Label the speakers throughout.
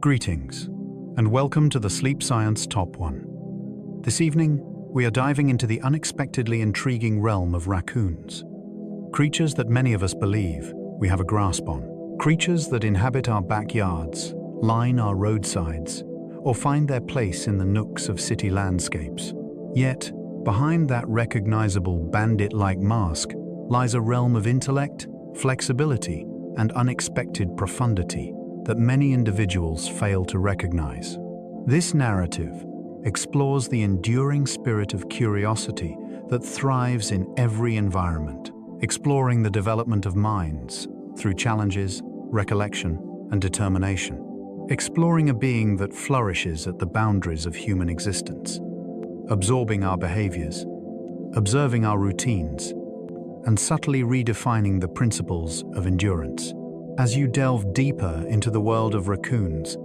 Speaker 1: Greetings, and welcome to the Sleep Science Top 1. This evening, we are diving into the unexpectedly intriguing realm of raccoons. Creatures that many of us believe we have a grasp on. Creatures that inhabit our backyards, line our roadsides, or find their place in the nooks of city landscapes. Yet, behind that recognizable bandit-like mask lies a realm of intellect, flexibility, and unexpected profundity that many individuals fail to recognize. This narrative explores the enduring spirit of curiosity that thrives in every environment, exploring the development of minds through challenges, recollection, and determination, exploring a being that flourishes at the boundaries of human existence, absorbing our behaviors, observing our routines, and subtly redefining the principles of endurance. As you delve deeper into the world of raccoons,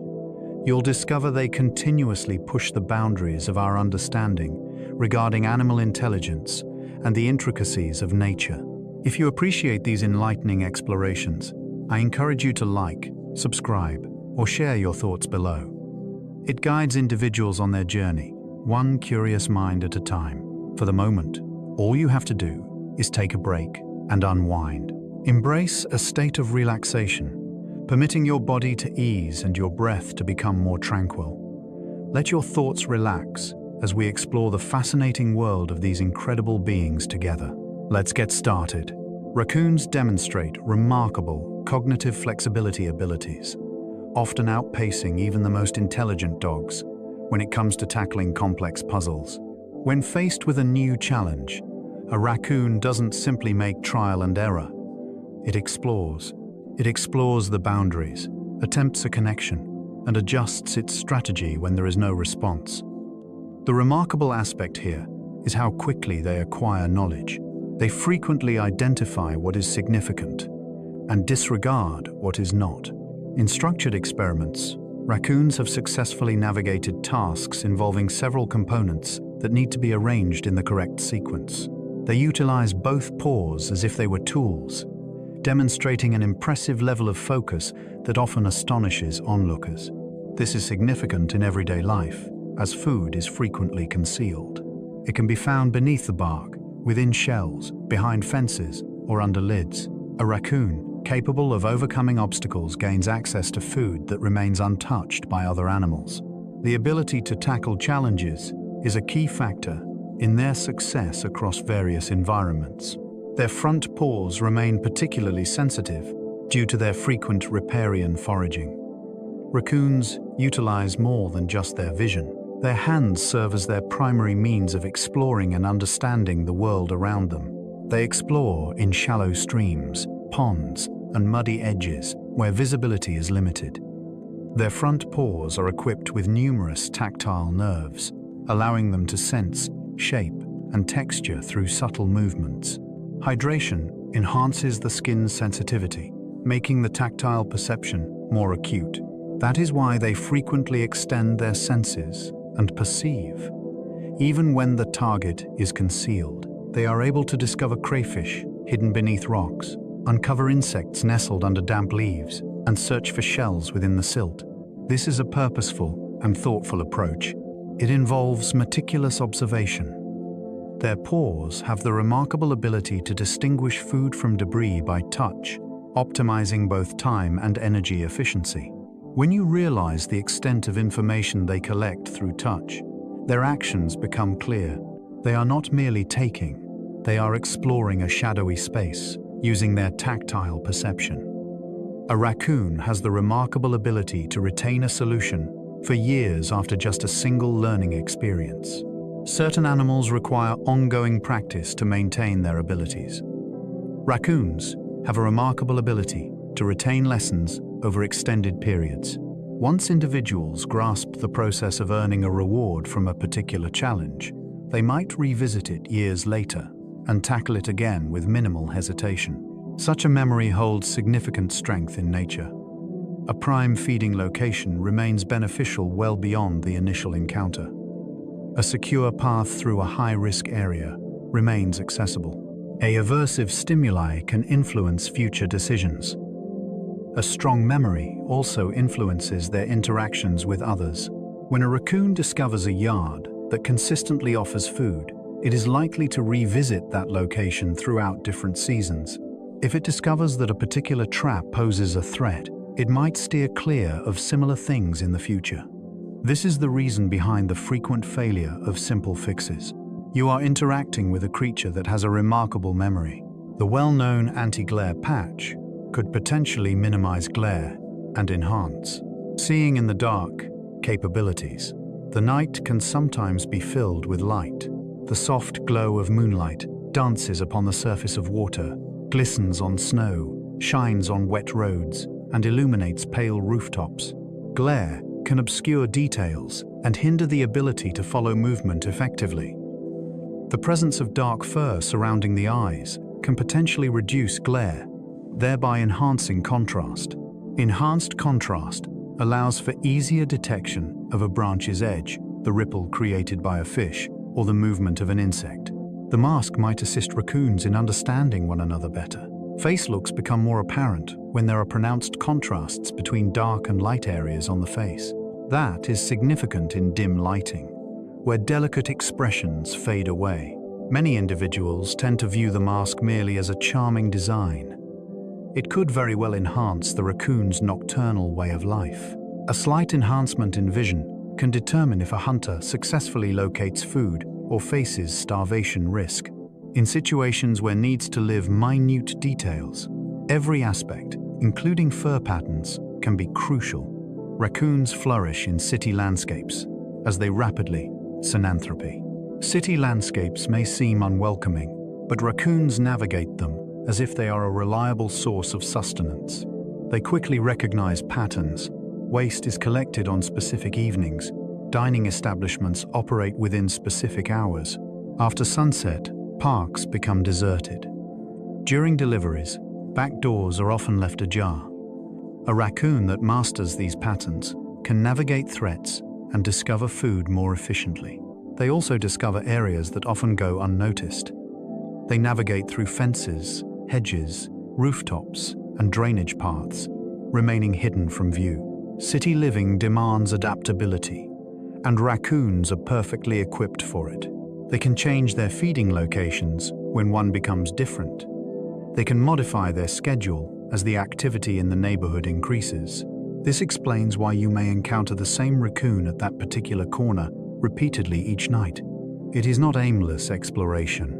Speaker 1: you'll discover they continuously push the boundaries of our understanding regarding animal intelligence and the intricacies of nature. If you appreciate these enlightening explorations, I encourage you to like, subscribe, or share your thoughts below. It guides individuals on their journey, one curious mind at a time. For the moment, all you have to do is take a break and unwind. Embrace a state of relaxation, permitting your body to ease and your breath to become more tranquil. Let your thoughts relax as we explore the fascinating world of these incredible beings together. Let's get started. Raccoons demonstrate remarkable cognitive flexibility abilities, often outpacing even the most intelligent dogs when it comes to tackling complex puzzles. When faced with a new challenge, a raccoon doesn't simply make trial and error. It explores the boundaries, attempts a connection, and adjusts its strategy when there is no response. The remarkable aspect here is how quickly they acquire knowledge. They frequently identify what is significant and disregard what is not. In structured experiments, raccoons have successfully navigated tasks involving several components that need to be arranged in the correct sequence. They utilize both paws as if they were tools, demonstrating an impressive level of focus that often astonishes onlookers. This is significant in everyday life, as food is frequently concealed. It can be found beneath the bark, within shells, behind fences, or under lids. A raccoon, capable of overcoming obstacles, gains access to food that remains untouched by other animals. The ability to tackle challenges is a key factor in their success across various environments. Their front paws remain particularly sensitive due to their frequent riparian foraging. Raccoons utilize more than just their vision. Their hands serve as their primary means of exploring and understanding the world around them. They explore in shallow streams, ponds, and muddy edges where visibility is limited. Their front paws are equipped with numerous tactile nerves, allowing them to sense, shape, and texture through subtle movements. Hydration enhances the skin's sensitivity, making the tactile perception more acute. That is why they frequently extend their senses and perceive. Even when the target is concealed, they are able to discover crayfish hidden beneath rocks, uncover insects nestled under damp leaves, and search for shells within the silt. This is a purposeful and thoughtful approach. It involves meticulous observation. Their paws have the remarkable ability to distinguish food from debris by touch, optimizing both time and energy efficiency. When you realize the extent of information they collect through touch, their actions become clear. They are not merely taking, they are exploring a shadowy space, using their tactile perception. A raccoon has the remarkable ability to retain a solution for years after just a single learning experience. Certain animals require ongoing practice to maintain their abilities. Raccoons have a remarkable ability to retain lessons over extended periods. Once individuals grasp the process of earning a reward from a particular challenge, they might revisit it years later and tackle it again with minimal hesitation. Such a memory holds significant strength in nature. A prime feeding location remains beneficial well beyond the initial encounter. A secure path through a high-risk area remains accessible. A aversive stimuli can influence future decisions. A strong memory also influences their interactions with others. When a raccoon discovers a yard that consistently offers food, it is likely to revisit that location throughout different seasons. If it discovers that a particular trap poses a threat, it might steer clear of similar things in the future. This is the reason behind the frequent failure of simple fixes. You are interacting with a creature that has a remarkable memory. The well-known anti-glare patch could potentially minimize glare and enhance seeing in the dark capabilities. The night can sometimes be filled with light. The soft glow of moonlight dances upon the surface of water, glistens on snow, shines on wet roads, and illuminates pale rooftops. Glare can obscure details and hinder the ability to follow movement effectively. The presence of dark fur surrounding the eyes can potentially reduce glare, thereby enhancing contrast. Enhanced contrast allows for easier detection of a branch's edge, the ripple created by a fish, or the movement of an insect. The mask might assist raccoons in understanding one another better. Face looks become more apparent when there are pronounced contrasts between dark and light areas on the face. That is significant in dim lighting, where delicate expressions fade away. Many individuals tend to view the mask merely as a charming design. It could very well enhance the raccoon's nocturnal way of life. A slight enhancement in vision can determine if a hunter successfully locates food or faces starvation risk. In situations where needs to live minute details, every aspect, including fur patterns, can be crucial. Raccoons flourish in city landscapes as they rapidly synanthropy. City landscapes may seem unwelcoming, but raccoons navigate them as if they are a reliable source of sustenance. They quickly recognize patterns. Waste is collected on specific evenings. Dining establishments operate within specific hours. After sunset, parks become deserted. During deliveries, back doors are often left ajar. A raccoon that masters these patterns can navigate threats and discover food more efficiently. They also discover areas that often go unnoticed. They navigate through fences, hedges, rooftops, and drainage paths, remaining hidden from view. City living demands adaptability, and raccoons are perfectly equipped for it. They can change their feeding locations when one becomes different. They can modify their schedule as the activity in the neighborhood increases. This explains why you may encounter the same raccoon at that particular corner repeatedly each night. It is not aimless exploration.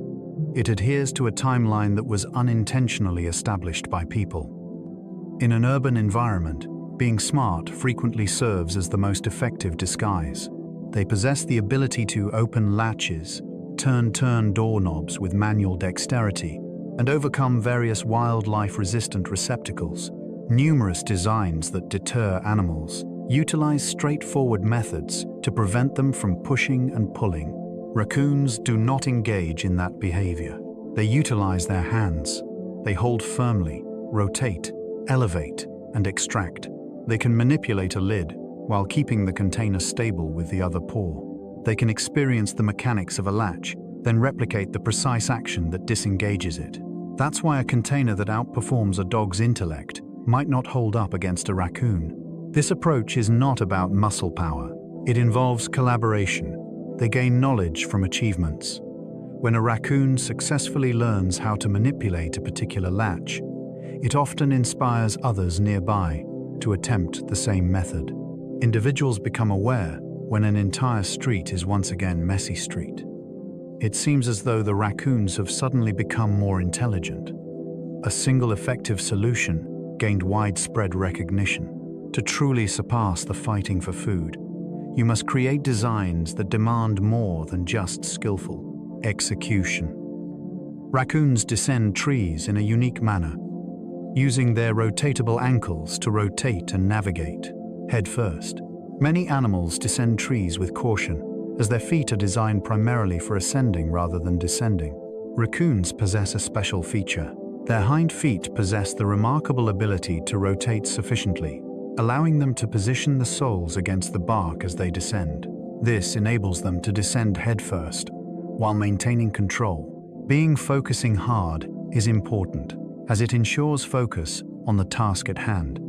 Speaker 1: It adheres to a timeline that was unintentionally established by people. In an urban environment, being smart frequently serves as the most effective disguise. They possess the ability to open latches, turn doorknobs with manual dexterity, and overcome various wildlife-resistant receptacles. Numerous designs that deter animals utilize straightforward methods to prevent them from pushing and pulling. Raccoons do not engage in that behavior. They utilize their hands. They hold firmly, rotate, elevate, and extract. They can manipulate a lid while keeping the container stable with the other paw. They can experience the mechanics of a latch, then replicate the precise action that disengages it. That's why a container that outperforms a dog's intellect might not hold up against a raccoon. This approach is not about muscle power. It involves collaboration. They gain knowledge from achievements. When a raccoon successfully learns how to manipulate a particular latch, it often inspires others nearby to attempt the same method. Individuals become aware when an entire street is once again messy street. It seems as though the raccoons have suddenly become more intelligent. A single effective solution gained widespread recognition. To truly surpass the fighting for food, you must create designs that demand more than just skillful execution. Raccoons descend trees in a unique manner, using their rotatable ankles to rotate and navigate, head first. Many animals descend trees with caution, as their feet are designed primarily for ascending rather than descending. Raccoons possess a special feature. Their hind feet possess the remarkable ability to rotate sufficiently, allowing them to position the soles against the bark as they descend. This enables them to descend headfirst, while maintaining control. Focusing hard is important, as it ensures focus on the task at hand.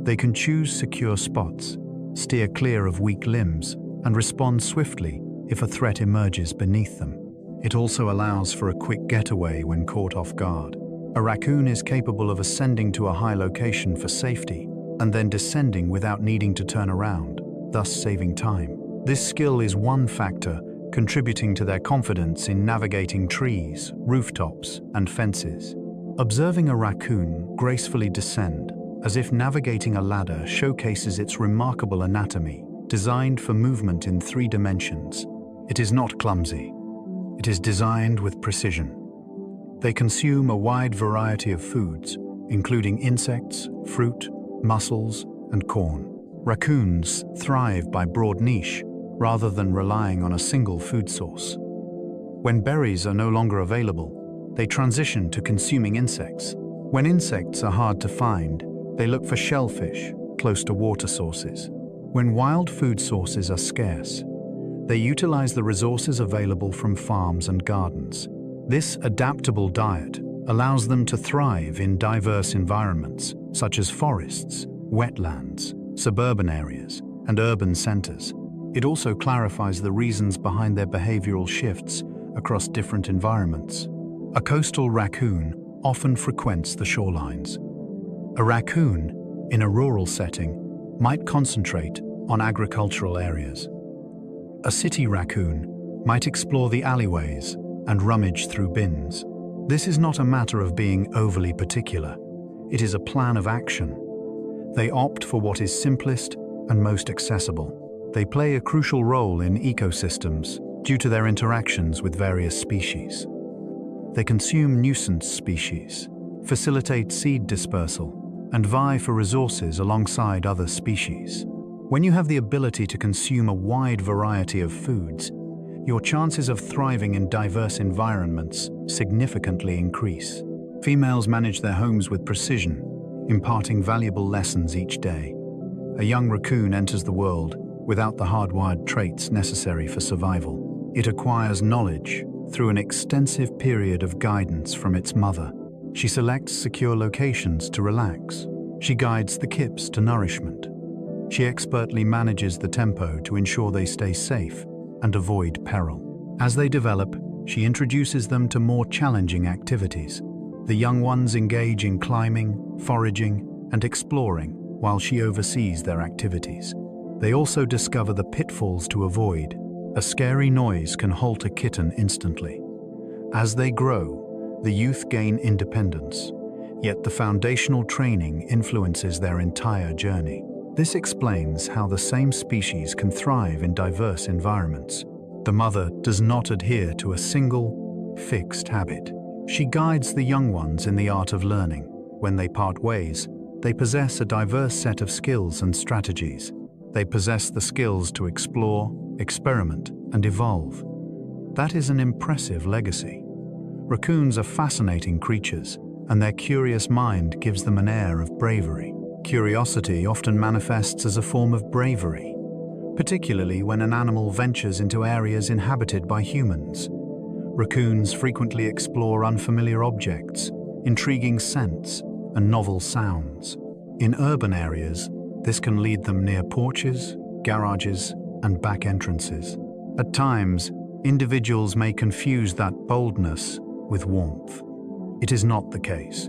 Speaker 1: They can choose secure spots, steer clear of weak limbs, and respond swiftly if a threat emerges beneath them. It also allows for a quick getaway when caught off guard. A raccoon is capable of ascending to a high location for safety and then descending without needing to turn around, thus saving time. This skill is one factor contributing to their confidence in navigating trees, rooftops, and fences. Observing a raccoon gracefully descend, as if navigating a ladder, showcases its remarkable anatomy, designed for movement in 3 dimensions. It is not clumsy. It is designed with precision. They consume a wide variety of foods, including insects, fruit, mussels, and corn. Raccoons thrive by broad niche rather than relying on a single food source. When berries are no longer available, they transition to consuming insects. When insects are hard to find, they look for shellfish close to water sources. When wild food sources are scarce, they utilize the resources available from farms and gardens. This adaptable diet allows them to thrive in diverse environments, such as forests, wetlands, suburban areas, and urban centers. It also clarifies the reasons behind their behavioral shifts across different environments. A coastal raccoon often frequents the shorelines. A raccoon, in a rural setting, might concentrate on agricultural areas. A city raccoon might explore the alleyways and rummage through bins. This is not a matter of being overly particular. It is a plan of action. They opt for what is simplest and most accessible. They play a crucial role in ecosystems due to their interactions with various species. They consume nuisance species, facilitate seed dispersal, and vie for resources alongside other species. When you have the ability to consume a wide variety of foods, your chances of thriving in diverse environments significantly increase. Females manage their homes with precision, imparting valuable lessons each day. A young raccoon enters the world without the hardwired traits necessary for survival. It acquires knowledge through an extensive period of guidance from its mother. She selects secure locations to relax. She guides the kips to nourishment. She expertly manages the tempo to ensure they stay safe and avoid peril. As they develop, she introduces them to more challenging activities. The young ones engage in climbing, foraging, and exploring while she oversees their activities. They also discover the pitfalls to avoid. A scary noise can halt a kitten instantly. As they grow, the youth gain independence, yet the foundational training influences their entire journey. This explains how the same species can thrive in diverse environments. The mother does not adhere to a single, fixed habit. She guides the young ones in the art of learning. When they part ways, they possess a diverse set of skills and strategies. They possess the skills to explore, experiment, and evolve. That is an impressive legacy. Raccoons are fascinating creatures, and their curious mind gives them an air of bravery. Curiosity often manifests as a form of bravery, particularly when an animal ventures into areas inhabited by humans. Raccoons frequently explore unfamiliar objects, intriguing scents, and novel sounds. In urban areas, this can lead them near porches, garages, and back entrances. At times, individuals may confuse that boldness with warmth. It is not the case.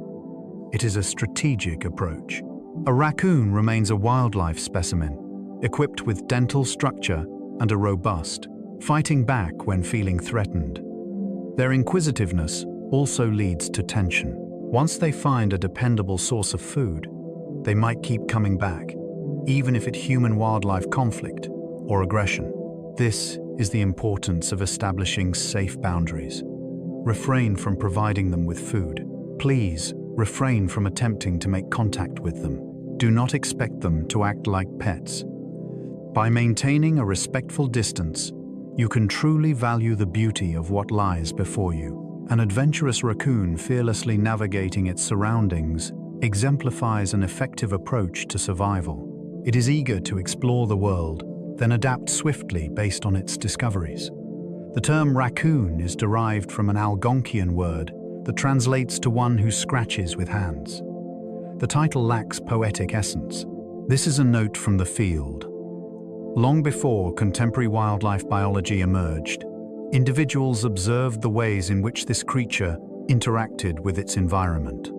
Speaker 1: It is a strategic approach. A raccoon remains a wildlife specimen, equipped with dental structure and a robust, fighting back when feeling threatened. Their inquisitiveness also leads to tension. Once they find a dependable source of food, they might keep coming back, even if it's human-wildlife conflict or aggression. This is the importance of establishing safe boundaries. Refrain from providing them with food. Please refrain from attempting to make contact with them. Do not expect them to act like pets. By maintaining a respectful distance, you can truly value the beauty of what lies before you. An adventurous raccoon fearlessly navigating its surroundings exemplifies an effective approach to survival. It is eager to explore the world, then adapt swiftly based on its discoveries. The term raccoon is derived from an Algonquian word that translates to one who scratches with hands. the title lacks poetic essence. This is a note from the field. Long before contemporary wildlife biology emerged, individuals observed the ways in which this creature interacted with its environment.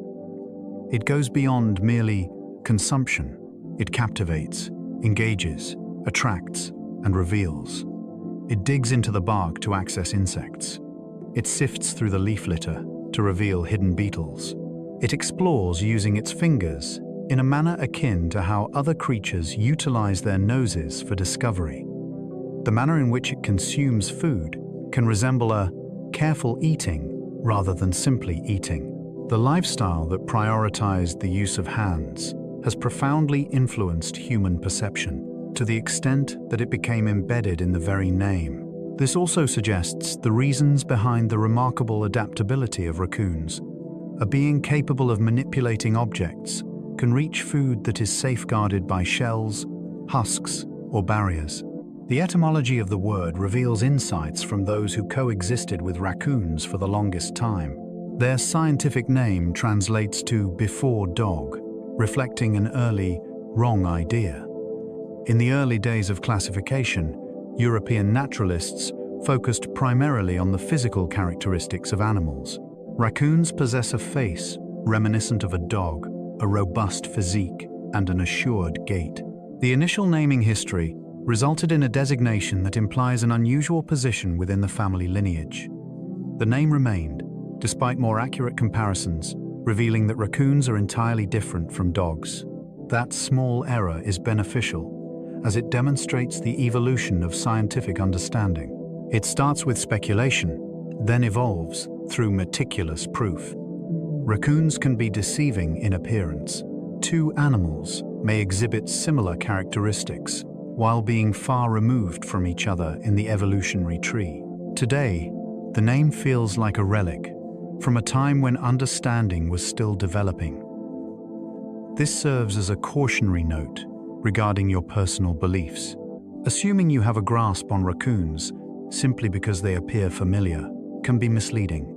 Speaker 1: It goes beyond merely consumption. It captivates, engages, attracts, and reveals. It digs into the bark to access insects. It sifts through the leaf litter to reveal hidden beetles. It explores using its fingers in a manner akin to how other creatures utilize their noses for discovery. The manner in which it consumes food can resemble a careful eating rather than simply eating. The lifestyle that prioritized the use of hands has profoundly influenced human perception, to the extent that it became embedded in the very name. This also suggests the reasons behind the remarkable adaptability of raccoons. A being capable of manipulating objects can reach food that is safeguarded by shells, husks, or barriers. The etymology of the word reveals insights from those who coexisted with raccoons for the longest time. Their scientific name translates to before dog, reflecting an early, wrong idea. In the early days of classification, European naturalists focused primarily on the physical characteristics of animals. Raccoons possess a face reminiscent of a dog, a robust physique, and an assured gait. The initial naming history resulted in a designation that implies an unusual position within the family lineage. The name remained, despite more accurate comparisons, revealing that raccoons are entirely different from dogs. That small error is beneficial, as it demonstrates the evolution of scientific understanding. It starts with speculation, then evolves through meticulous proof. Raccoons can be deceiving in appearance. Two animals may exhibit similar characteristics, while being far removed from each other in the evolutionary tree. Today, the name feels like a relic from a time when understanding was still developing. This serves as a cautionary note regarding your personal beliefs. Assuming you have a grasp on raccoons simply because they appear familiar can be misleading.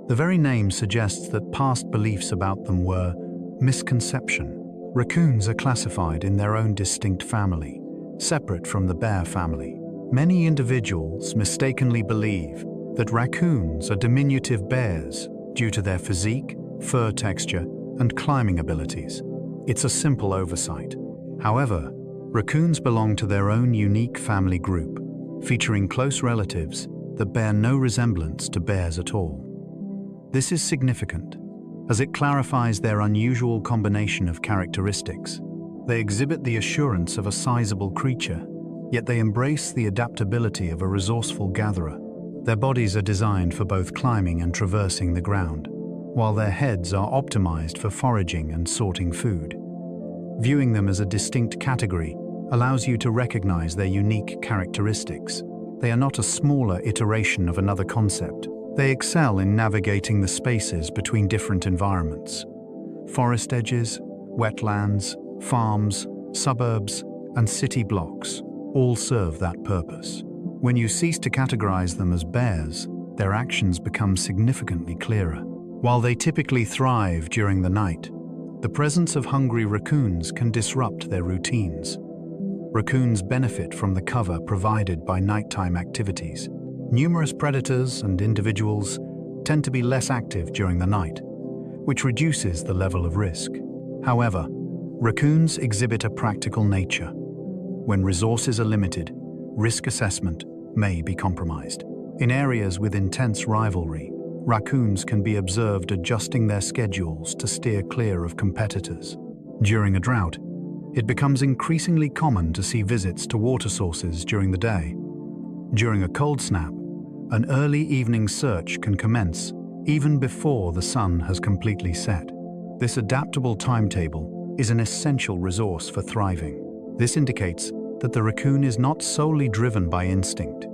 Speaker 1: The very name suggests that past beliefs about them were misconception. Raccoons are classified in their own distinct family, separate from the bear family. Many individuals mistakenly believe that raccoons are diminutive bears due to their physique, fur texture, and climbing abilities. It's a simple oversight. However, raccoons belong to their own unique family group, featuring close relatives that bear no resemblance to bears at all. This is significant, as it clarifies their unusual combination of characteristics. They exhibit the assurance of a sizable creature, yet they embrace the adaptability of a resourceful gatherer. Their bodies are designed for both climbing and traversing the ground, while their heads are optimized for foraging and sorting food. Viewing them as a distinct category allows you to recognize their unique characteristics. They are not a smaller iteration of another concept. They excel in navigating the spaces between different environments. Forest edges, wetlands, farms, suburbs, and city blocks all serve that purpose. When you cease to categorize them as bears, their actions become significantly clearer. While they typically thrive during the night, the presence of hungry raccoons can disrupt their routines. Raccoons benefit from the cover provided by nighttime activities. Numerous predators and individuals tend to be less active during the night, which reduces the level of risk. However, raccoons exhibit a practical nature. When resources are limited, risk assessment may be compromised. In areas with intense rivalry, raccoons can be observed adjusting their schedules to steer clear of competitors. During a drought, it becomes increasingly common to see visits to water sources during the day. During a cold snap, an early evening search can commence even before the sun has completely set. This adaptable timetable is an essential resource for thriving. This indicates that the raccoon is not solely driven by instinct.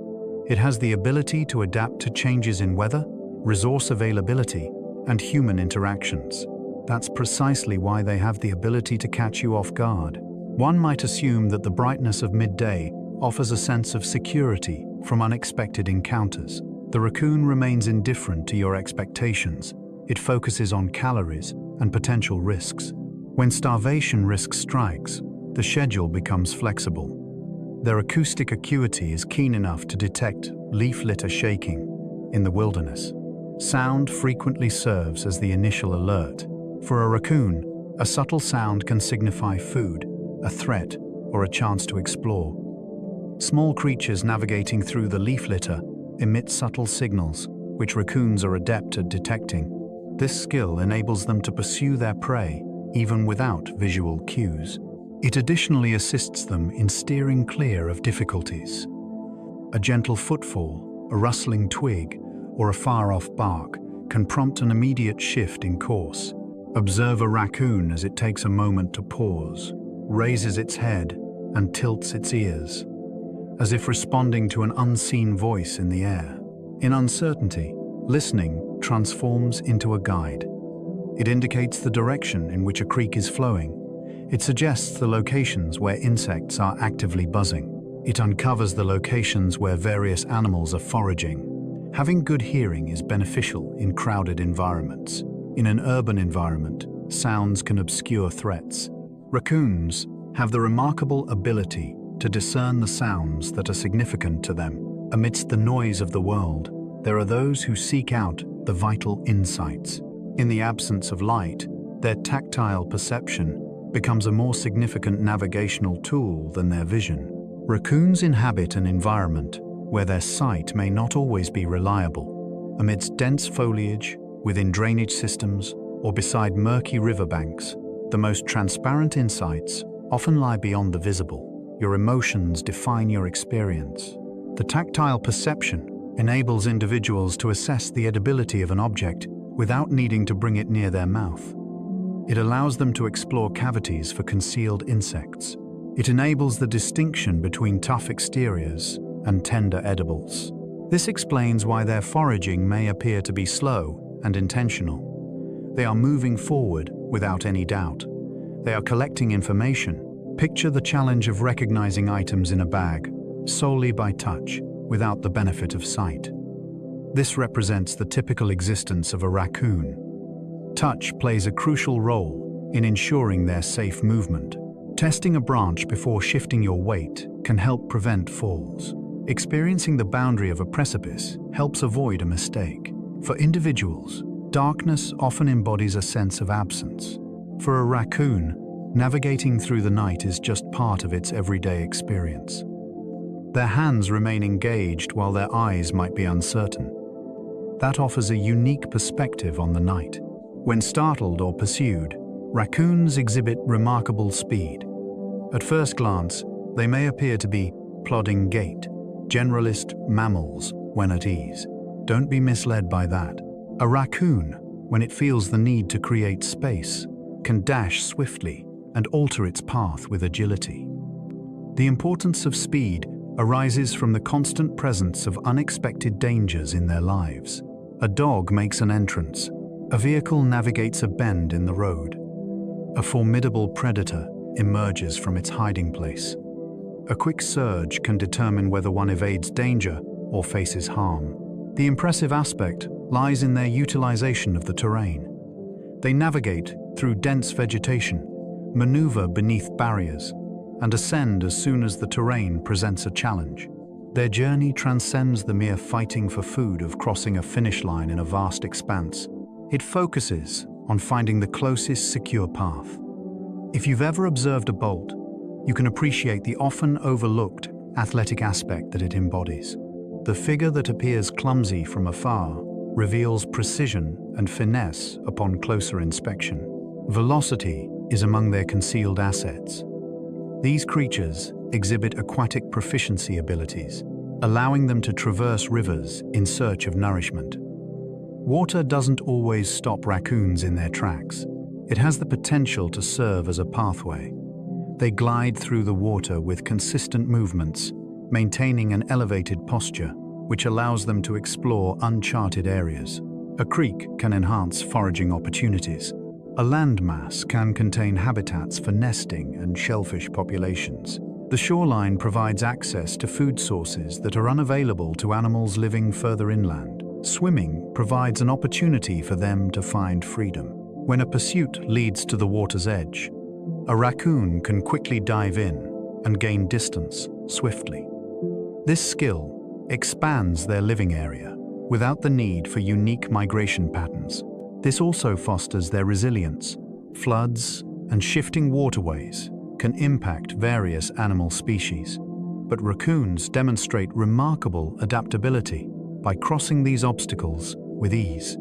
Speaker 1: It has the ability to adapt to changes in weather, resource availability, and human interactions. That's precisely why they have the ability to catch you off guard. One might assume that the brightness of midday offers a sense of security from unexpected encounters. The raccoon remains indifferent to your expectations. It focuses on calories and potential risks. When starvation risk strikes, the schedule becomes flexible. Their acoustic acuity is keen enough to detect leaf litter shaking in the wilderness. Sound frequently serves as the initial alert. For a raccoon, a subtle sound can signify food, a threat, or a chance to explore. Small creatures navigating through the leaf litter emit subtle signals, which raccoons are adept at detecting. This skill enables them to pursue their prey even without visual cues. It additionally assists them in steering clear of difficulties. A gentle footfall, a rustling twig, or a far-off bark can prompt an immediate shift in course. Observe a raccoon as it takes a moment to pause, raises its head, and tilts its ears, as if responding to an unseen voice in the air. In uncertainty, listening transforms into a guide. It indicates the direction in which a creek is flowing. It suggests the locations where insects are actively buzzing. It uncovers the locations where various animals are foraging. Having good hearing is beneficial in crowded environments. In an urban environment, sounds can obscure threats. Raccoons have the remarkable ability to discern the sounds that are significant to them. Amidst the noise of the world, there are those who seek out the vital insights. In the absence of light, their tactile perception becomes a more significant navigational tool than their vision. Raccoons inhabit an environment where their sight may not always be reliable. Amidst dense foliage, within drainage systems, or beside murky riverbanks, the most transparent insights often lie beyond the visible. Your emotions define your experience. The tactile perception enables individuals to assess the edibility of an object without needing to bring it near their mouth. It allows them to explore cavities for concealed insects. It enables the distinction between tough exteriors and tender edibles. This explains why their foraging may appear to be slow and intentional. They are moving forward without any doubt. They are collecting information. Picture the challenge of recognizing items in a bag solely by touch, without the benefit of sight. This represents the typical existence of a raccoon. Touch plays a crucial role in ensuring their safe movement. Testing a branch before shifting your weight can help prevent falls. Experiencing the boundary of a precipice helps avoid a mistake. For individuals, darkness often embodies a sense of absence. For a raccoon, navigating through the night is just part of its everyday experience. Their hands remain engaged while their eyes might be uncertain. That offers a unique perspective on the night. When startled or pursued, raccoons exhibit remarkable speed. At first glance, they may appear to be plodding gait, generalist mammals when at ease. Don't be misled by that. A raccoon, when it feels the need to create space, can dash swiftly and alter its path with agility. The importance of speed arises from the constant presence of unexpected dangers in their lives. A dog makes an entrance. A vehicle navigates a bend in the road. A formidable predator emerges from its hiding place. A quick surge can determine whether one evades danger or faces harm. The impressive aspect lies in their utilization of the terrain. They navigate through dense vegetation, maneuver beneath barriers, and ascend as soon as the terrain presents a challenge. Their journey transcends the mere fighting for food of crossing a finish line in a vast expanse. It focuses on finding the closest secure path. If you've ever observed a bolt, you can appreciate the often overlooked athletic aspect that it embodies. The figure that appears clumsy from afar reveals precision and finesse upon closer inspection. Velocity is among their concealed assets. These creatures exhibit aquatic proficiency abilities, allowing them to traverse rivers in search of nourishment. Water doesn't always stop raccoons in their tracks. It has the potential to serve as a pathway. They glide through the water with consistent movements, maintaining an elevated posture, which allows them to explore uncharted areas. A creek can enhance foraging opportunities. A landmass can contain habitats for nesting and shellfish populations. The shoreline provides access to food sources that are unavailable to animals living further inland. Swimming provides an opportunity for them to find freedom. When a pursuit leads to the water's edge, a raccoon can quickly dive in and gain distance swiftly. This skill expands their living area without the need for unique migration patterns. This also fosters their resilience. Floods and shifting waterways can impact various animal species, but raccoons demonstrate remarkable adaptability by crossing these obstacles with ease.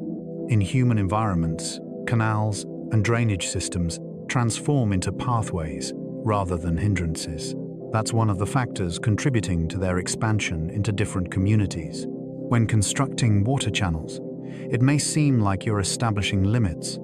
Speaker 1: In human environments, canals and drainage systems transform into pathways rather than hindrances. That's one of the factors contributing to their expansion into different communities. When constructing water channels, it may seem like you're establishing limits.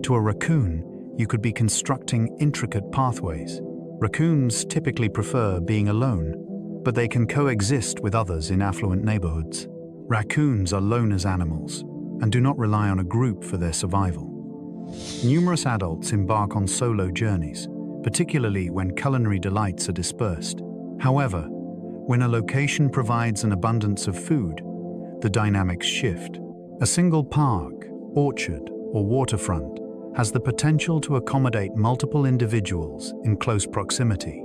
Speaker 1: To a raccoon, you could be constructing intricate pathways. Raccoons typically prefer being alone, but they can coexist with others in affluent neighborhoods. Raccoons are loners animals and do not rely on a group for their survival. Numerous adults embark on solo journeys, particularly when culinary delights are dispersed. However, when a location provides an abundance of food, the dynamics shift. A single park, orchard, or waterfront has the potential to accommodate multiple individuals in close proximity.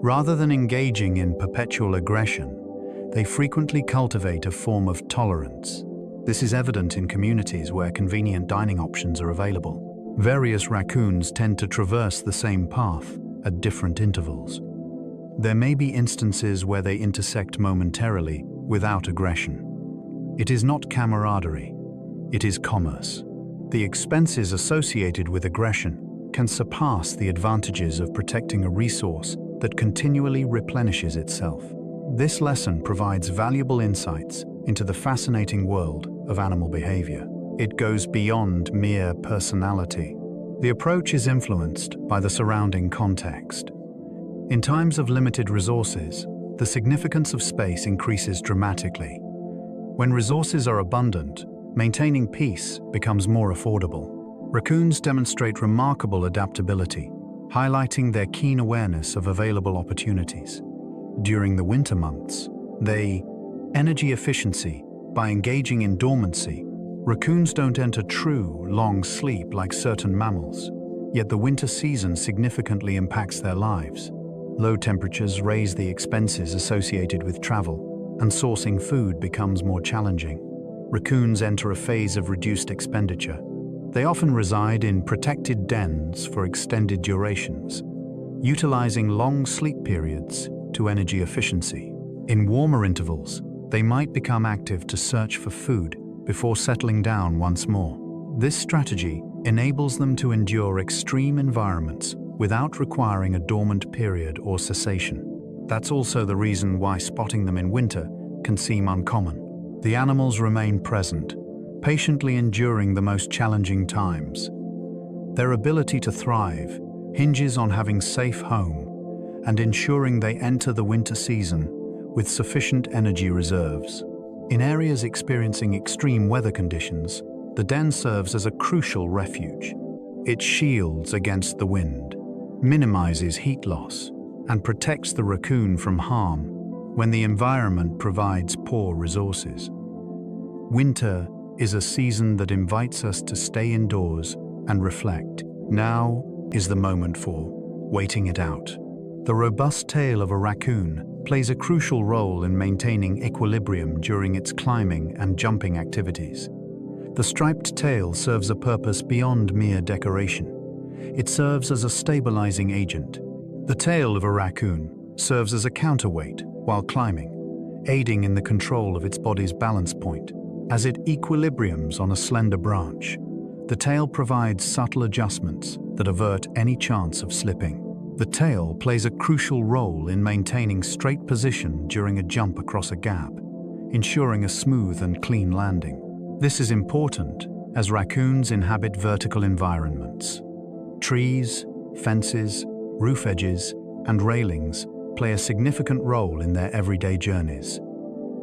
Speaker 1: Rather than engaging in perpetual aggression, they frequently cultivate a form of tolerance. This is evident in communities where convenient dining options are available. Various raccoons tend to traverse the same path at different intervals. There may be instances where they intersect momentarily without aggression. It is not camaraderie, it is commerce. The expenses associated with aggression can surpass the advantages of protecting a resource that continually replenishes itself. This lesson provides valuable insights into the fascinating world of animal behavior. It goes beyond mere personality. The approach is influenced by the surrounding context. In times of limited resources, the significance of space increases dramatically. When resources are abundant, maintaining peace becomes more affordable. Raccoons demonstrate remarkable adaptability, highlighting their keen awareness of available opportunities. During the winter months, energy efficiency. By engaging in dormancy, raccoons don't enter true, long sleep like certain mammals, yet the winter season significantly impacts their lives. Low temperatures raise the expenses associated with travel, and sourcing food becomes more challenging. Raccoons enter a phase of reduced expenditure. They often reside in protected dens for extended durations, utilizing long sleep periods to energy efficiency. In warmer intervals, they might become active to search for food before settling down once more. This strategy enables them to endure extreme environments without requiring a dormant period or cessation. That's also the reason why spotting them in winter can seem uncommon. The animals remain present, patiently enduring the most challenging times. Their ability to thrive hinges on having a safe home and ensuring they enter the winter season with sufficient energy reserves. In areas experiencing extreme weather conditions, the den serves as a crucial refuge. It shields against the wind, minimizes heat loss, and protects the raccoon from harm when the environment provides poor resources. Winter is a season that invites us to stay indoors and reflect. Now is the moment for waiting it out. The robust tail of a raccoon plays a crucial role in maintaining equilibrium during its climbing and jumping activities. The striped tail serves a purpose beyond mere decoration. It serves as a stabilizing agent. The tail of a raccoon serves as a counterweight while climbing, aiding in the control of its body's balance point. As it equilibriums on a slender branch, the tail provides subtle adjustments that avert any chance of slipping. The tail plays a crucial role in maintaining straight position during a jump across a gap, ensuring a smooth and clean landing. This is important as raccoons inhabit vertical environments. Trees, fences, roof edges, and railings play a significant role in their everyday journeys.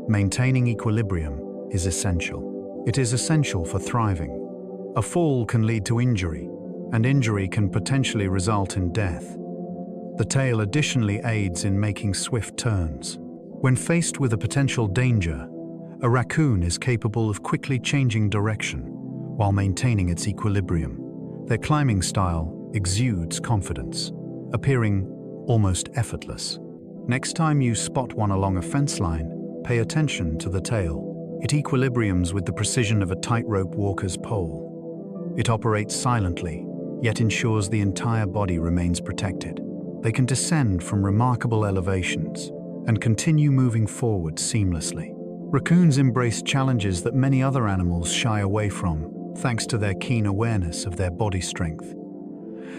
Speaker 1: Maintaining equilibrium is essential. It is essential for thriving. A fall can lead to injury, and injury can potentially result in death. The tail additionally aids in making swift turns. When faced with a potential danger, a raccoon is capable of quickly changing direction while maintaining its equilibrium. Their climbing style exudes confidence, appearing almost effortless. Next time you spot one along a fence line, pay attention to the tail. It equilibriums with the precision of a tightrope walker's pole. It operates silently, yet ensures the entire body remains protected. They can descend from remarkable elevations and continue moving forward seamlessly. Raccoons embrace challenges that many other animals shy away from, thanks to their keen awareness of their body strength.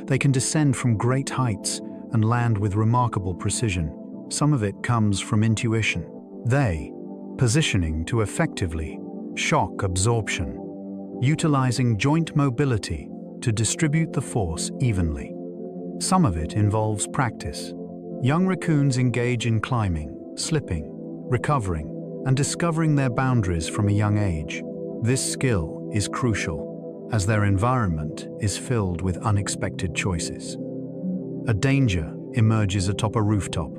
Speaker 1: They can descend from great heights and land with remarkable precision. Some of it comes from intuition. They, positioning to effectively shock absorption, utilizing joint mobility to distribute the force evenly. Some of it involves practice. Young raccoons engage in climbing, slipping, recovering, and discovering their boundaries from a young age. This skill is crucial, as their environment is filled with unexpected choices. A danger emerges atop a rooftop.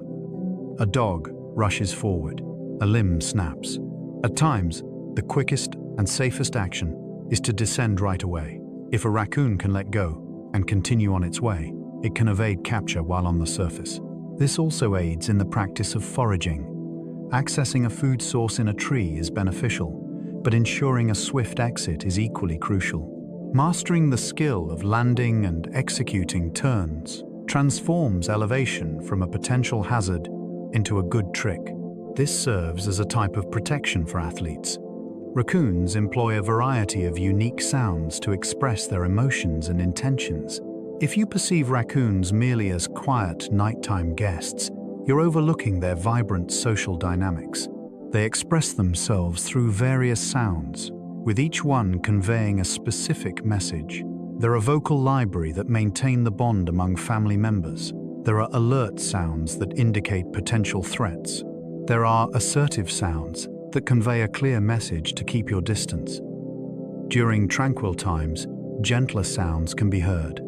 Speaker 1: A dog rushes forward. A limb snaps. At times, the quickest and safest action is to descend right away. If a raccoon can let go and continue on its way, it can evade capture while on the surface. This also aids in the practice of foraging. Accessing a food source in a tree is beneficial, but ensuring a swift exit is equally crucial. Mastering the skill of landing and executing turns transforms elevation from a potential hazard into a good trick. This serves as a type of protection for athletes. Raccoons employ a variety of unique sounds to express their emotions and intentions. If you perceive raccoons merely as quiet nighttime guests, you're overlooking their vibrant social dynamics. They express themselves through various sounds, with each one conveying a specific message. They're a vocal library that maintain the bond among family members. There are alert sounds that indicate potential threats. There are assertive sounds that convey a clear message to keep your distance. During tranquil times, gentler sounds can be heard.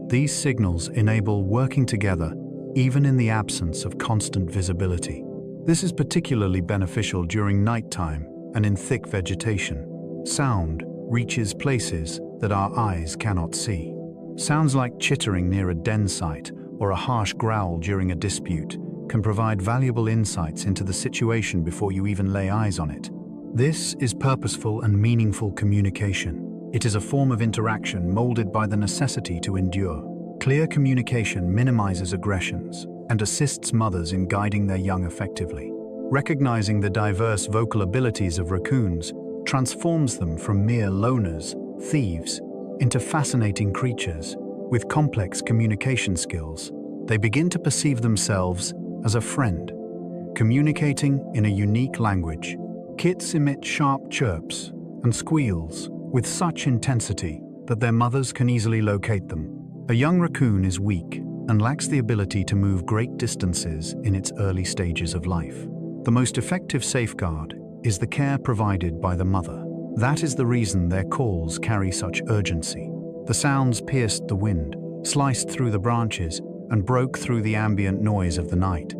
Speaker 1: These signals enable working together even in the absence of constant visibility. This is particularly beneficial during nighttime and in thick vegetation. Sound reaches places that our eyes cannot see. Sounds like chittering near a den site or a harsh growl during a dispute can provide valuable insights into the situation before you even lay eyes on it. This is purposeful and meaningful communication. It is a form of interaction molded by the necessity to endure. Clear communication minimizes aggressions and assists mothers in guiding their young effectively. Recognizing the diverse vocal abilities of raccoons transforms them from mere loners, thieves, into fascinating creatures with complex communication skills. They begin to perceive themselves as a friend, communicating in a unique language. Kits emit sharp chirps and squeals with such intensity that their mothers can easily locate them. A young raccoon is weak and lacks the ability to move great distances in its early stages of life. The most effective safeguard is the care provided by the mother. That is the reason their calls carry such urgency. The sounds pierced the wind, sliced through the branches, and broke through the ambient noise of the night.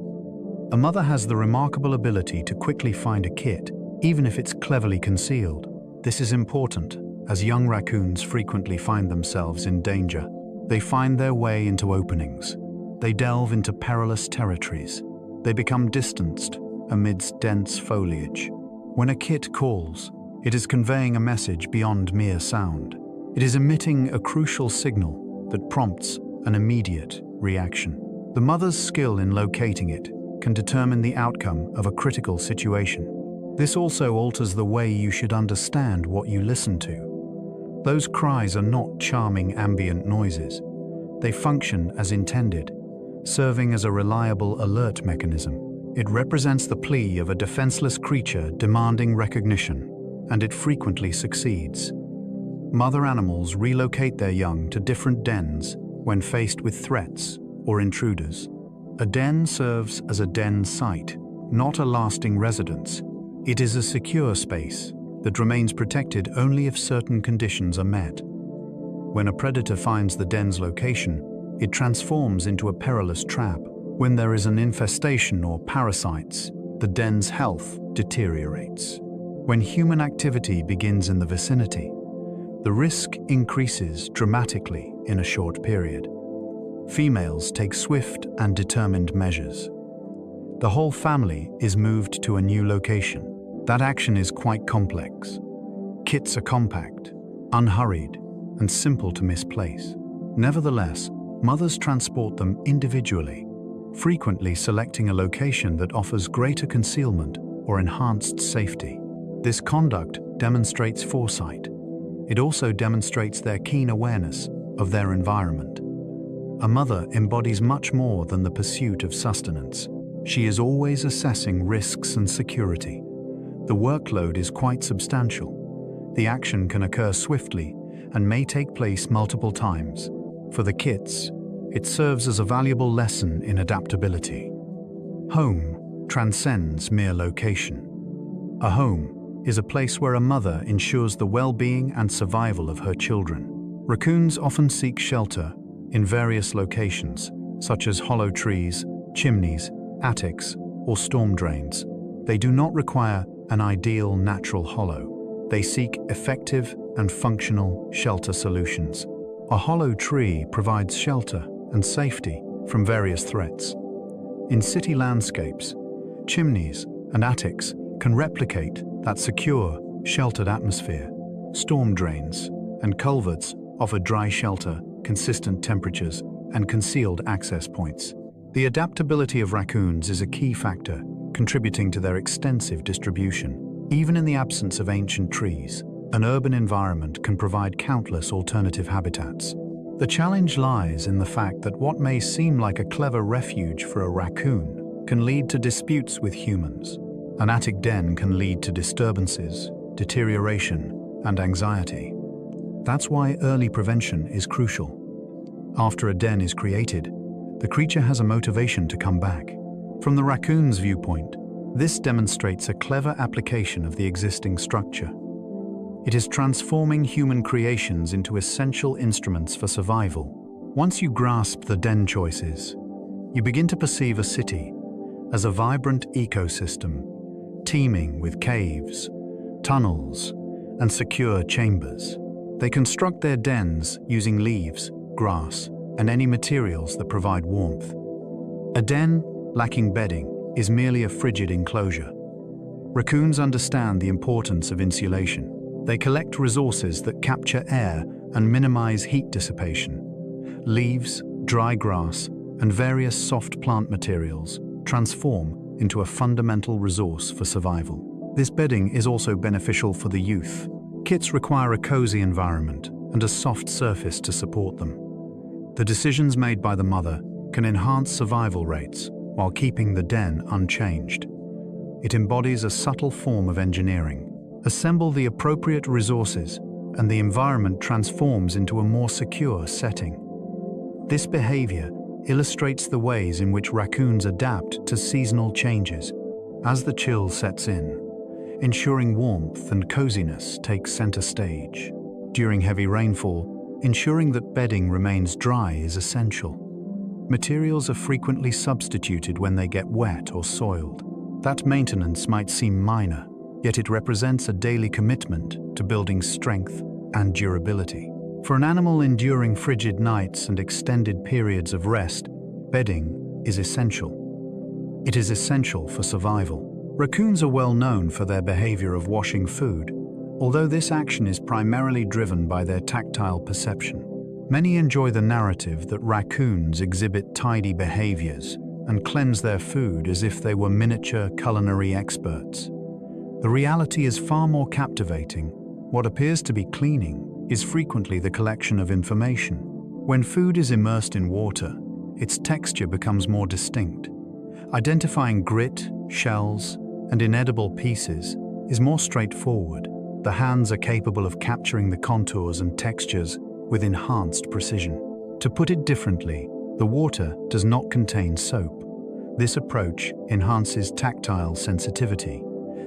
Speaker 1: A mother has the remarkable ability to quickly find a kit, even if it's cleverly concealed. This is important, as young raccoons frequently find themselves in danger. They find their way into openings. They delve into perilous territories. They become distanced amidst dense foliage. When a kit calls, it is conveying a message beyond mere sound. It is emitting a crucial signal that prompts an immediate reaction. The mother's skill in locating it can determine the outcome of a critical situation. This also alters the way you should understand what you listen to. Those cries are not charming ambient noises. They function as intended, serving as a reliable alert mechanism. It represents the plea of a defenseless creature demanding recognition, and it frequently succeeds. Mother animals relocate their young to different dens when faced with threats or intruders. A den serves as a den site, not a lasting residence. It is a secure space that remains protected only if certain conditions are met. When a predator finds the den's location, it transforms into a perilous trap. When there is an infestation or parasites, the den's health deteriorates. When human activity begins in the vicinity, the risk increases dramatically in a short period. Females take swift and determined measures. The whole family is moved to a new location. That action is quite complex. Kits are compact, unhurried, and simple to misplace. Nevertheless, mothers transport them individually, frequently selecting a location that offers greater concealment or enhanced safety. This conduct demonstrates foresight. It also demonstrates their keen awareness of their environment. A mother embodies much more than the pursuit of sustenance. She is always assessing risks and security. The workload is quite substantial. The action can occur swiftly and may take place multiple times. For the kits, it serves as a valuable lesson in adaptability. Home transcends mere location. A home is a place where a mother ensures the well-being and survival of her children. Raccoons often seek shelter in various locations, such as hollow trees, chimneys, attics, or storm drains. They do not require an ideal natural hollow. They seek effective and functional shelter solutions. A hollow tree provides shelter and safety from various threats. In city landscapes, chimneys and attics can replicate that secure, sheltered atmosphere. Storm drains and culverts offer dry shelter, consistent temperatures, and concealed access points. The adaptability of raccoons is a key factor, contributing to their extensive distribution. Even in the absence of ancient trees, an urban environment can provide countless alternative habitats. The challenge lies in the fact that what may seem like a clever refuge for a raccoon can lead to disputes with humans. An attic den can lead to disturbances, deterioration, and anxiety. That's why early prevention is crucial. After a den is created, the creature has a motivation to come back. From the raccoon's viewpoint, this demonstrates a clever application of the existing structure. It is transforming human creations into essential instruments for survival. Once you grasp the den choices, you begin to perceive a city as a vibrant ecosystem, teeming with caves, tunnels, and secure chambers. They construct their dens using leaves, grass, and any materials that provide warmth. A den lacking bedding is merely a frigid enclosure. Raccoons understand the importance of insulation. They collect resources that capture air and minimize heat dissipation. Leaves, dry grass, and various soft plant materials transform into a fundamental resource for survival. This bedding is also beneficial for the youth. Kits require a cozy environment and a soft surface to support them. The decisions made by the mother can enhance survival rates while keeping the den unchanged. It embodies a subtle form of engineering. Assemble the appropriate resources, and the environment transforms into a more secure setting. This behavior illustrates the ways in which raccoons adapt to seasonal changes. As the chill sets in, ensuring warmth and coziness takes center stage. During heavy rainfall, ensuring that bedding remains dry is essential. Materials are frequently substituted when they get wet or soiled. That maintenance might seem minor, yet it represents a daily commitment to building strength and durability. For an animal enduring frigid nights and extended periods of rest, bedding is essential. It is essential for survival. Raccoons are well known for their behavior of washing food, although this action is primarily driven by their tactile perception. Many enjoy the narrative that raccoons exhibit tidy behaviors and cleanse their food as if they were miniature culinary experts. The reality is far more captivating. What appears to be cleaning is frequently the collection of information. When food is immersed in water, its texture becomes more distinct. Identifying grit, shells, and inedible pieces is more straightforward. The hands are capable of capturing the contours and textures with enhanced precision. To put it differently, the water does not contain soap. This approach enhances tactile sensitivity.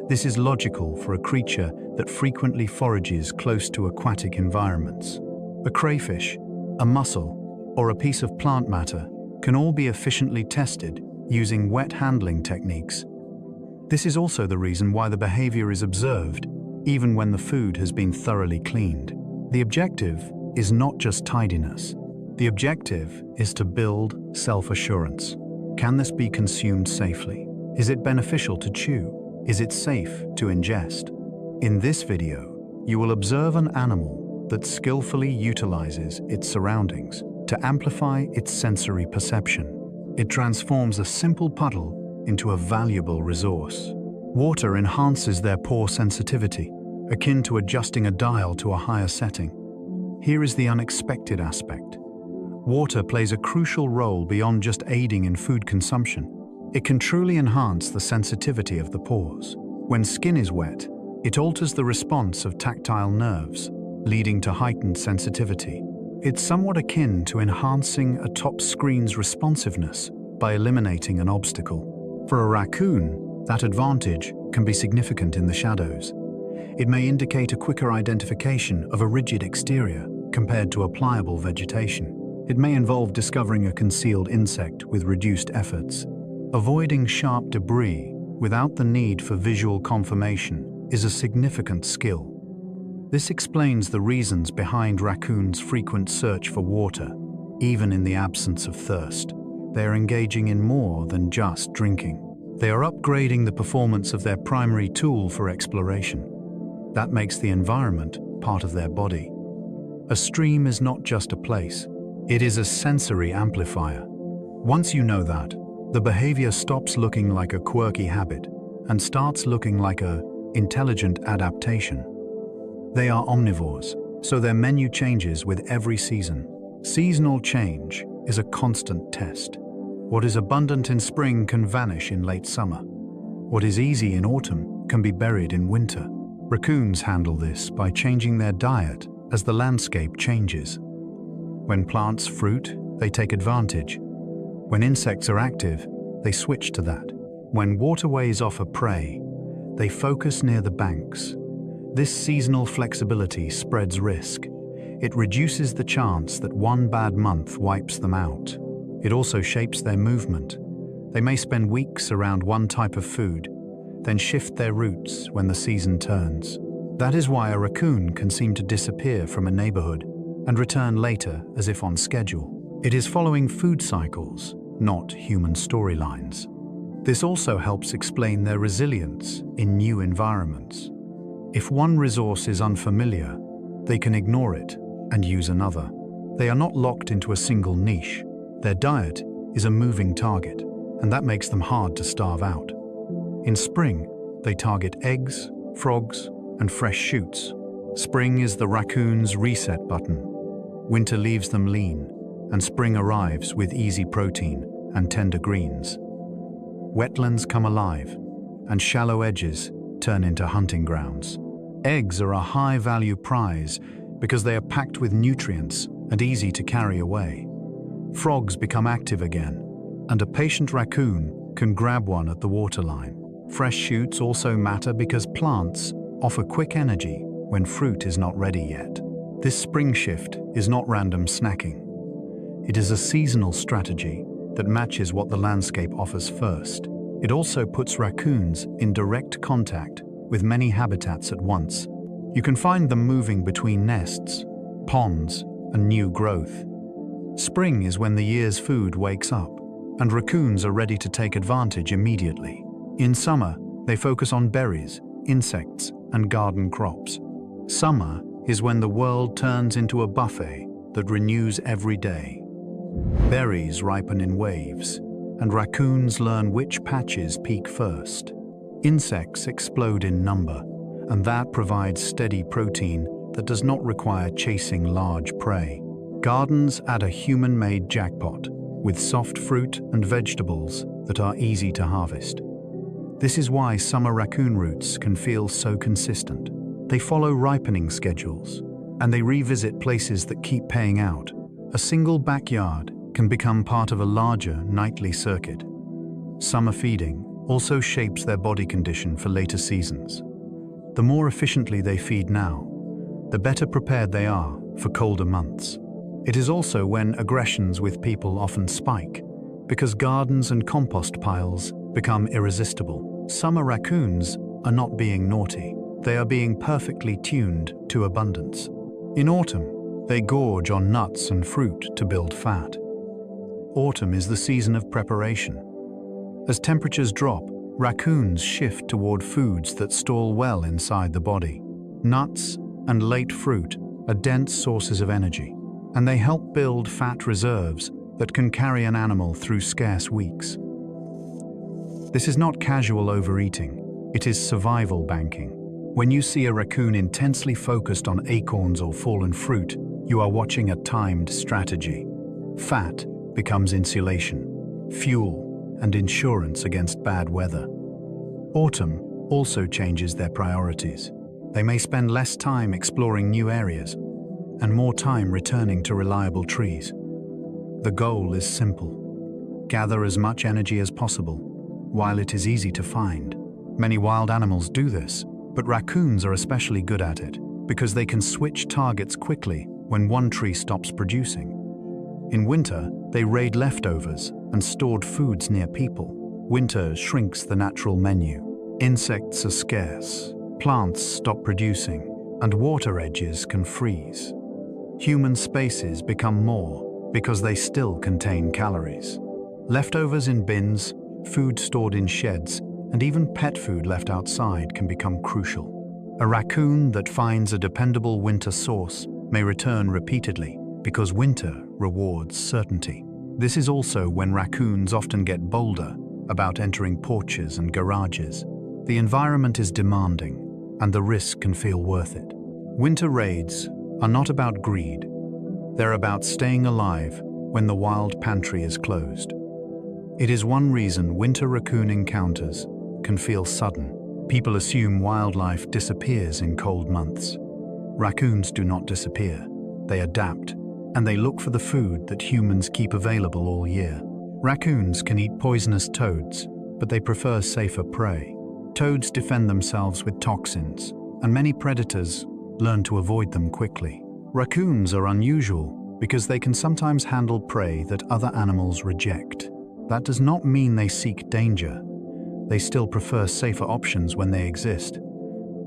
Speaker 1: This is logical for a creature that frequently forages close to aquatic environments. A crayfish, a mussel, or a piece of plant matter can all be efficiently tested using wet handling techniques. This is also the reason why the behavior is observed, even when the food has been thoroughly cleaned. The objective is not just tidiness. The objective is to build self-assurance. Can this be consumed safely? Is it beneficial to chew? Is it safe to ingest? In this video, you will observe an animal that skillfully utilizes its surroundings to amplify its sensory perception. It transforms a simple puddle into a valuable resource. Water enhances their paw sensitivity, akin to adjusting a dial to a higher setting. Here is the unexpected aspect. Water plays a crucial role beyond just aiding in food consumption. It can truly enhance the sensitivity of the paws. When skin is wet, it alters the response of tactile nerves, leading to heightened sensitivity. It's somewhat akin to enhancing a top screen's responsiveness by eliminating an obstacle. For a raccoon, that advantage can be significant in the shadows. It may indicate a quicker identification of a rigid exterior compared to a pliable vegetation. It may involve discovering a concealed insect with reduced efforts. Avoiding sharp debris without the need for visual confirmation is a significant skill. This explains the reasons behind raccoons' frequent search for water, even in the absence of thirst. They are engaging in more than just drinking. They are upgrading the performance of their primary tool for exploration. That makes the environment part of their body. A stream is not just a place. It is a sensory amplifier. Once you know that, the behavior stops looking like a quirky habit and starts looking like an intelligent adaptation. They are omnivores, so their menu changes with every season. Seasonal change is a constant test. What is abundant in spring can vanish in late summer. What is easy in autumn can be buried in winter. Raccoons handle this by changing their diet as the landscape changes. When plants fruit, they take advantage. When insects are active, they switch to that. When waterways offer prey, they focus near the banks. This seasonal flexibility spreads risk. It reduces the chance that one bad month wipes them out. It also shapes their movement. They may spend weeks around one type of food, then shift their routes when the season turns. That is why a raccoon can seem to disappear from a neighborhood and return later as if on schedule. It is following food cycles, not human storylines. This also helps explain their resilience in new environments. If one resource is unfamiliar, they can ignore it and use another. They are not locked into a single niche. Their diet is a moving target, and that makes them hard to starve out. In spring, they target eggs, frogs, and fresh shoots. Spring is the raccoon's reset button. Winter leaves them lean, and spring arrives with easy protein and tender greens. Wetlands come alive, and shallow edges turn into hunting grounds. Eggs are a high-value prize because they are packed with nutrients and easy to carry away. Frogs become active again, and a patient raccoon can grab one at the waterline. Fresh shoots also matter because plants offer quick energy when fruit is not ready yet. This spring shift is not random snacking. It is a seasonal strategy that matches what the landscape offers first. It also puts raccoons in direct contact with many habitats at once. You can find them moving between nests, ponds, and new growth. Spring is when the year's food wakes up, and raccoons are ready to take advantage immediately. In summer, they focus on berries, insects, and garden crops. Summer is when the world turns into a buffet that renews every day. Berries ripen in waves, and raccoons learn which patches peak first. Insects explode in number, and that provides steady protein that does not require chasing large prey. Gardens add a human-made jackpot, with soft fruit and vegetables that are easy to harvest. This is why summer raccoon routes can feel so consistent. They follow ripening schedules, and they revisit places that keep paying out. A single backyard can become part of a larger nightly circuit. Summer feeding also shapes their body condition for later seasons. The more efficiently they feed now, the better prepared they are for colder months. It is also when aggressions with people often spike, because gardens and compost piles become irresistible. Summer raccoons are not being naughty. They are being perfectly tuned to abundance. In autumn, they gorge on nuts and fruit to build fat. Autumn is the season of preparation. As temperatures drop, raccoons shift toward foods that store well inside the body. Nuts and late fruit are dense sources of energy, and they help build fat reserves that can carry an animal through scarce weeks. This is not casual overeating, it is survival banking. When you see a raccoon intensely focused on acorns or fallen fruit, you are watching a timed strategy. Fat becomes insulation, fuel, and insurance against bad weather. Autumn also changes their priorities. They may spend less time exploring new areas and more time returning to reliable trees. The goal is simple: gather as much energy as possible, while it is easy to find. Many wild animals do this, but raccoons are especially good at it because they can switch targets quickly when one tree stops producing. In winter, they raid leftovers and stored foods near people. Winter shrinks the natural menu. Insects are scarce, plants stop producing, and water edges can freeze. Human spaces become more because they still contain calories. Leftovers in bins, food stored in sheds, and even pet food left outside can become crucial. A raccoon that finds a dependable winter source may return repeatedly because winter rewards certainty. This is also when raccoons often get bolder about entering porches and garages. The environment is demanding, and the risk can feel worth it. Winter raids are not about greed. They're about staying alive when the wild pantry is closed. It is one reason winter raccoon encounters can feel sudden. People assume wildlife disappears in cold months. Raccoons do not disappear. They adapt, and they look for the food that humans keep available all year. Raccoons can eat poisonous toads, but they prefer safer prey. Toads defend themselves with toxins, and many predators learn to avoid them quickly. Raccoons are unusual because they can sometimes handle prey that other animals reject. That does not mean they seek danger. They still prefer safer options when they exist.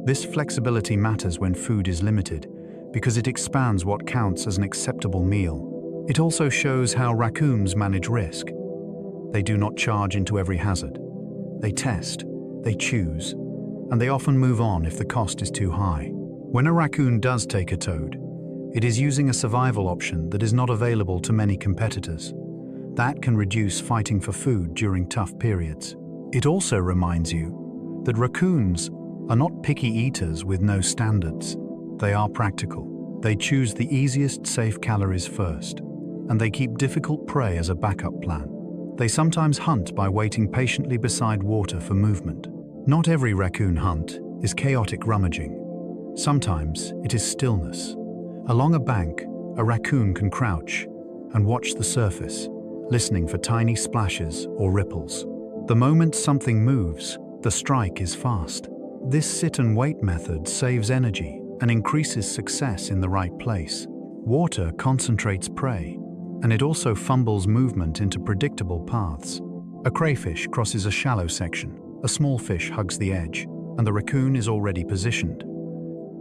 Speaker 1: This flexibility matters when food is limited because it expands what counts as an acceptable meal. It also shows how raccoons manage risk. They do not charge into every hazard. They test, they choose, and they often move on if the cost is too high. When a raccoon does take a toad, it is using a survival option that is not available to many competitors. That can reduce fighting for food during tough periods. It also reminds you that raccoons are not picky eaters with no standards. They are practical. They choose the easiest safe calories first, and they keep difficult prey as a backup plan. They sometimes hunt by waiting patiently beside water for movement. Not every raccoon hunt is chaotic rummaging. Sometimes it is stillness. Along a bank, a raccoon can crouch and watch the surface, listening for tiny splashes or ripples. The moment something moves, the strike is fast. This sit-and-wait method saves energy and increases success in the right place. Water concentrates prey, and it also fumbles movement into predictable paths. A crayfish crosses a shallow section, a small fish hugs the edge, and the raccoon is already positioned.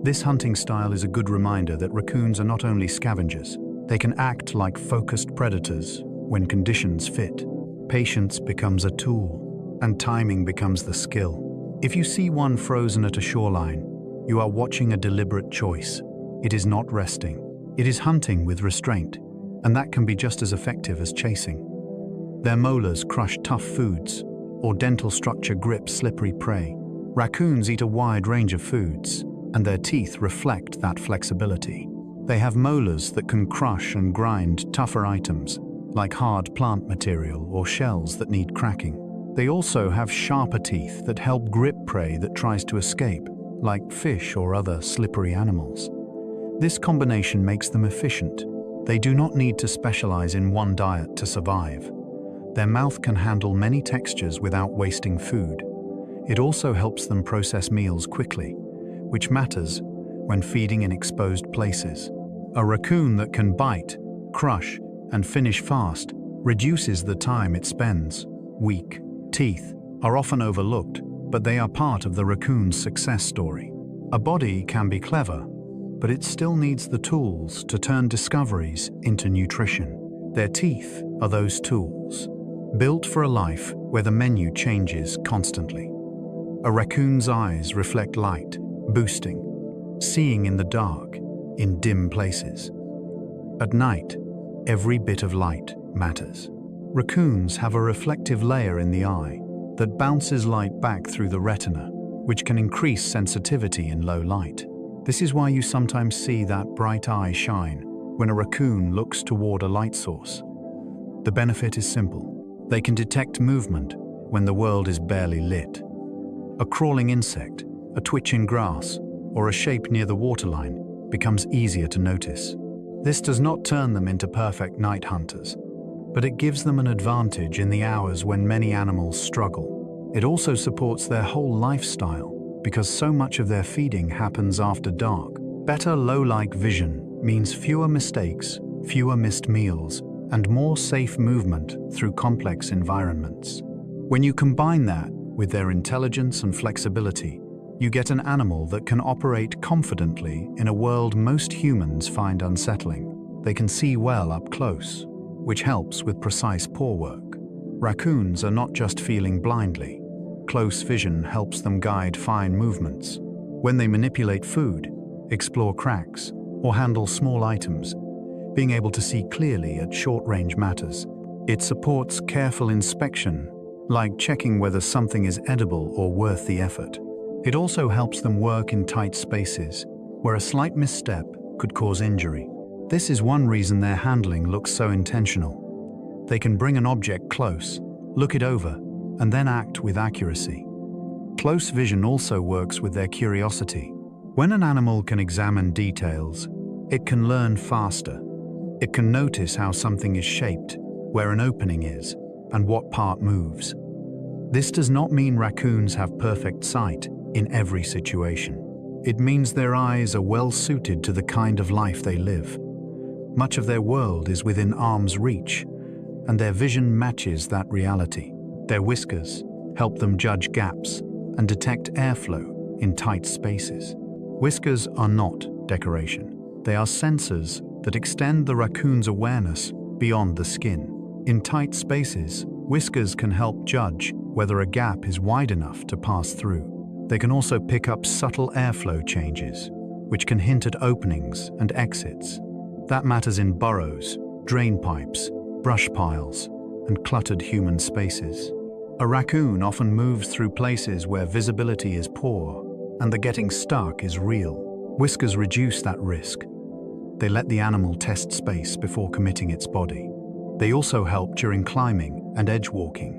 Speaker 1: This hunting style is a good reminder that raccoons are not only scavengers, they can act like focused predators when conditions fit. Patience becomes a tool, and timing becomes the skill. If you see one frozen at a shoreline, you are watching a deliberate choice. It is not resting. It is hunting with restraint, and that can be just as effective as chasing. Their molars crush tough foods, or dental structure grips slippery prey. Raccoons eat a wide range of foods, and their teeth reflect that flexibility. They have molars that can crush and grind tougher items, like hard plant material or shells that need cracking. They also have sharper teeth that help grip prey that tries to escape, like fish or other slippery animals. This combination makes them efficient. They do not need to specialize in one diet to survive. Their mouth can handle many textures without wasting food. It also helps them process meals quickly, which matters when feeding in exposed places. A raccoon that can bite, crush, and finish fast reduces the time it spends. Weak teeth are often overlooked, but they are part of the raccoon's success story. A body can be clever, but it still needs the tools to turn discoveries into nutrition. Their teeth are those tools, built for a life where the menu changes constantly. A raccoon's eyes reflect light, boosting, seeing in the dark, in dim places. At night, every bit of light matters. Raccoons have a reflective layer in the eye that bounces light back through the retina, which can increase sensitivity in low light. This is why you sometimes see that bright eye shine when a raccoon looks toward a light source. The benefit is simple. They can detect movement when the world is barely lit. A crawling insect, a twitch in grass, or a shape near the waterline becomes easier to notice. This does not turn them into perfect night hunters, but it gives them an advantage in the hours when many animals struggle. It also supports their whole lifestyle because so much of their feeding happens after dark. Better low-light vision means fewer mistakes, fewer missed meals, and more safe movement through complex environments. When you combine that with their intelligence and flexibility, you get an animal that can operate confidently in a world most humans find unsettling. They can see well up close, which helps with precise paw work. Raccoons are not just feeling blindly. Close vision helps them guide fine movements. When they manipulate food, explore cracks, or handle small items, being able to see clearly at short-range matters. It supports careful inspection, like checking whether something is edible or worth the effort. It also helps them work in tight spaces, where a slight misstep could cause injury. This is one reason their handling looks so intentional. They can bring an object close, look it over, and then act with accuracy. Close vision also works with their curiosity. When an animal can examine details, it can learn faster. It can notice how something is shaped, where an opening is, and what part moves. This does not mean raccoons have perfect sight in every situation. It means their eyes are well suited to the kind of life they live. Much of their world is within arm's reach, and their vision matches that reality. Their whiskers help them judge gaps and detect airflow in tight spaces. Whiskers are not decoration. They are sensors that extend the raccoon's awareness beyond the skin. In tight spaces, whiskers can help judge whether a gap is wide enough to pass through. They can also pick up subtle airflow changes, which can hint at openings and exits. That matters in burrows, drain pipes, brush piles, and cluttered human spaces. A raccoon often moves through places where visibility is poor, and the getting stuck is real. Whiskers reduce that risk. They let the animal test space before committing its body. They also help during climbing and edge walking,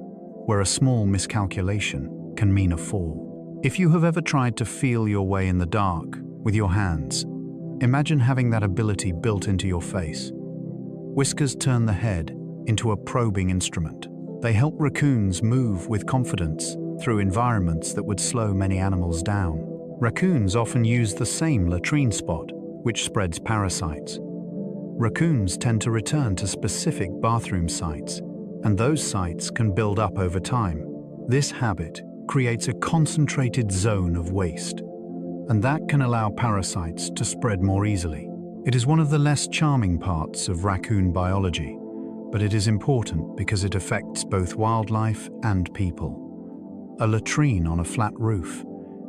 Speaker 1: where a small miscalculation can mean a fall. If you have ever tried to feel your way in the dark with your hands, imagine having that ability built into your face. Whiskers turn the head into a probing instrument. They help raccoons move with confidence through environments that would slow many animals down. Raccoons often use the same latrine spot, which spreads parasites. Raccoons tend to return to specific bathroom sites, and those sites can build up over time. This habit creates a concentrated zone of waste, and that can allow parasites to spread more easily. It is one of the less charming parts of raccoon biology, but it is important because it affects both wildlife and people. A latrine on a flat roof,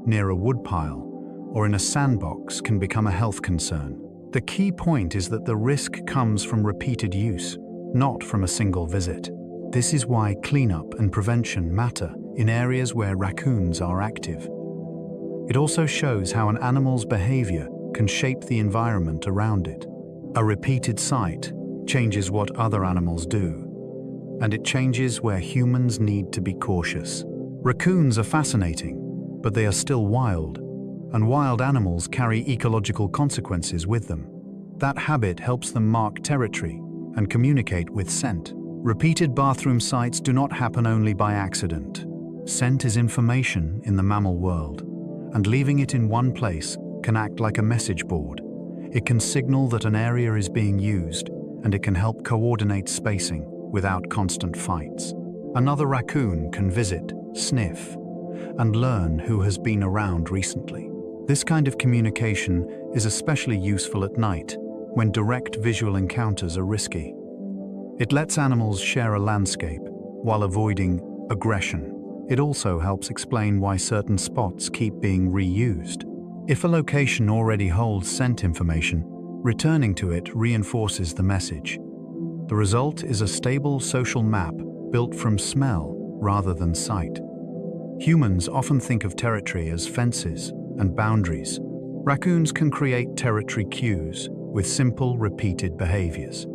Speaker 1: near a woodpile, or in a sandbox can become a health concern. The key point is that the risk comes from repeated use, not from a single visit. This is why cleanup and prevention matter in areas where raccoons are active. It also shows how an animal's behavior can shape the environment around it. A repeated sight changes what other animals do, and it changes where humans need to be cautious. Raccoons are fascinating, but they are still wild, and wild animals carry ecological consequences with them. That habit helps them mark territory and communicate with scent. Repeated bathroom sites do not happen only by accident. Scent is information in the mammal world, and leaving it in one place can act like a message board. It can signal that an area is being used, and it can help coordinate spacing without constant fights. Another raccoon can visit, sniff, and learn who has been around recently. This kind of communication is especially useful at night, when direct visual encounters are risky. It lets animals share a landscape while avoiding aggression. It also helps explain why certain spots keep being reused. If a location already holds scent information, returning to it reinforces the message. The result is a stable social map built from smell rather than sight. Humans often think of territory as fences and boundaries. Raccoons can create territory cues with simple, repeated behaviors.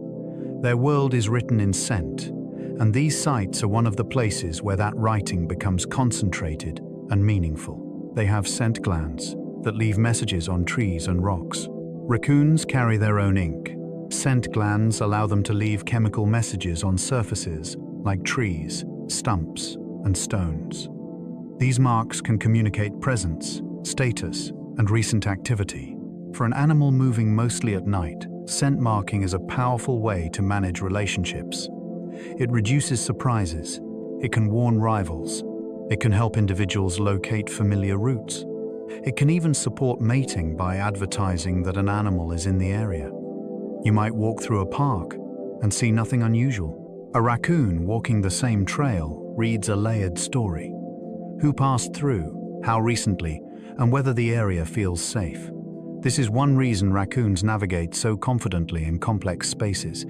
Speaker 1: Their world is written in scent, and these sites are one of the places where that writing becomes concentrated and meaningful. They have scent glands that leave messages on trees and rocks. Raccoons carry their own ink. Scent glands allow them to leave chemical messages on surfaces like trees, stumps, and stones. These marks can communicate presence, status, and recent activity. For an animal moving mostly at night, scent marking is a powerful way to manage relationships. It reduces surprises. It can warn rivals. It can help individuals locate familiar routes. It can even support mating by advertising that an animal is in the area. You might walk through a park and see nothing unusual. A raccoon walking the same trail reads a layered story. Who passed through, how recently, and whether the area feels safe. This is one reason raccoons navigate so confidently in complex spaces.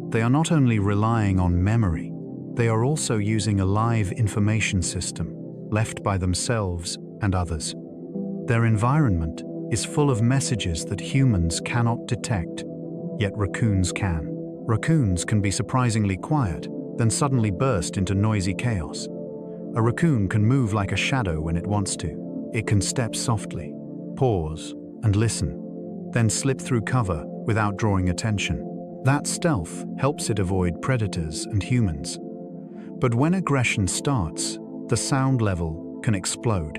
Speaker 1: They are not only relying on memory, they are also using a live information system left by themselves and others. Their environment is full of messages that humans cannot detect, yet raccoons can. Raccoons can be surprisingly quiet, then suddenly burst into noisy chaos. A raccoon can move like a shadow when it wants to. It can step softly, pause, and listen, then slip through cover without drawing attention. That stealth helps it avoid predators and humans. But when aggression starts, the sound level can explode.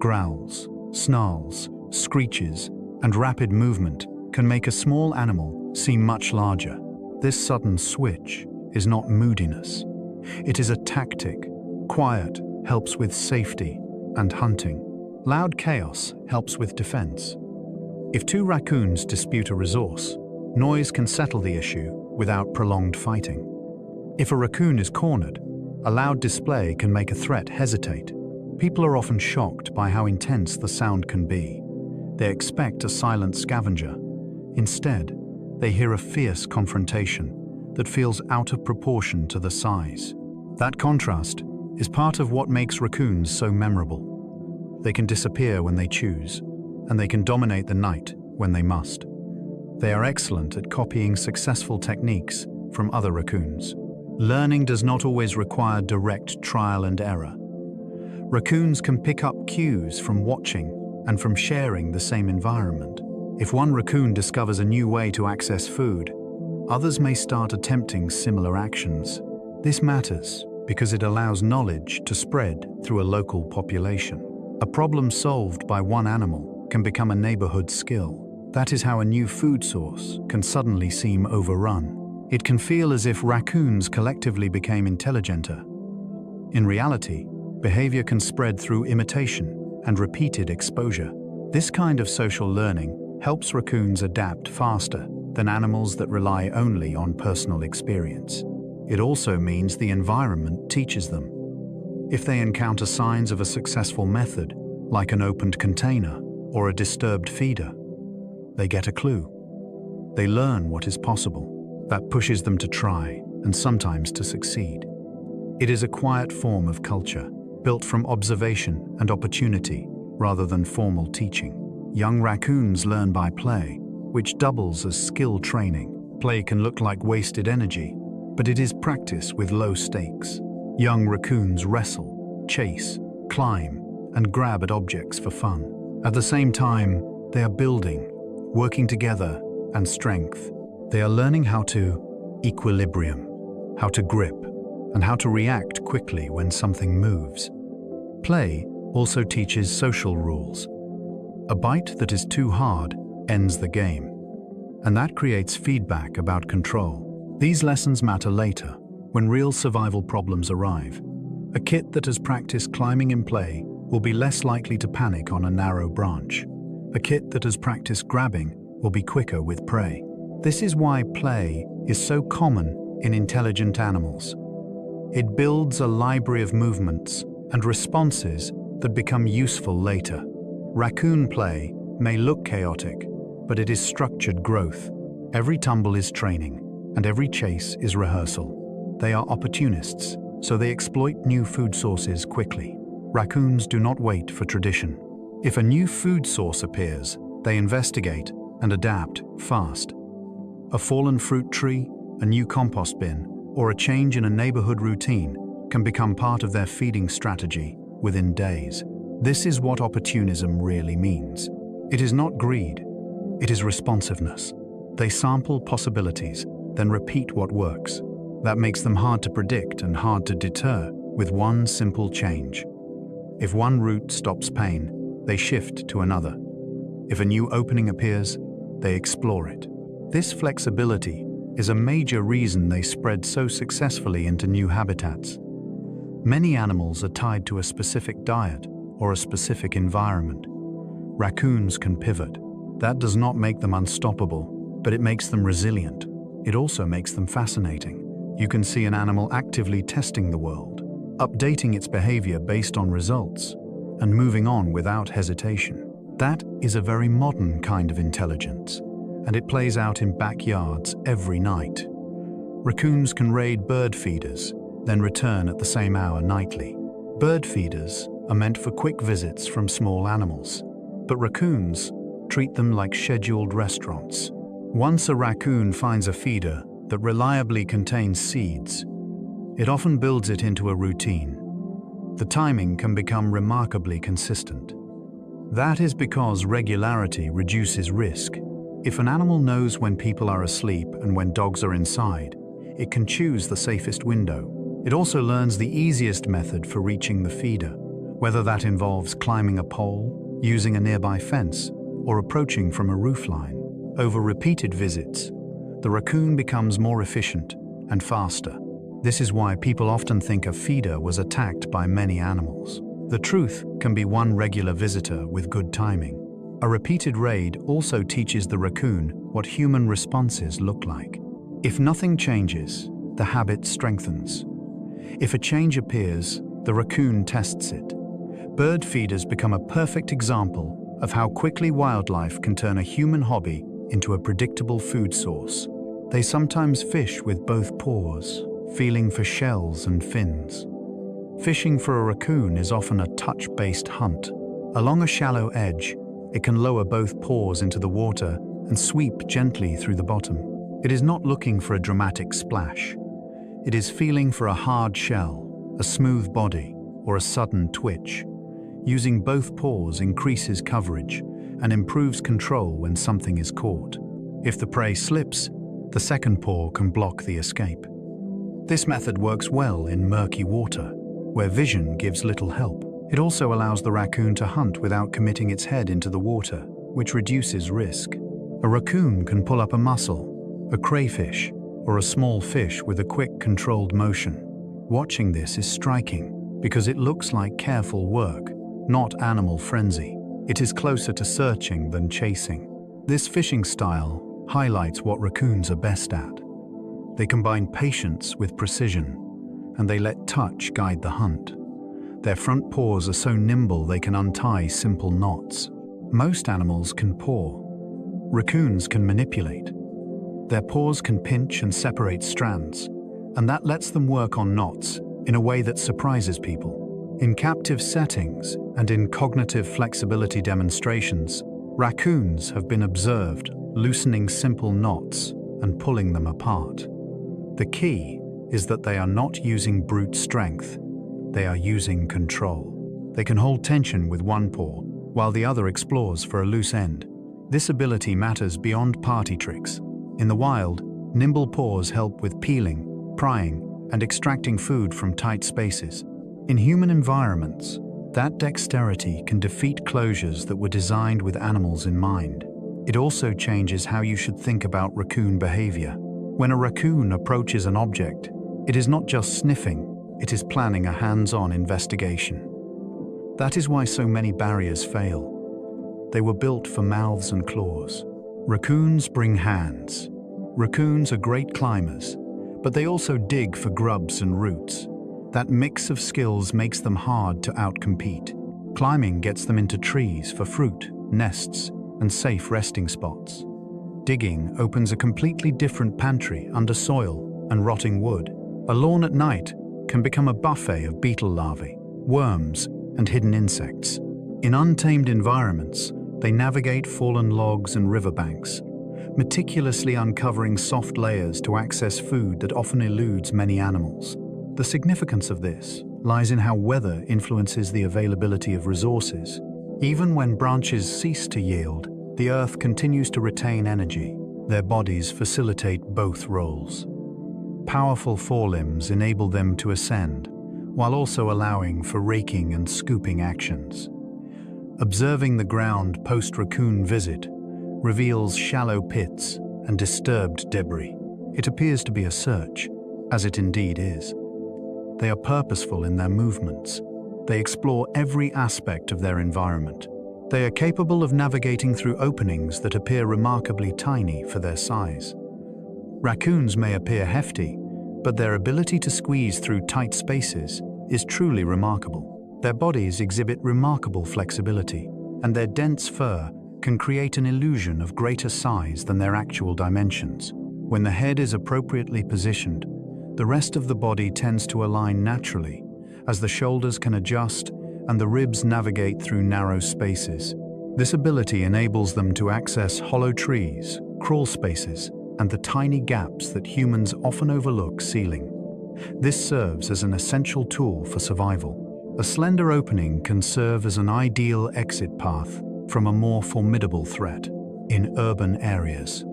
Speaker 1: Growls, snarls, screeches, and rapid movement can make a small animal seem much larger. This sudden switch is not moodiness. It is a tactic. Quiet helps with safety and hunting. Loud chaos helps with defense. If two raccoons dispute a resource, noise can settle the issue without prolonged fighting. If a raccoon is cornered, a loud display can make a threat hesitate. People are often shocked by how intense the sound can be. They expect a silent scavenger. Instead, they hear a fierce confrontation that feels out of proportion to the size. That contrast is part of what makes raccoons so memorable. They can disappear when they choose, and they can dominate the night when they must. They are excellent at copying successful techniques from other raccoons. Learning does not always require direct trial and error. Raccoons can pick up cues from watching and from sharing the same environment. If one raccoon discovers a new way to access food, others may start attempting similar actions. This matters because it allows knowledge to spread through a local population. A problem solved by one animal can become a neighborhood skill. That is how a new food source can suddenly seem overrun. It can feel as if raccoons collectively became intelligenter. In reality, behavior can spread through imitation and repeated exposure. This kind of social learning helps raccoons adapt faster than animals that rely only on personal experience. It also means the environment teaches them. If they encounter signs of a successful method, like an opened container or a disturbed feeder, they get a clue. They learn what is possible. That pushes them to try and sometimes to succeed. It is a quiet form of culture, built from observation and opportunity rather than formal teaching. Young raccoons learn by play, which doubles as skill training. Play can look like wasted energy, but it is practice with low stakes. Young raccoons wrestle, chase, climb, and grab at objects for fun. At the same time, they are building, working together, and strength. They are learning how to equilibrium, how to grip, and how to react quickly when something moves. Play also teaches social rules. A bite that is too hard ends the game, and that creates feedback about control. These lessons matter later, when real survival problems arrive. A kit that has practiced climbing in play will be less likely to panic on a narrow branch. A kit that has practiced grabbing will be quicker with prey. This is why play is so common in intelligent animals. It builds a library of movements and responses that become useful later. Raccoon play may look chaotic, but it is structured growth. Every tumble is training, and every chase is rehearsal. They are opportunists, so they exploit new food sources quickly. Raccoons do not wait for tradition. If a new food source appears, they investigate and adapt fast. A fallen fruit tree, a new compost bin, or a change in a neighborhood routine can become part of their feeding strategy within days. This is what opportunism really means. It is not greed, it is responsiveness. They sample possibilities, then repeat what works. That makes them hard to predict and hard to deter with one simple change. If one route stops pain, they shift to another. If a new opening appears, they explore it. This flexibility is a major reason they spread so successfully into new habitats. Many animals are tied to a specific diet or a specific environment. Raccoons can pivot. That does not make them unstoppable, but it makes them resilient. It also makes them fascinating. You can see an animal actively testing the world, updating its behavior based on results, and moving on without hesitation. That is a very modern kind of intelligence, and it plays out in backyards every night. Raccoons can raid bird feeders, then return at the same hour nightly. Bird feeders are meant for quick visits from small animals, but raccoons treat them like scheduled restaurants. Once a raccoon finds a feeder that reliably contains seeds, it often builds it into a routine. The timing can become remarkably consistent. That is because regularity reduces risk. If an animal knows when people are asleep and when dogs are inside, it can choose the safest window. It also learns the easiest method for reaching the feeder, whether that involves climbing a pole, using a nearby fence, or approaching from a roofline. Over repeated visits, the raccoon becomes more efficient and faster. This is why people often think a feeder was attacked by many animals. The truth can be one regular visitor with good timing. A repeated raid also teaches the raccoon what human responses look like. If nothing changes, the habit strengthens. If a change appears, the raccoon tests it. Bird feeders become a perfect example of how quickly wildlife can turn a human hobby into a predictable food source. They sometimes fish with both paws, feeling for shells and fins. Fishing for a raccoon is often a touch-based hunt. Along a shallow edge, it can lower both paws into the water and sweep gently through the bottom. It is not looking for a dramatic splash. It is feeling for a hard shell, a smooth body, or a sudden twitch. Using both paws increases coverage and improves control when something is caught. If the prey slips, the second paw can block the escape. This method works well in murky water, where vision gives little help. It also allows the raccoon to hunt without committing its head into the water, which reduces risk. A raccoon can pull up a mussel, a crayfish, or a small fish with a quick, controlled motion. Watching this is striking because it looks like careful work, not animal frenzy. It is closer to searching than chasing. This fishing style highlights what raccoons are best at. They combine patience with precision, and they let touch guide the hunt. Their front paws are so nimble they can untie simple knots. Most animals can paw. Raccoons can manipulate. Their paws can pinch and separate strands, and that lets them work on knots in a way that surprises people. In captive settings and in cognitive flexibility demonstrations, raccoons have been observed loosening simple knots and pulling them apart. The key is that they are not using brute strength, they are using control. They can hold tension with one paw, while the other explores for a loose end. This ability matters beyond party tricks. In the wild, nimble paws help with peeling, prying, and extracting food from tight spaces. In human environments, that dexterity can defeat closures that were designed with animals in mind. It also changes how you should think about raccoon behavior. When a raccoon approaches an object, it is not just sniffing, it is planning a hands-on investigation. That is why so many barriers fail. They were built for mouths and claws. Raccoons bring hands. Raccoons are great climbers, but they also dig for grubs and roots. That mix of skills makes them hard to outcompete. Climbing gets them into trees for fruit, nests, and safe resting spots. Digging opens a completely different pantry under soil and rotting wood. A lawn at night can become a buffet of beetle larvae, worms, and hidden insects. In untamed environments, they navigate fallen logs and riverbanks, meticulously uncovering soft layers to access food that often eludes many animals. The significance of this lies in how weather influences the availability of resources. Even when branches cease to yield, the earth continues to retain energy. Their bodies facilitate both roles. Powerful forelimbs enable them to ascend, while also allowing for raking and scooping actions. Observing the ground post-raccoon visit reveals shallow pits and disturbed debris. It appears to be a search, as it indeed is. They are purposeful in their movements. They explore every aspect of their environment. They are capable of navigating through openings that appear remarkably tiny for their size. Raccoons may appear hefty, but their ability to squeeze through tight spaces is truly remarkable. Their bodies exhibit remarkable flexibility, and their dense fur can create an illusion of greater size than their actual dimensions. When the head is appropriately positioned, the rest of the body tends to align naturally, as the shoulders can adjust and the ribs navigate through narrow spaces. This ability enables them to access hollow trees, crawl spaces, and the tiny gaps that humans often overlook sealing. This serves as an essential tool for survival. A slender opening can serve as an ideal exit path from a more formidable threat in urban areas.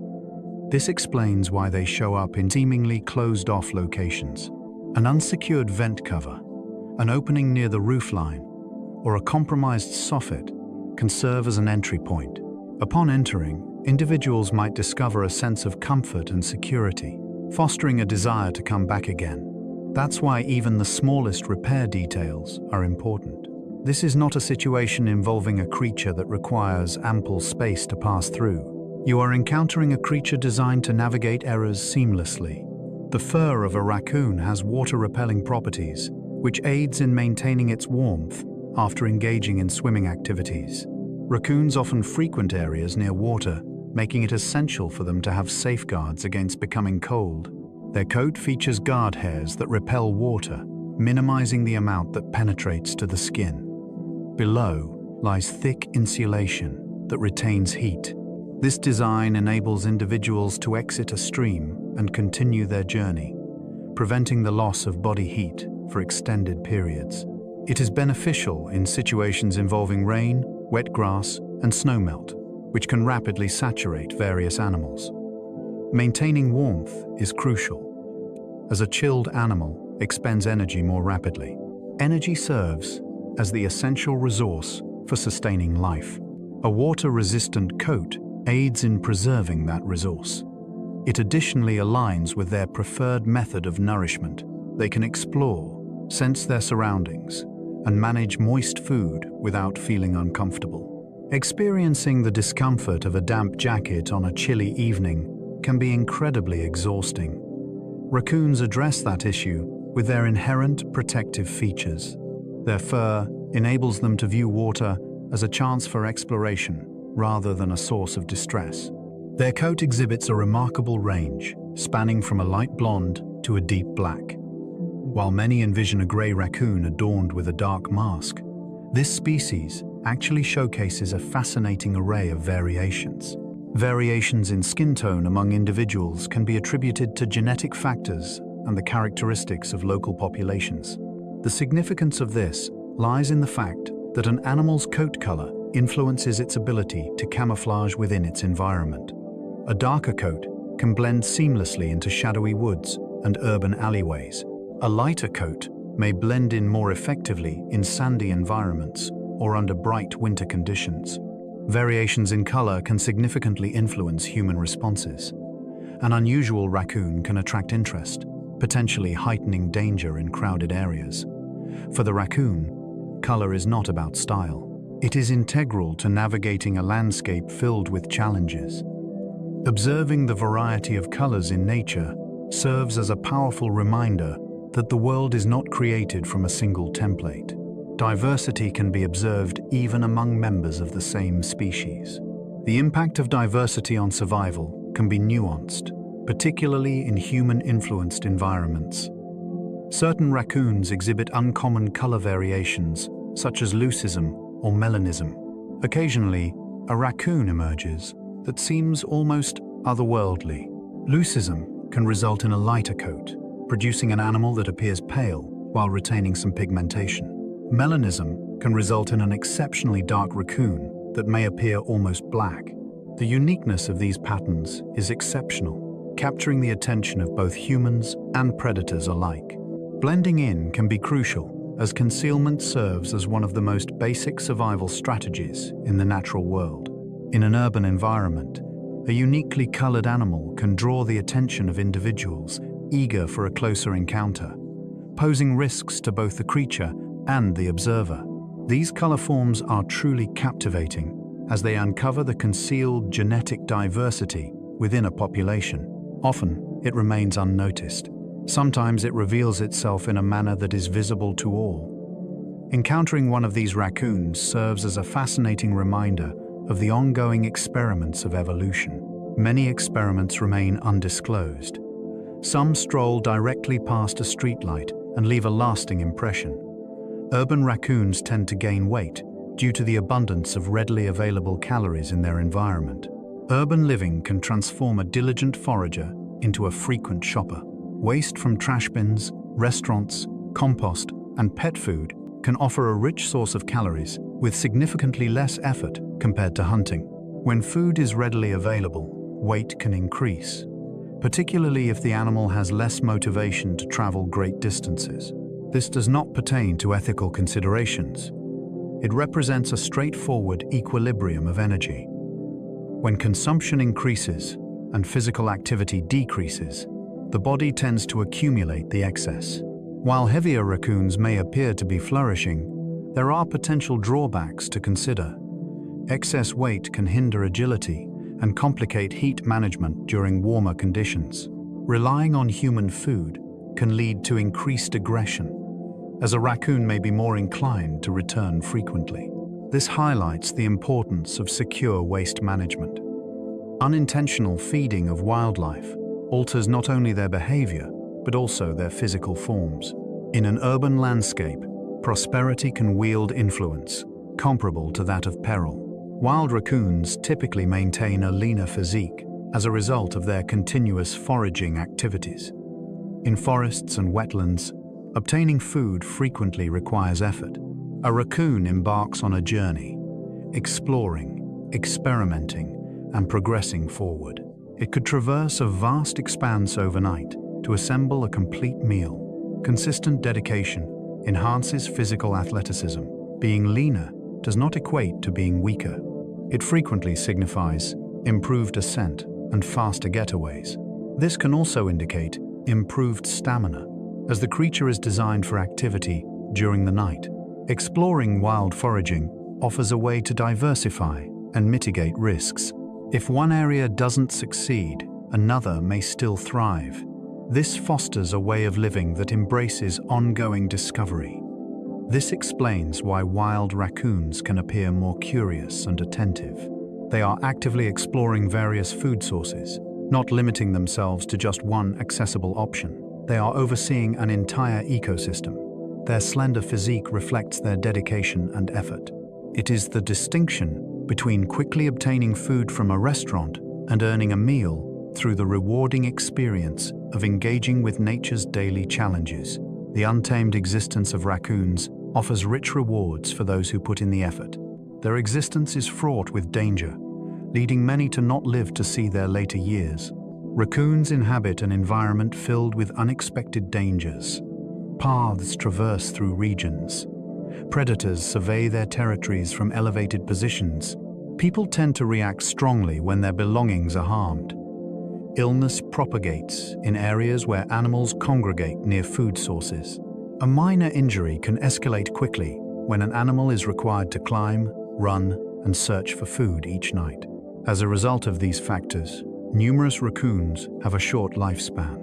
Speaker 1: This explains why they show up in seemingly closed-off locations. An unsecured vent cover, an opening near the roofline, or a compromised soffit can serve as an entry point. Upon entering, individuals might discover a sense of comfort and security, fostering a desire to come back again. That's why even the smallest repair details are important. This is not a situation involving a creature that requires ample space to pass through. You are encountering a creature designed to navigate errors seamlessly. The fur of a raccoon has water-repelling properties, which aids in maintaining its warmth after engaging in swimming activities. Raccoons often frequent areas near water, making it essential for them to have safeguards against becoming cold. Their coat features guard hairs that repel water, minimizing the amount that penetrates to the skin. Below lies thick insulation that retains heat. This design enables individuals to exit a stream and continue their journey, preventing the loss of body heat for extended periods. It is beneficial in situations involving rain, wet grass, and snowmelt, which can rapidly saturate various animals. Maintaining warmth is crucial, as a chilled animal expends energy more rapidly. Energy serves as the essential resource for sustaining life. A water-resistant coat aids in preserving that resource. It additionally aligns with their preferred method of nourishment. They can explore, sense their surroundings, and manage moist food without feeling uncomfortable. Experiencing the discomfort of a damp jacket on a chilly evening can be incredibly exhausting. Raccoons address that issue with their inherent protective features. Their fur enables them to view water as a chance for exploration rather than a source of distress. Their coat exhibits a remarkable range, spanning from a light blonde to a deep black. While many envision a grey raccoon adorned with a dark mask, this species actually showcases a fascinating array of variations. Variations in skin tone among individuals can be attributed to genetic factors and the characteristics of local populations. The significance of this lies in the fact that an animal's coat color influences its ability to camouflage within its environment. A darker coat can blend seamlessly into shadowy woods and urban alleyways. A lighter coat may blend in more effectively in sandy environments or under bright winter conditions. Variations in color can significantly influence human responses. An unusual raccoon can attract interest, potentially heightening danger in crowded areas. For the raccoon, color is not about style. It is integral to navigating a landscape filled with challenges. Observing the variety of colors in nature serves as a powerful reminder that the world is not created from a single template. Diversity can be observed even among members of the same species. The impact of diversity on survival can be nuanced, particularly in human-influenced environments. Certain raccoons exhibit uncommon color variations, such as leucism or melanism. Occasionally, a raccoon emerges that seems almost otherworldly. Leucism can result in a lighter coat, producing an animal that appears pale while retaining some pigmentation. Melanism can result in an exceptionally dark raccoon that may appear almost black. The uniqueness of these patterns is exceptional, capturing the attention of both humans and predators alike. Blending in can be crucial, as concealment serves as one of the most basic survival strategies in the natural world. In an urban environment, a uniquely colored animal can draw the attention of individuals eager for a closer encounter, posing risks to both the creature and the observer. These color forms are truly captivating as they uncover the concealed genetic diversity within a population. Often, it remains unnoticed. Sometimes it reveals itself in a manner that is visible to all. Encountering one of these raccoons serves as a fascinating reminder of the ongoing experiments of evolution. Many experiments remain undisclosed. Some stroll directly past a streetlight and leave a lasting impression. Urban raccoons tend to gain weight due to the abundance of readily available calories in their environment. Urban living can transform a diligent forager into a frequent shopper. Waste from trash bins, restaurants, compost, and pet food can offer a rich source of calories with significantly less effort compared to hunting. When food is readily available, weight can increase, particularly if the animal has less motivation to travel great distances. This does not pertain to ethical considerations. It represents a straightforward equilibrium of energy. When consumption increases and physical activity decreases, the body tends to accumulate the excess. While heavier raccoons may appear to be flourishing, there are potential drawbacks to consider. Excess weight can hinder agility and complicate heat management during warmer conditions. Relying on human food can lead to increased aggression, as a raccoon may be more inclined to return frequently. This highlights the importance of secure waste management. Unintentional feeding of wildlife alters not only their behavior, but also their physical forms. In an urban landscape, prosperity can wield influence, comparable to that of peril. Wild raccoons typically maintain a leaner physique as a result of their continuous foraging activities. In forests and wetlands, obtaining food frequently requires effort. A raccoon embarks on a journey, exploring, experimenting, and progressing forward. It could traverse a vast expanse overnight to assemble a complete meal. Consistent dedication enhances physical athleticism. Being leaner does not equate to being weaker. It frequently signifies improved ascent and faster getaways. This can also indicate improved stamina, as the creature is designed for activity during the night. Exploring wild foraging offers a way to diversify and mitigate risks. If one area doesn't succeed, another may still thrive. This fosters a way of living that embraces ongoing discovery. This explains why wild raccoons can appear more curious and attentive. They are actively exploring various food sources, not limiting themselves to just one accessible option. They are overseeing an entire ecosystem. Their slender physique reflects their dedication and effort. It is the distinction between quickly obtaining food from a restaurant and earning a meal through the rewarding experience of engaging with nature's daily challenges. The untamed existence of raccoons offers rich rewards for those who put in the effort. Their existence is fraught with danger, leading many to not live to see their later years. Raccoons inhabit an environment filled with unexpected dangers. Paths traverse through regions. Predators survey their territories from elevated positions. People tend to react strongly when their belongings are harmed. Illness propagates in areas where animals congregate near food sources. A minor injury can escalate quickly when an animal is required to climb, run, and search for food each night. As a result of these factors, numerous raccoons have a short lifespan.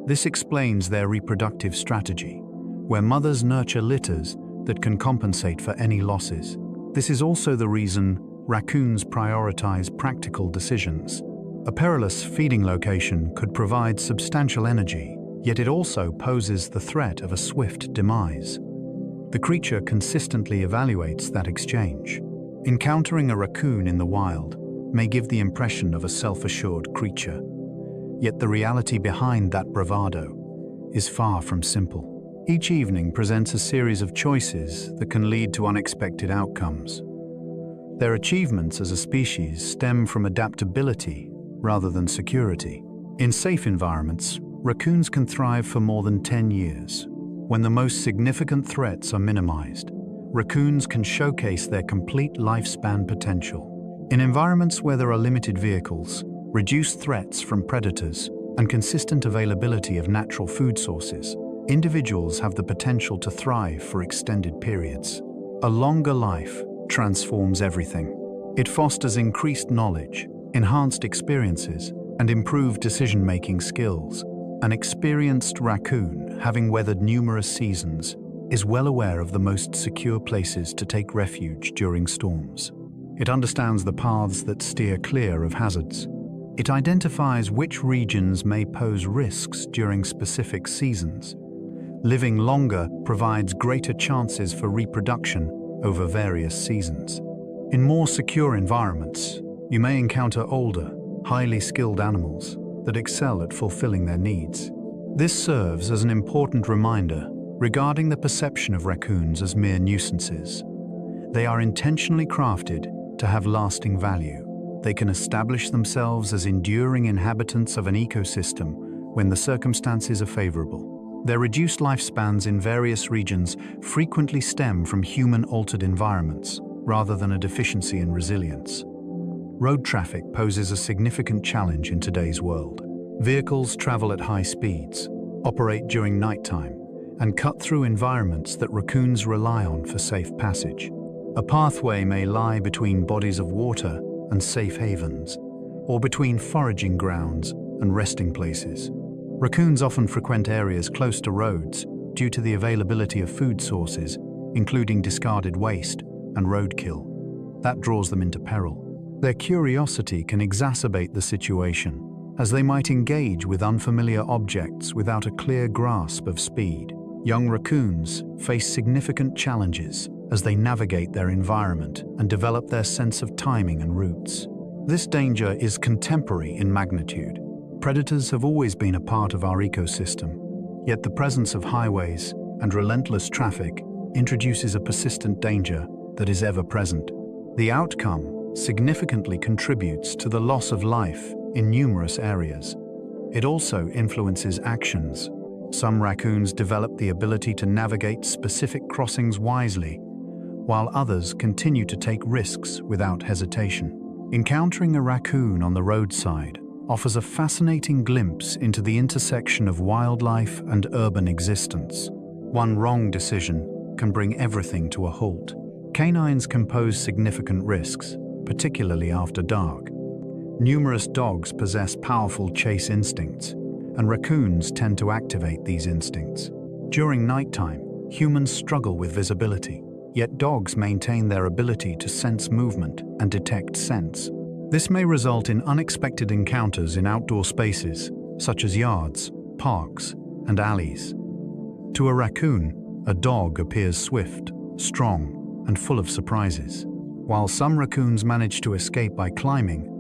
Speaker 1: This explains their reproductive strategy, where mothers nurture litters that can compensate for any losses. This is also the reason raccoons prioritize practical decisions. A perilous feeding location could provide substantial energy, yet it also poses the threat of a swift demise. The creature consistently evaluates that exchange. Encountering a raccoon in the wild may give the impression of a self-assured creature, yet the reality behind that bravado is far from simple. Each evening presents a series of choices that can lead to unexpected outcomes. Their achievements as a species stem from adaptability rather than security. In safe environments, raccoons can thrive for more than 10 years. When the most significant threats are minimized, raccoons can showcase their complete lifespan potential. In environments where there are limited vehicles, reduced threats from predators, and consistent availability of natural food sources, individuals have the potential to thrive for extended periods. A longer life transforms everything. It fosters increased knowledge, enhanced experiences, and improved decision-making skills. An experienced raccoon, having weathered numerous seasons, is well aware of the most secure places to take refuge during storms. It understands the paths that steer clear of hazards. It identifies which regions may pose risks during specific seasons. Living longer provides greater chances for reproduction over various seasons. In more secure environments, you may encounter older, highly skilled animals that excel at fulfilling their needs. This serves as an important reminder regarding the perception of raccoons as mere nuisances. They are intentionally crafted to have lasting value. They can establish themselves as enduring inhabitants of an ecosystem when the circumstances are favorable. Their reduced lifespans in various regions frequently stem from human-altered environments rather than a deficiency in resilience. Road traffic poses a significant challenge in today's world. Vehicles travel at high speeds, operate during nighttime, and cut through environments that raccoons rely on for safe passage. A pathway may lie between bodies of water and safe havens, or between foraging grounds and resting places. Raccoons often frequent areas close to roads due to the availability of food sources, including discarded waste and roadkill. That draws them into peril. Their curiosity can exacerbate the situation, as they might engage with unfamiliar objects without a clear grasp of speed. Young raccoons face significant challenges as they navigate their environment and develop their sense of timing and routes. This danger is contemporary in magnitude. Predators have always been a part of our ecosystem, yet the presence of highways and relentless traffic introduces a persistent danger that is ever present. The outcome significantly contributes to the loss of life in numerous areas. It also influences actions. Some raccoons develop the ability to navigate specific crossings wisely, while others continue to take risks without hesitation. Encountering a raccoon on the roadside offers a fascinating glimpse into the intersection of wildlife and urban existence. One wrong decision can bring everything to a halt. Canines can pose significant risks, particularly after dark. Numerous dogs possess powerful chase instincts, and raccoons tend to activate these instincts. During nighttime, humans struggle with visibility, yet dogs maintain their ability to sense movement and detect scents. This may result in unexpected encounters in outdoor spaces, such as yards, parks, and alleys. To a raccoon, a dog appears swift, strong, and full of surprises. While some raccoons manage to escape by climbing,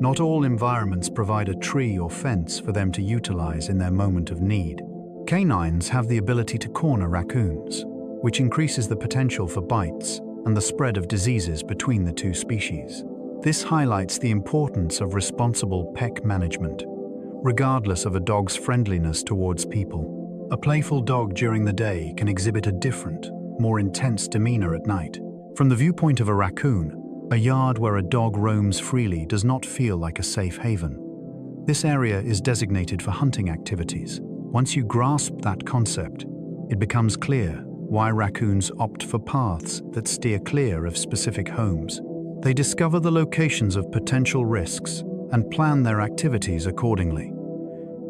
Speaker 1: not all environments provide a tree or fence for them to utilize in their moment of need. Canines have the ability to corner raccoons, which increases the potential for bites and the spread of diseases between the two species. This highlights the importance of responsible peck management, regardless of a dog's friendliness towards people. A playful dog during the day can exhibit a different, more intense demeanor at night. From the viewpoint of a raccoon, a yard where a dog roams freely does not feel like a safe haven. This area is designated for hunting activities. Once you grasp that concept, it becomes clear why raccoons opt for paths that steer clear of specific homes. They discover the locations of potential risks and plan their activities accordingly.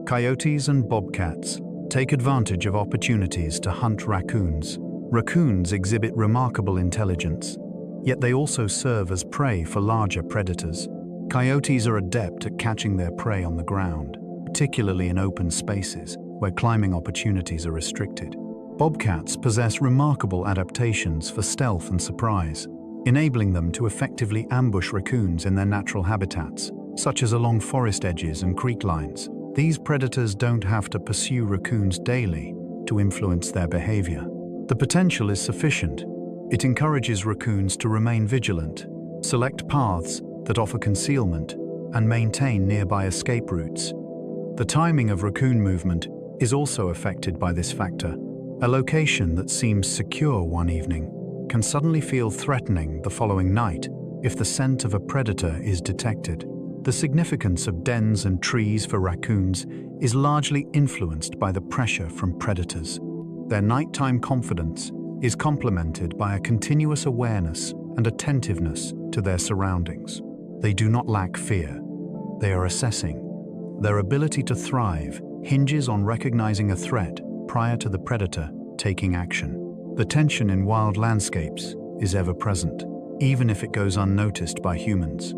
Speaker 1: Coyotes and bobcats take advantage of opportunities to hunt raccoons. Raccoons exhibit remarkable intelligence, yet they also serve as prey for larger predators. Coyotes are adept at catching their prey on the ground, particularly in open spaces where climbing opportunities are restricted. Bobcats possess remarkable adaptations for stealth and surprise, enabling them to effectively ambush raccoons in their natural habitats, such as along forest edges and creek lines. These predators don't have to pursue raccoons daily to influence their behavior. The potential is sufficient. It encourages raccoons to remain vigilant, select paths that offer concealment, and maintain nearby escape routes. The timing of raccoon movement is also affected by this factor. A location that seems secure one evening can suddenly feel threatening the following night if the scent of a predator is detected. The significance of dens and trees for raccoons is largely influenced by the pressure from predators. Their nighttime confidence is complemented by a continuous awareness and attentiveness to their surroundings. They do not lack fear. They are assessing. Their ability to thrive hinges on recognizing a threat prior to the predator taking action. The tension in wild landscapes is ever present, even if it goes unnoticed by humans.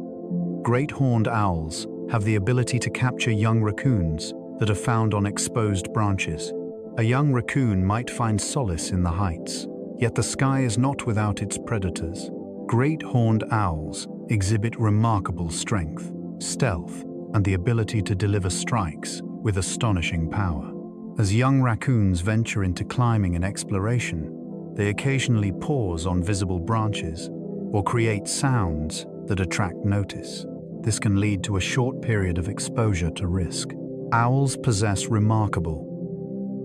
Speaker 1: Great horned owls have the ability to capture young raccoons that are found on exposed branches. A young raccoon might find solace in the heights, yet the sky is not without its predators. Great horned owls exhibit remarkable strength, stealth, and the ability to deliver strikes with astonishing power. As young raccoons venture into climbing and exploration, they occasionally pause on visible branches or create sounds that attract notice. This can lead to a short period of exposure to risk. Owls possess remarkable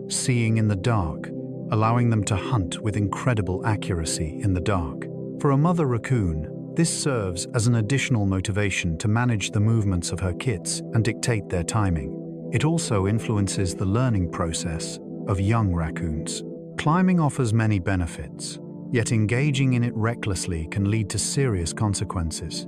Speaker 1: seeing in the dark, allowing them to hunt with incredible accuracy in the dark. For a mother raccoon, this serves as an additional motivation to manage the movements of her kits and dictate their timing. It also influences the learning process of young raccoons. Climbing offers many benefits, yet engaging in it recklessly can lead to serious consequences.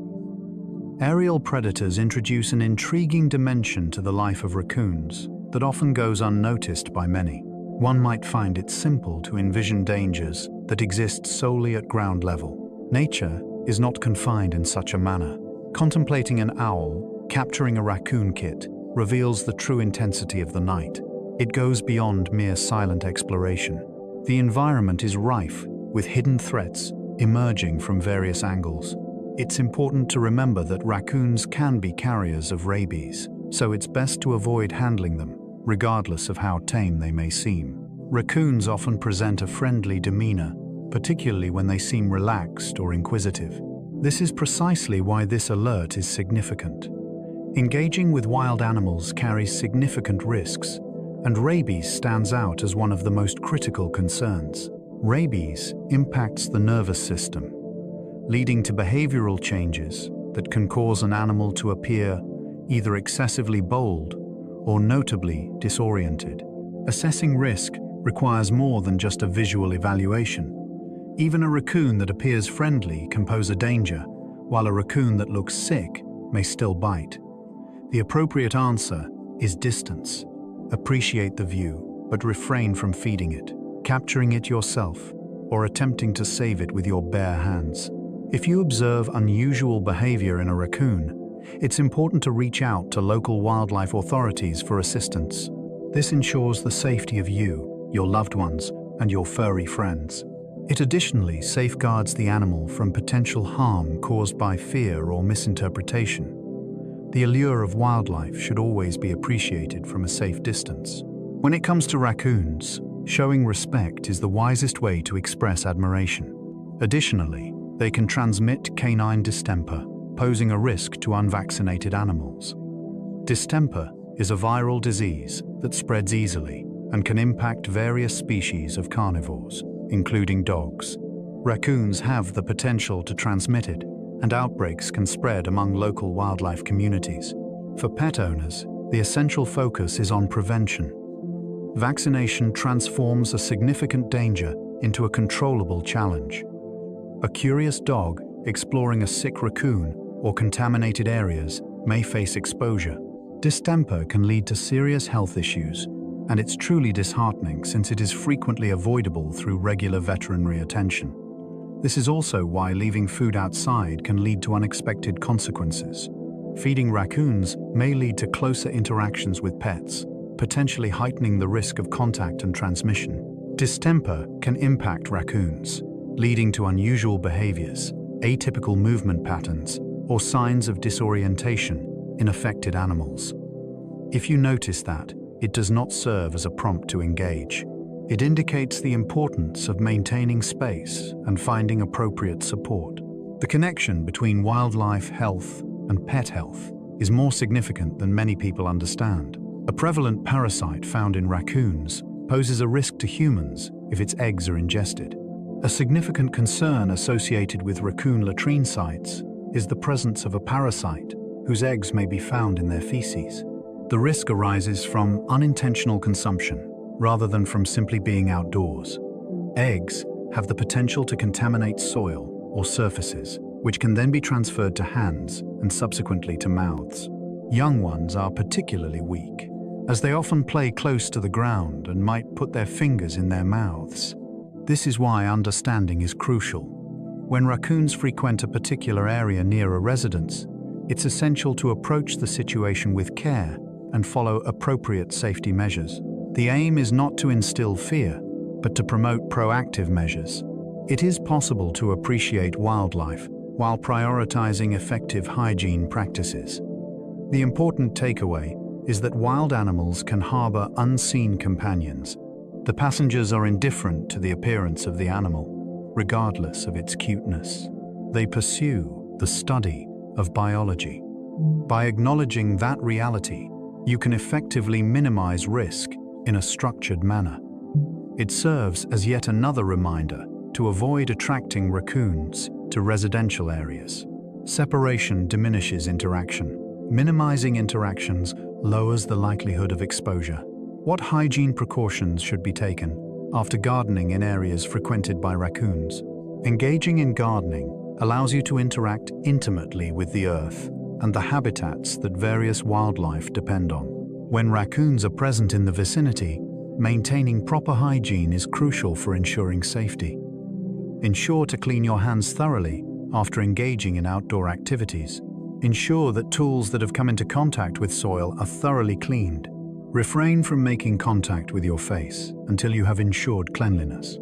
Speaker 1: Aerial predators introduce an intriguing dimension to the life of raccoons that often goes unnoticed by many. One might find it simple to envision dangers that exist solely at ground level. Nature is not confined in such a manner. Contemplating an owl capturing a raccoon kit reveals the true intensity of the night. It goes beyond mere silent exploration. The environment is rife with hidden threats emerging from various angles. It's important to remember that raccoons can be carriers of rabies, so it's best to avoid handling them, regardless of how tame they may seem. Raccoons often present a friendly demeanor, particularly when they seem relaxed or inquisitive. This is precisely why this alert is significant. Engaging with wild animals carries significant risks, and rabies stands out as one of the most critical concerns. Rabies impacts the nervous system, leading to behavioral changes that can cause an animal to appear either excessively bold or notably disoriented. Assessing risk requires more than just a visual evaluation. Even a raccoon that appears friendly can pose a danger, while a raccoon that looks sick may still bite. The appropriate answer is distance. Appreciate the view, but refrain from feeding it, capturing it yourself, or attempting to save it with your bare hands. If you observe unusual behavior in a raccoon, it's important to reach out to local wildlife authorities for assistance. This ensures the safety of you, your loved ones, and your furry friends. It additionally safeguards the animal from potential harm caused by fear or misinterpretation. The allure of wildlife should always be appreciated from a safe distance. When it comes to raccoons, showing respect is the wisest way to express admiration. Additionally, they can transmit canine distemper, posing a risk to unvaccinated animals. Distemper is a viral disease that spreads easily and can impact various species of carnivores, including dogs. Raccoons have the potential to transmit it, and outbreaks can spread among local wildlife communities. For pet owners, the essential focus is on prevention. Vaccination transforms a significant danger into a controllable challenge. A curious dog exploring a sick raccoon or contaminated areas may face exposure. Distemper can lead to serious health issues, and it's truly disheartening since it is frequently avoidable through regular veterinary attention. This is also why leaving food outside can lead to unexpected consequences. Feeding raccoons may lead to closer interactions with pets, potentially heightening the risk of contact and transmission. Distemper can impact raccoons, leading to unusual behaviors, atypical movement patterns, or signs of disorientation in affected animals. If you notice that, it does not serve as a prompt to engage. It indicates the importance of maintaining space and finding appropriate support. The connection between wildlife health and pet health is more significant than many people understand. A prevalent parasite found in raccoons poses a risk to humans if its eggs are ingested. A significant concern associated with raccoon latrine sites is the presence of a parasite whose eggs may be found in their feces. The risk arises from unintentional consumption rather than from simply being outdoors. Eggs have the potential to contaminate soil or surfaces, which can then be transferred to hands and subsequently to mouths. Young ones are particularly weak, as they often play close to the ground and might put their fingers in their mouths. This is why understanding is crucial. When raccoons frequent a particular area near a residence, it's essential to approach the situation with care and follow appropriate safety measures. The aim is not to instill fear, but to promote proactive measures. It is possible to appreciate wildlife while prioritizing effective hygiene practices. The important takeaway is that wild animals can harbor unseen companions. The passengers are indifferent to the appearance of the animal, regardless of its cuteness. They pursue the study of biology. By acknowledging that reality, you can effectively minimize risk in a structured manner. It serves as yet another reminder to avoid attracting raccoons to residential areas. Separation diminishes interaction. Minimizing interactions lowers the likelihood of exposure. What hygiene precautions should be taken after gardening in areas frequented by raccoons? Engaging in gardening allows you to interact intimately with the earth and the habitats that various wildlife depend on. When raccoons are present in the vicinity, maintaining proper hygiene is crucial for ensuring safety. Ensure to clean your hands thoroughly after engaging in outdoor activities. Ensure that tools that have come into contact with soil are thoroughly cleaned. Refrain from making contact with your face until you have ensured cleanliness.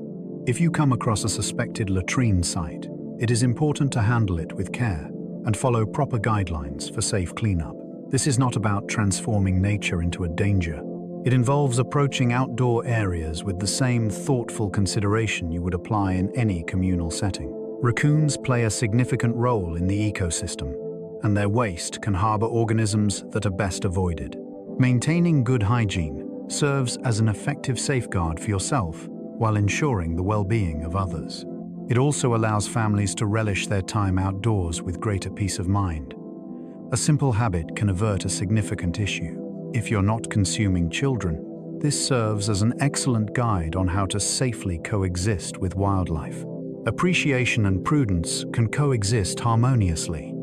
Speaker 1: If you come across a suspected latrine site, it is important to handle it with care and follow proper guidelines for safe cleanup. This is not about transforming nature into a danger. It involves approaching outdoor areas with the same thoughtful consideration you would apply in any communal setting. Raccoons play a significant role in the ecosystem, and their waste can harbor organisms that are best avoided. Maintaining good hygiene serves as an effective safeguard for yourself while ensuring the well-being of others. It also allows families to relish their time outdoors with greater peace of mind. A simple habit can avert a significant issue. If you're not consuming children, this serves as an excellent guide on how to safely coexist with wildlife. Appreciation and prudence can coexist harmoniously.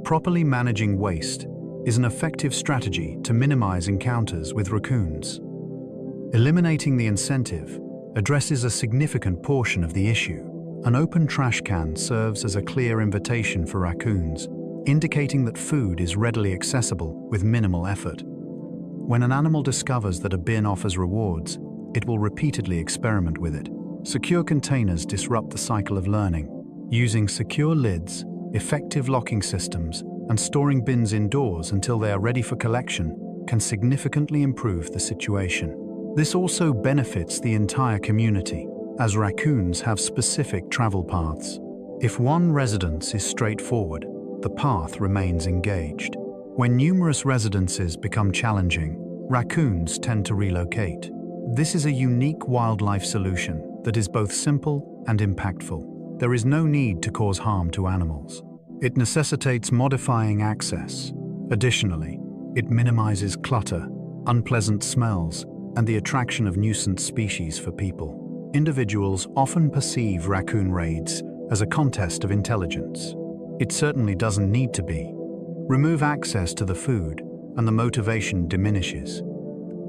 Speaker 1: Properly managing waste is an effective strategy to minimize encounters with raccoons. Eliminating the incentive addresses a significant portion of the issue. An open trash can serves as a clear invitation for raccoons, indicating that food is readily accessible with minimal effort. When an animal discovers that a bin offers rewards, it will repeatedly experiment with it. Secure containers disrupt the cycle of learning. Using secure lids, effective locking systems, and storing bins indoors until they are ready for collection can significantly improve the situation. This also benefits the entire community, as raccoons have specific travel paths. If one residence is straightforward, the path remains engaged. When numerous residences become challenging, raccoons tend to relocate. This is a unique wildlife solution that is both simple and impactful. There is no need to cause harm to animals. It necessitates modifying access. Additionally, it minimizes clutter, unpleasant smells, and the attraction of nuisance species for people. individuals often perceive raccoon raids as a contest of intelligence. It certainly doesn't need to be. Remove access to the food, and the motivation diminishes.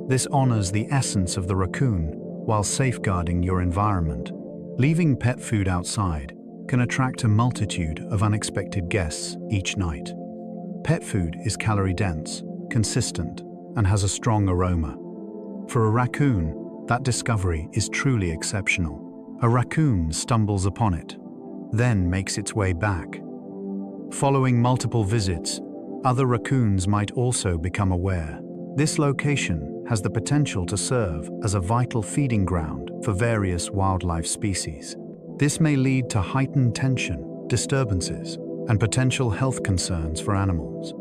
Speaker 1: This honors the essence of the raccoon while safeguarding your environment. Leaving pet food outside can attract a multitude of unexpected guests each night. Pet food is calorie-dense, consistent, and has a strong aroma. For a raccoon, that discovery is truly exceptional. A raccoon stumbles upon it, then makes its way back. Following multiple visits, other raccoons might also become aware. This location has the potential to serve as a vital feeding ground for various wildlife species. This may lead to heightened tension, disturbances, and potential health concerns for animals.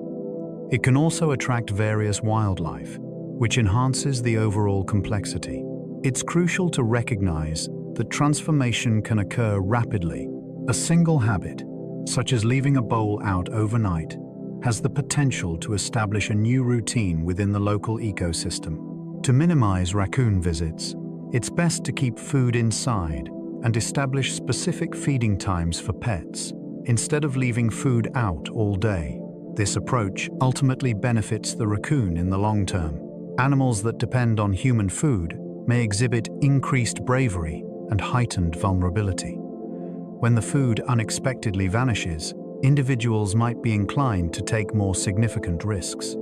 Speaker 1: It can also attract various wildlife, which enhances the overall complexity. It's crucial to recognize that transformation can occur rapidly. A single habit, such as leaving a bowl out overnight, has the potential to establish a new routine within the local ecosystem. To minimize raccoon visits, it's best to keep food inside and establish specific feeding times for pets, instead of leaving food out all day. This approach ultimately benefits the raccoon in the long term. Animals that depend on human food may exhibit increased bravery and heightened vulnerability. When the food unexpectedly vanishes, individuals might be inclined to take more significant risks.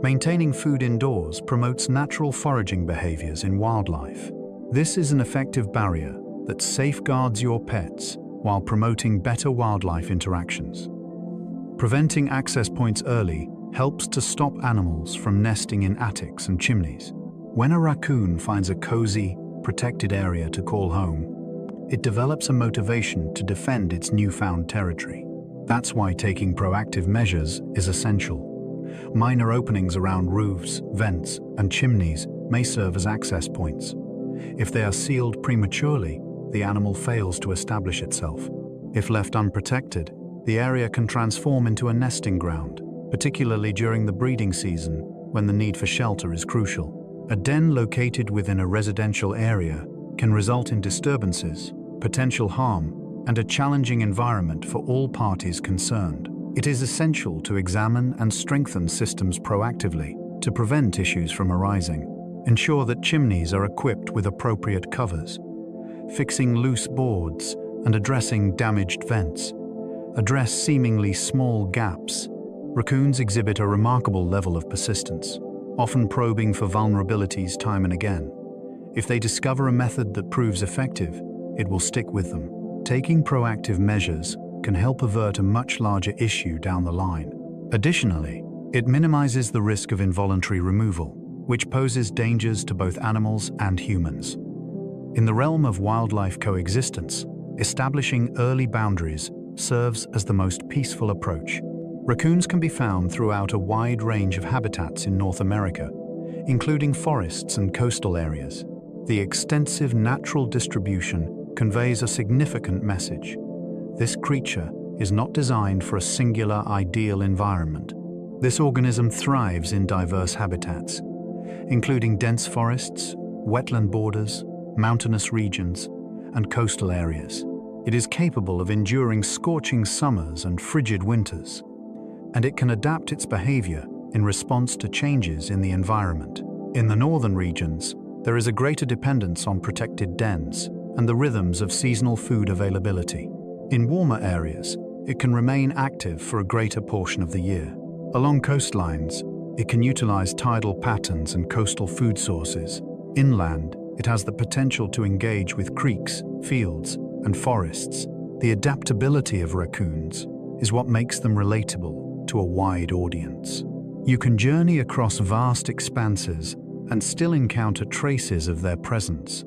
Speaker 1: Maintaining food indoors promotes natural foraging behaviors in wildlife. This is an effective barrier that safeguards your pets while promoting better wildlife interactions. Preventing access points early helps to stop animals from nesting in attics and chimneys. When a raccoon finds a cozy, protected area to call home, it develops a motivation to defend its newfound territory. That's why taking proactive measures is essential. Minor openings around roofs, vents, and chimneys may serve as access points. If they are sealed prematurely, the animal fails to establish itself. If left unprotected, the area can transform into a nesting ground, particularly during the breeding season, when the need for shelter is crucial. A den located within a residential area can result in disturbances, potential harm, and a challenging environment for all parties concerned. It is essential to examine and strengthen systems proactively to prevent issues from arising. Ensure that chimneys are equipped with appropriate covers. Fixing loose boards and addressing damaged vents. Address seemingly small gaps. Raccoons exhibit a remarkable level of persistence, often probing for vulnerabilities time and again. If they discover a method that proves effective, it will stick with them. Taking proactive measures can help avert a much larger issue down the line. Additionally, it minimizes the risk of involuntary removal, which poses dangers to both animals and humans. In the realm of wildlife coexistence, establishing early boundaries serves as the most peaceful approach. Raccoons can be found throughout a wide range of habitats in North America, including forests and coastal areas. The extensive natural distribution conveys a significant message. This creature is not designed for a singular ideal environment. This organism thrives in diverse habitats, including dense forests, wetland borders, mountainous regions, and coastal areas. It is capable of enduring scorching summers and frigid winters, and it can adapt its behavior in response to changes in the environment. In the northern regions, there is a greater dependence on protected dens and the rhythms of seasonal food availability. In warmer areas, it can remain active for a greater portion of the year. Along coastlines, it can utilize tidal patterns and coastal food sources. Inland, it has the potential to engage with creeks, fields, and forests. The adaptability of raccoons is what makes them relatable to a wide audience. You can journey across vast expanses and still encounter traces of their presence.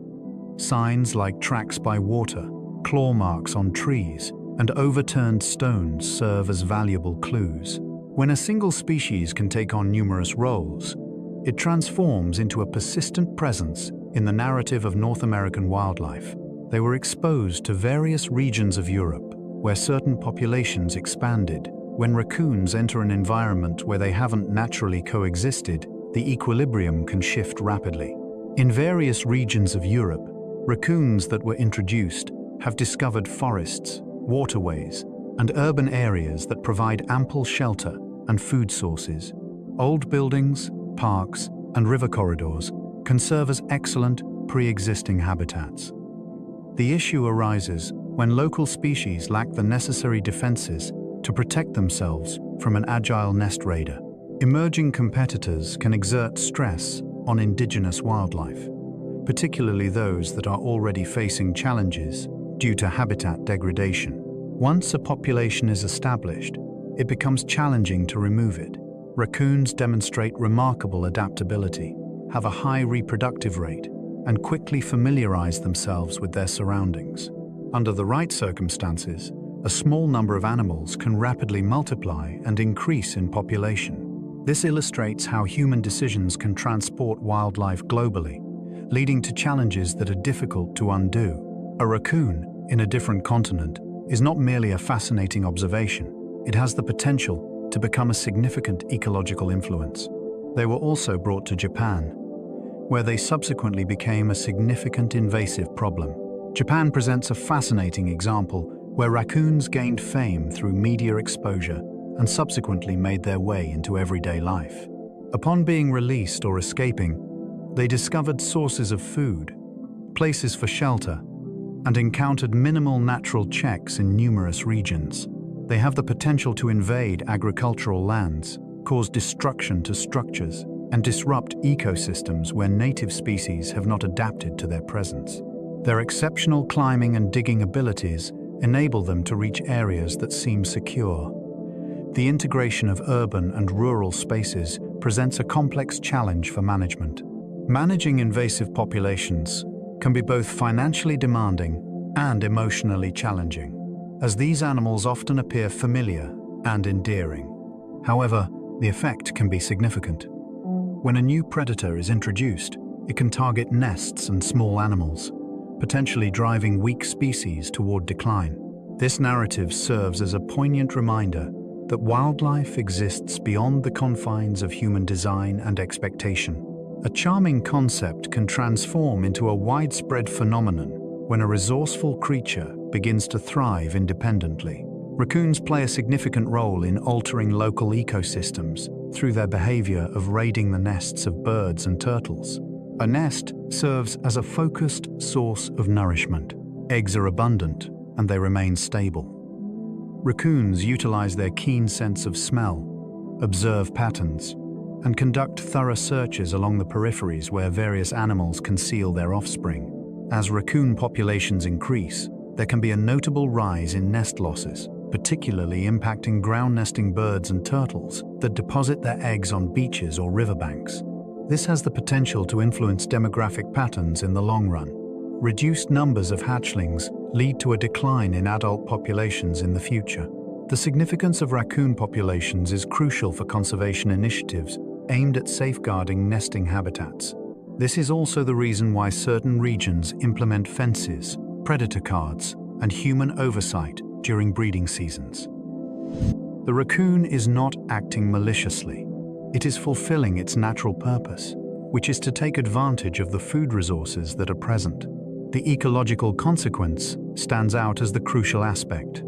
Speaker 1: Signs like tracks by water, claw marks on trees, and overturned stones serve as valuable clues. When a single species can take on numerous roles, it transforms into a persistent presence in the narrative of North American wildlife. They were exposed to various regions of Europe, where certain populations expanded. When raccoons enter an environment where they haven't naturally coexisted, the equilibrium can shift rapidly. In various regions of Europe, Raccoons that were introduced have discovered forests, waterways, and urban areas that provide ample shelter and food sources. Old buildings, parks, and river corridors can serve as excellent pre-existing habitats. The issue arises when local species lack the necessary defenses to protect themselves from an agile nest raider. Emerging competitors can exert stress on indigenous wildlife, particularly those that are already facing challenges due to habitat degradation. Once a population is established, it becomes challenging to remove it. Raccoons demonstrate remarkable adaptability, have a high reproductive rate, and quickly familiarize themselves with their surroundings. Under the right circumstances, a small number of animals can rapidly multiply and increase in population. This illustrates how human decisions can transport wildlife globally, leading to challenges that are difficult to undo. A raccoon in a different continent is not merely a fascinating observation, it has the potential to become a significant ecological influence. They were also brought to Japan, where they subsequently became a significant invasive problem. Japan presents a fascinating example where raccoons gained fame through media exposure and subsequently made their way into everyday life. Upon being released or escaping, they discovered sources of food, places for shelter, and encountered minimal natural checks in numerous regions. They have the potential to invade agricultural lands, cause destruction to structures, and disrupt ecosystems where native species have not adapted to their presence. Their exceptional climbing and digging abilities enable them to reach areas that seem secure. The integration of urban and rural spaces presents a complex challenge for management. Managing invasive populations can be both financially demanding and emotionally challenging, as these animals often appear familiar and endearing. However, the effect can be significant. When a new predator is introduced, it can target nests and small animals, potentially driving weak species toward decline. This narrative serves as a poignant reminder that wildlife exists beyond the confines of human design and expectation. A charming concept can transform into a widespread phenomenon when a resourceful creature begins to thrive independently. Raccoons play a significant role in altering local ecosystems through their behavior of raiding the nests of birds and turtles. A nest serves as a focused source of nourishment. Eggs are abundant, and they remain stable. Raccoons utilize their keen sense of smell, observe patterns, and conduct thorough searches along the peripheries where various animals conceal their offspring. As raccoon populations increase, there can be a notable rise in nest losses, particularly impacting ground-nesting birds and turtles that deposit their eggs on beaches or riverbanks. This has the potential to influence demographic patterns in the long run. Reduced numbers of hatchlings lead to a decline in adult populations in the future. The significance of raccoon populations is crucial for conservation initiatives aimed at safeguarding nesting habitats. This is also the reason why certain regions implement fences, predator cards, and human oversight during breeding seasons. The raccoon is not acting maliciously. It is fulfilling its natural purpose, which is to take advantage of the food resources that are present. The ecological consequence stands out as the crucial aspect.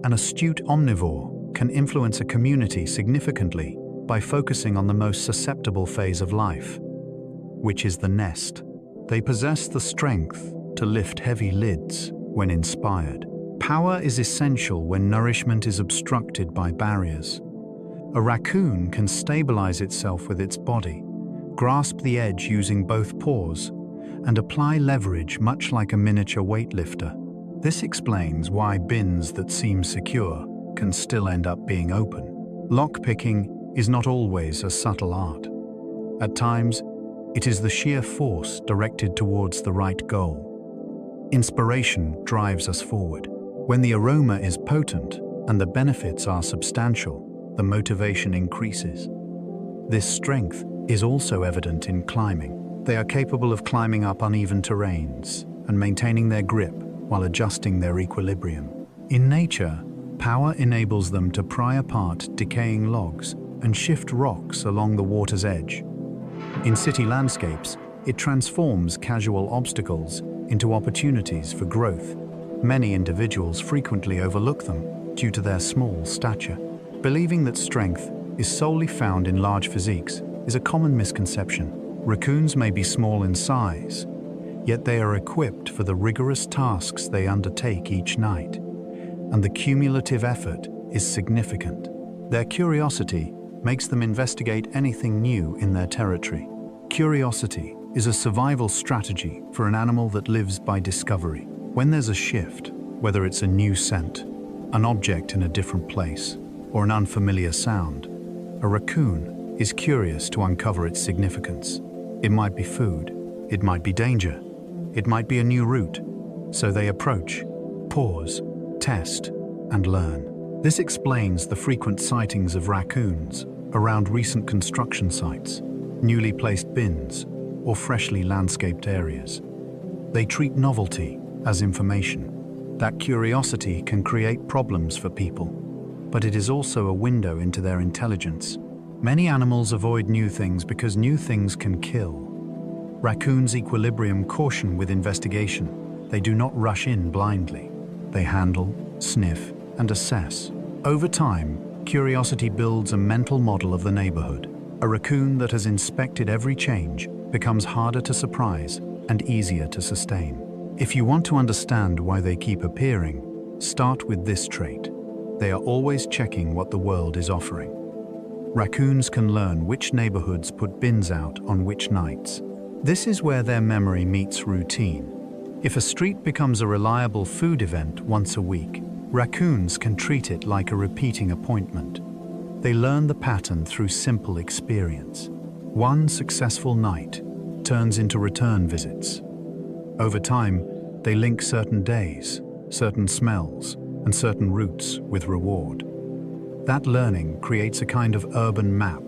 Speaker 1: An astute omnivore can influence a community significantly by focusing on the most susceptible phase of life, which is the nest. They possess the strength to lift heavy lids when inspired. Power is essential when nourishment is obstructed by barriers. A raccoon can stabilize itself with its body, grasp the edge using both paws, and apply leverage much like a miniature weightlifter. This explains why bins that seem secure can still end up being open. Lockpicking is not always a subtle art. At times, it is the sheer force directed towards the right goal. Inspiration drives us forward. When the aroma is potent and the benefits are substantial, the motivation increases. This strength is also evident in climbing. They are capable of climbing up uneven terrains and maintaining their grip while adjusting their equilibrium. In nature, power enables them to pry apart decaying logs and shift rocks along the water's edge. In city landscapes, it transforms casual obstacles into opportunities for growth. Many individuals frequently overlook them due to their small stature. Believing that strength is solely found in large physiques is a common misconception. Raccoons may be small in size, yet they are equipped for the rigorous tasks they undertake each night, and the cumulative effort is significant. Their curiosity makes them investigate anything new in their territory. Curiosity is a survival strategy for an animal that lives by discovery. When there's a shift, whether it's a new scent, an object in a different place, or an unfamiliar sound, a raccoon is curious to uncover its significance. It might be food, it might be danger, it might be a new route. So they approach, pause, test, and learn. This explains the frequent sightings of raccoons around recent construction sites, newly placed bins, or freshly landscaped areas. They treat novelty as information. That curiosity can create problems for people, but it is also a window into their intelligence. Many animals avoid new things because new things can kill. Raccoons' equilibrium caution with investigation. They do not rush in blindly. They handle, sniff, and assess. Over time, curiosity builds a mental model of the neighborhood. A raccoon that has inspected every change becomes harder to surprise and easier to sustain. If you want to understand why they keep appearing, start with this trait. They are always checking what the world is offering. Raccoons can learn which neighborhoods put bins out on which nights. This is where their memory meets routine. If a street becomes a reliable food event once a week, raccoons can treat it like a repeating appointment. They learn the pattern through simple experience. One successful night turns into return visits. Over time, they link certain days, certain smells, and certain routes with reward. That learning creates a kind of urban map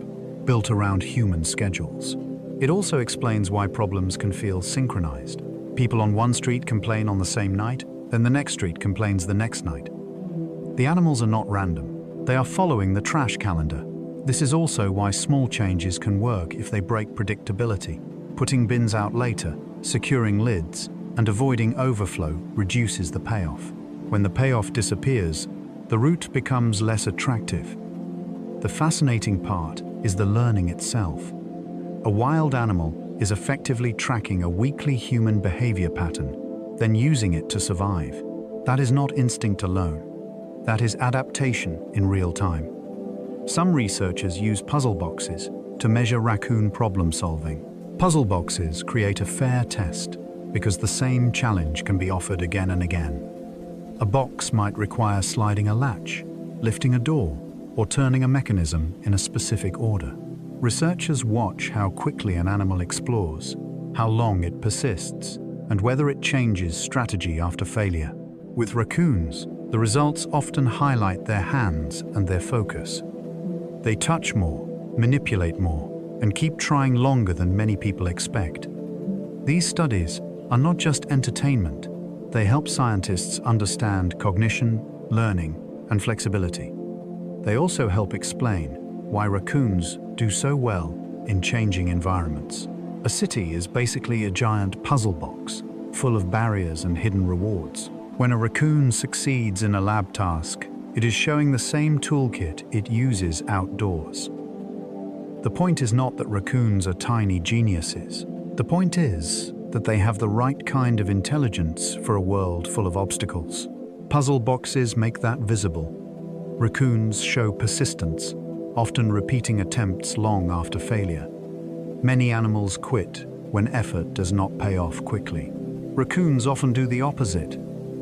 Speaker 1: built around human schedules. It also explains why problems can feel synchronized. People on one street complain on the same night, then the next street complains the next night. The animals are not random. They are following the trash calendar. This is also why small changes can work if they break predictability. Putting bins out later, securing lids, and avoiding overflow reduces the payoff. When the payoff disappears, the route becomes less attractive. The fascinating part is the learning itself. A wild animal is effectively tracking a weekly human behavior pattern, then using it to survive. That is not instinct alone. That is adaptation in real time. Some researchers use puzzle boxes to measure raccoon problem solving. Puzzle boxes create a fair test because the same challenge can be offered again and again. A box might require sliding a latch, lifting a door, or turning a mechanism in a specific order. Researchers watch how quickly an animal explores, how long it persists, and whether it changes strategy after failure. With raccoons, the results often highlight their hands and their focus. They touch more, manipulate more, and keep trying longer than many people expect. These studies are not just entertainment. They help scientists understand cognition, learning, and flexibility. They also help explain why raccoons do so well in changing environments. A city is basically a giant puzzle box, full of barriers and hidden rewards. When a raccoon succeeds in a lab task, it is showing the same toolkit it uses outdoors. The point is not that raccoons are tiny geniuses. The point is that they have the right kind of intelligence for a world full of obstacles. Puzzle boxes make that visible. Raccoons show persistence, often repeating attempts long after failure. Many animals quit when effort does not pay off quickly. Raccoons often do the opposite.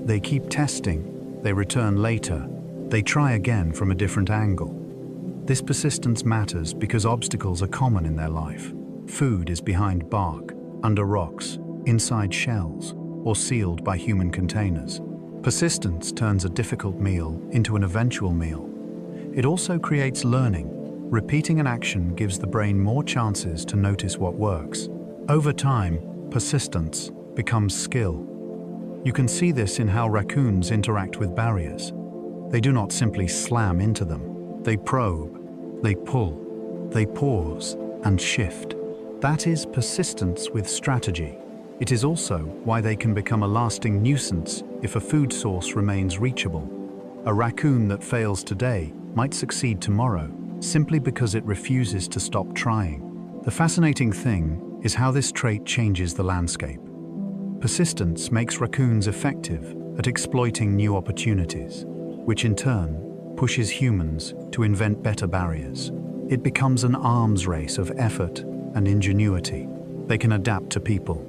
Speaker 1: They keep testing, they return later, they try again from a different angle. This persistence matters because obstacles are common in their life. Food is behind bark, under rocks, inside shells, or sealed by human containers. Persistence turns a difficult meal into an eventual meal. It also creates learning. Repeating an action gives the brain more chances to notice what works. Over time, persistence becomes skill. You can see this in how raccoons interact with barriers. They do not simply slam into them. They probe, they pull, they pause, and shift. That is persistence with strategy. It is also why they can become a lasting nuisance if a food source remains reachable. A raccoon that fails today might succeed tomorrow, simply because it refuses to stop trying. The fascinating thing is how this trait changes the landscape. Persistence makes raccoons effective at exploiting new opportunities, which in turn pushes humans to invent better barriers. It becomes an arms race of effort and ingenuity. They can adapt to people,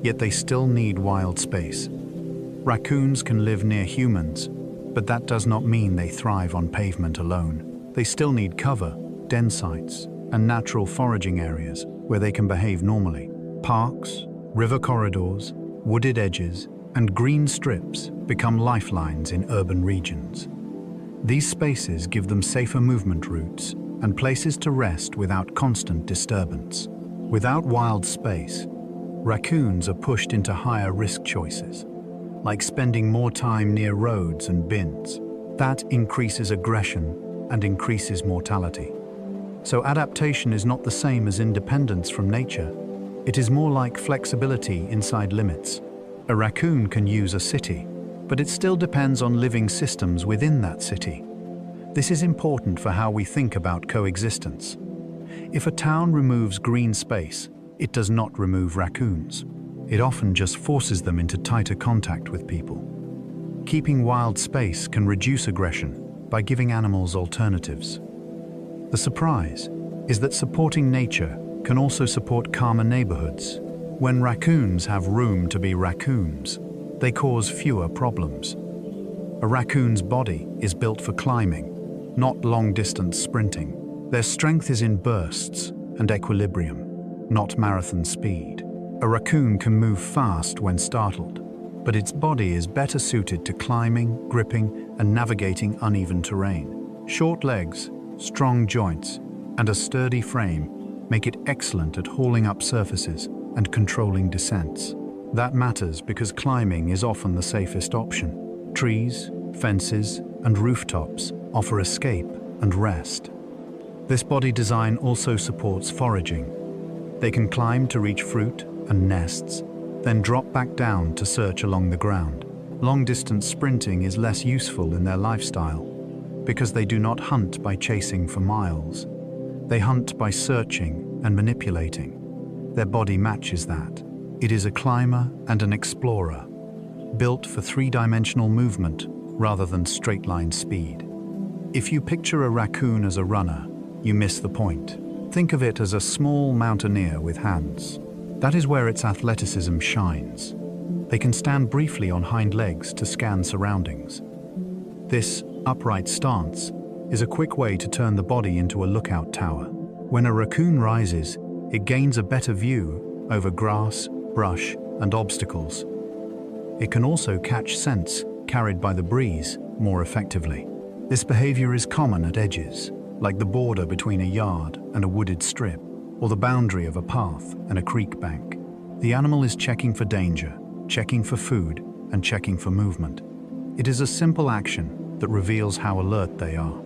Speaker 1: yet they still need wild space. Raccoons can live near humans, but that does not mean they thrive on pavement alone. They still need cover, den sites, and natural foraging areas where they can behave normally. Parks, river corridors, wooded edges, and green strips become lifelines in urban regions. These spaces give them safer movement routes and places to rest without constant disturbance. Without wild space, raccoons are pushed into higher risk choices, like spending more time near roads and bins. That increases aggression and increases mortality. So adaptation is not the same as independence from nature. It is more like flexibility inside limits. A raccoon can use a city, but it still depends on living systems within that city. This is important for how we think about coexistence. If a town removes green space, it does not remove raccoons. It often just forces them into tighter contact with people. Keeping wild space can reduce aggression by giving animals alternatives. The surprise is that supporting nature can also support calmer neighborhoods. When raccoons have room to be raccoons, they cause fewer problems. A raccoon's body is built for climbing, not long-distance sprinting. Their strength is in bursts and equilibrium, not marathon speed. A raccoon can move fast when startled, but its body is better suited to climbing, gripping, and navigating uneven terrain. Short legs, strong joints, and a sturdy frame make it excellent at hauling up surfaces and controlling descents. That matters because climbing is often the safest option. Trees, fences, and rooftops offer escape and rest. This body design also supports foraging. They can climb to reach fruit and nests, then drop back down to search along the ground. Long-distance sprinting is less useful in their lifestyle because they do not hunt by chasing for miles. They hunt by searching and manipulating. Their body matches that. It is a climber and an explorer, built for three-dimensional movement rather than straight-line speed. If you picture a raccoon as a runner, you miss the point. Think of it as a small mountaineer with hands. That is where its athleticism shines. They can stand briefly on hind legs to scan surroundings. This upright stance is a quick way to turn the body into a lookout tower. When a raccoon rises, it gains a better view over grass, brush, and obstacles. It can also catch scents carried by the breeze more effectively. This behavior is common at edges, like the border between a yard and a wooded strip, or the boundary of a path and a creek bank. The animal is checking for danger, checking for food, and checking for movement. It is a simple action that reveals how alert they are.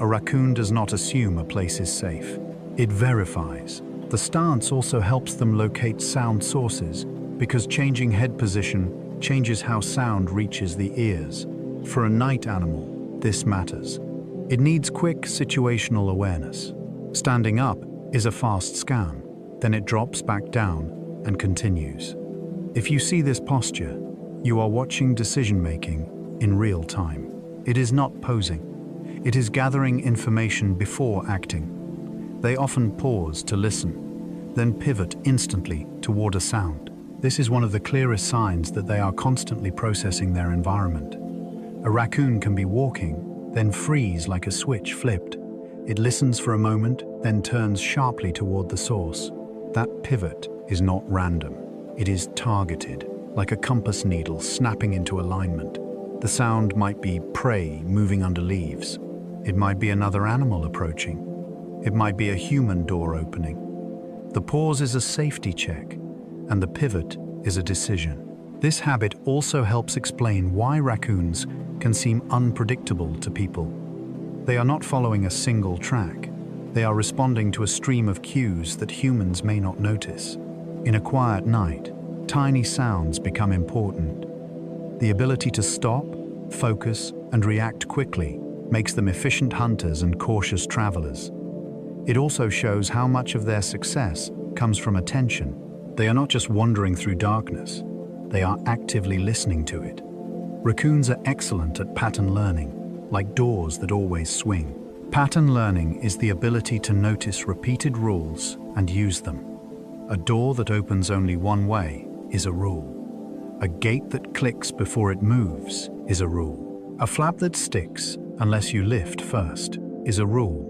Speaker 1: A raccoon does not assume a place is safe. It verifies. The stance also helps them locate sound sources because changing head position changes how sound reaches the ears. For a night animal, this matters. It needs quick situational awareness. Standing up is a fast scan, then it drops back down and continues. If you see this posture, you are watching decision-making in real time. It is not posing. It is gathering information before acting. They often pause to listen, then pivot instantly toward a sound. This is one of the clearest signs that they are constantly processing their environment. A raccoon can be walking, then freeze like a switch flipped. It listens for a moment, then turns sharply toward the source. That pivot is not random. It is targeted, like a compass needle snapping into alignment. The sound might be prey moving under leaves. It might be another animal approaching. It might be a human door opening. The pause is a safety check, and the pivot is a decision. This habit also helps explain why raccoons can seem unpredictable to people. They are not following a single track. They are responding to a stream of cues that humans may not notice. In a quiet night, tiny sounds become important. The ability to stop, focus, and react quickly makes them efficient hunters and cautious travelers. It also shows how much of their success comes from attention. They are not just wandering through darkness, they are actively listening to it. Raccoons are excellent at pattern learning, like doors that always swing. Pattern learning is the ability to notice repeated rules and use them. A door that opens only one way is a rule. A gate that clicks before it moves is a rule. A flap that sticks unless you lift first is a rule.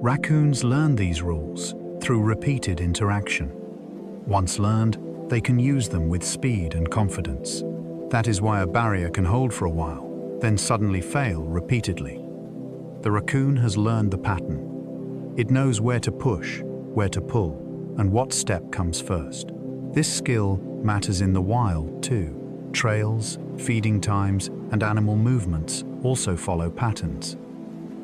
Speaker 1: Raccoons learn these rules through repeated interaction. Once learned, they can use them with speed and confidence. That is why a barrier can hold for a while, then suddenly fail repeatedly. The raccoon has learned the pattern. It knows where to push, where to pull, and what step comes first. This skill matters in the wild too. Trails, feeding times, and animal movements also follow patterns.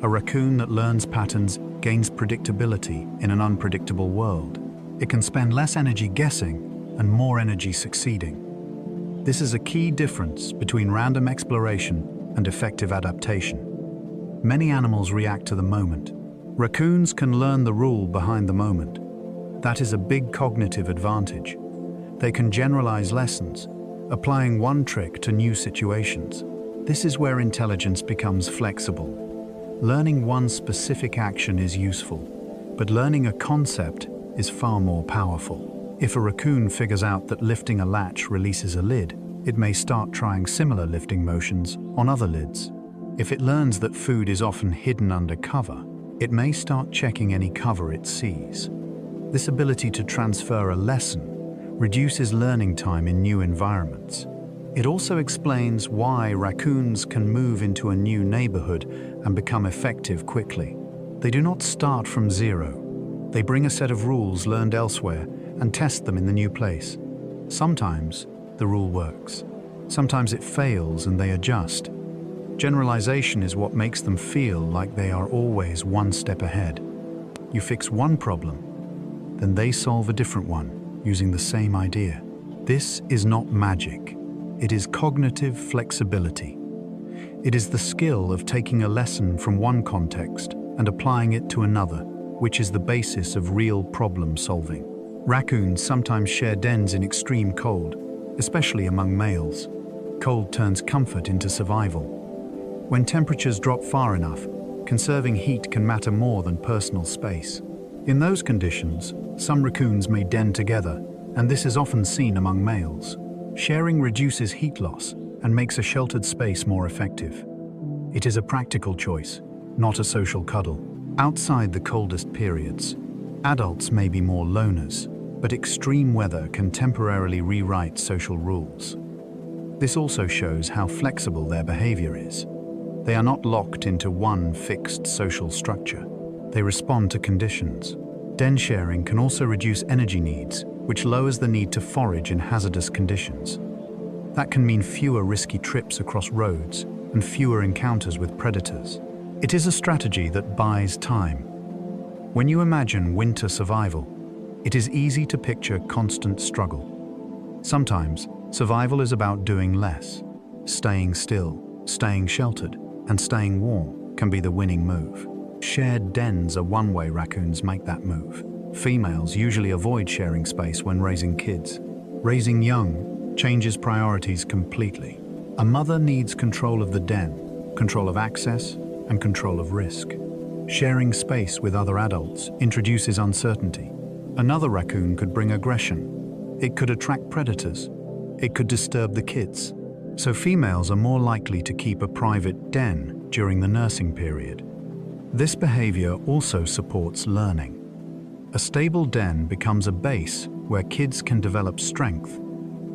Speaker 1: A raccoon that learns patterns gains predictability in an unpredictable world. It can spend less energy guessing and more energy succeeding. This is a key difference between random exploration and effective adaptation. Many animals react to the moment. Raccoons can learn the rule behind the moment. That is a big cognitive advantage. They can generalize lessons, applying one trick to new situations. This is where intelligence becomes flexible. Learning one specific action is useful, but learning a concept is far more powerful. If a raccoon figures out that lifting a latch releases a lid, it may start trying similar lifting motions on other lids. If it learns that food is often hidden under cover, it may start checking any cover it sees. This ability to transfer a lesson reduces learning time in new environments. It also explains why raccoons can move into a new neighborhood and become effective quickly. They do not start from zero. They bring a set of rules learned elsewhere and test them in the new place. Sometimes the rule works. Sometimes it fails and they adjust. Generalization is what makes them feel like they are always one step ahead. You fix one problem, then they solve a different one using the same idea. This is not magic. It is cognitive flexibility. It is the skill of taking a lesson from one context and applying it to another, which is the basis of real problem solving. Raccoons sometimes share dens in extreme cold, especially among males. Cold turns comfort into survival. When temperatures drop far enough, conserving heat can matter more than personal space. In those conditions, some raccoons may den together, and this is often seen among males. Sharing reduces heat loss and makes a sheltered space more effective. It is a practical choice, not a social cuddle. Outside the coldest periods, adults may be more loners, but extreme weather can temporarily rewrite social rules. This also shows how flexible their behavior is. They are not locked into one fixed social structure. They respond to conditions. Den sharing can also reduce energy needs, which lowers the need to forage in hazardous conditions. That can mean fewer risky trips across roads and fewer encounters with predators. It is a strategy that buys time. When you imagine winter survival, it is easy to picture constant struggle. Sometimes, survival is about doing less. Staying still, staying sheltered, and staying warm can be the winning move. Shared dens are one way raccoons make that move. Females usually avoid sharing space when raising kids. Raising young changes priorities completely. A mother needs control of the den, control of access, and control of risk. Sharing space with other adults introduces uncertainty. Another raccoon could bring aggression. It could attract predators. It could disturb the kids. So females are more likely to keep a private den during the nursing period. This behavior also supports learning. A stable den becomes a base where kids can develop strength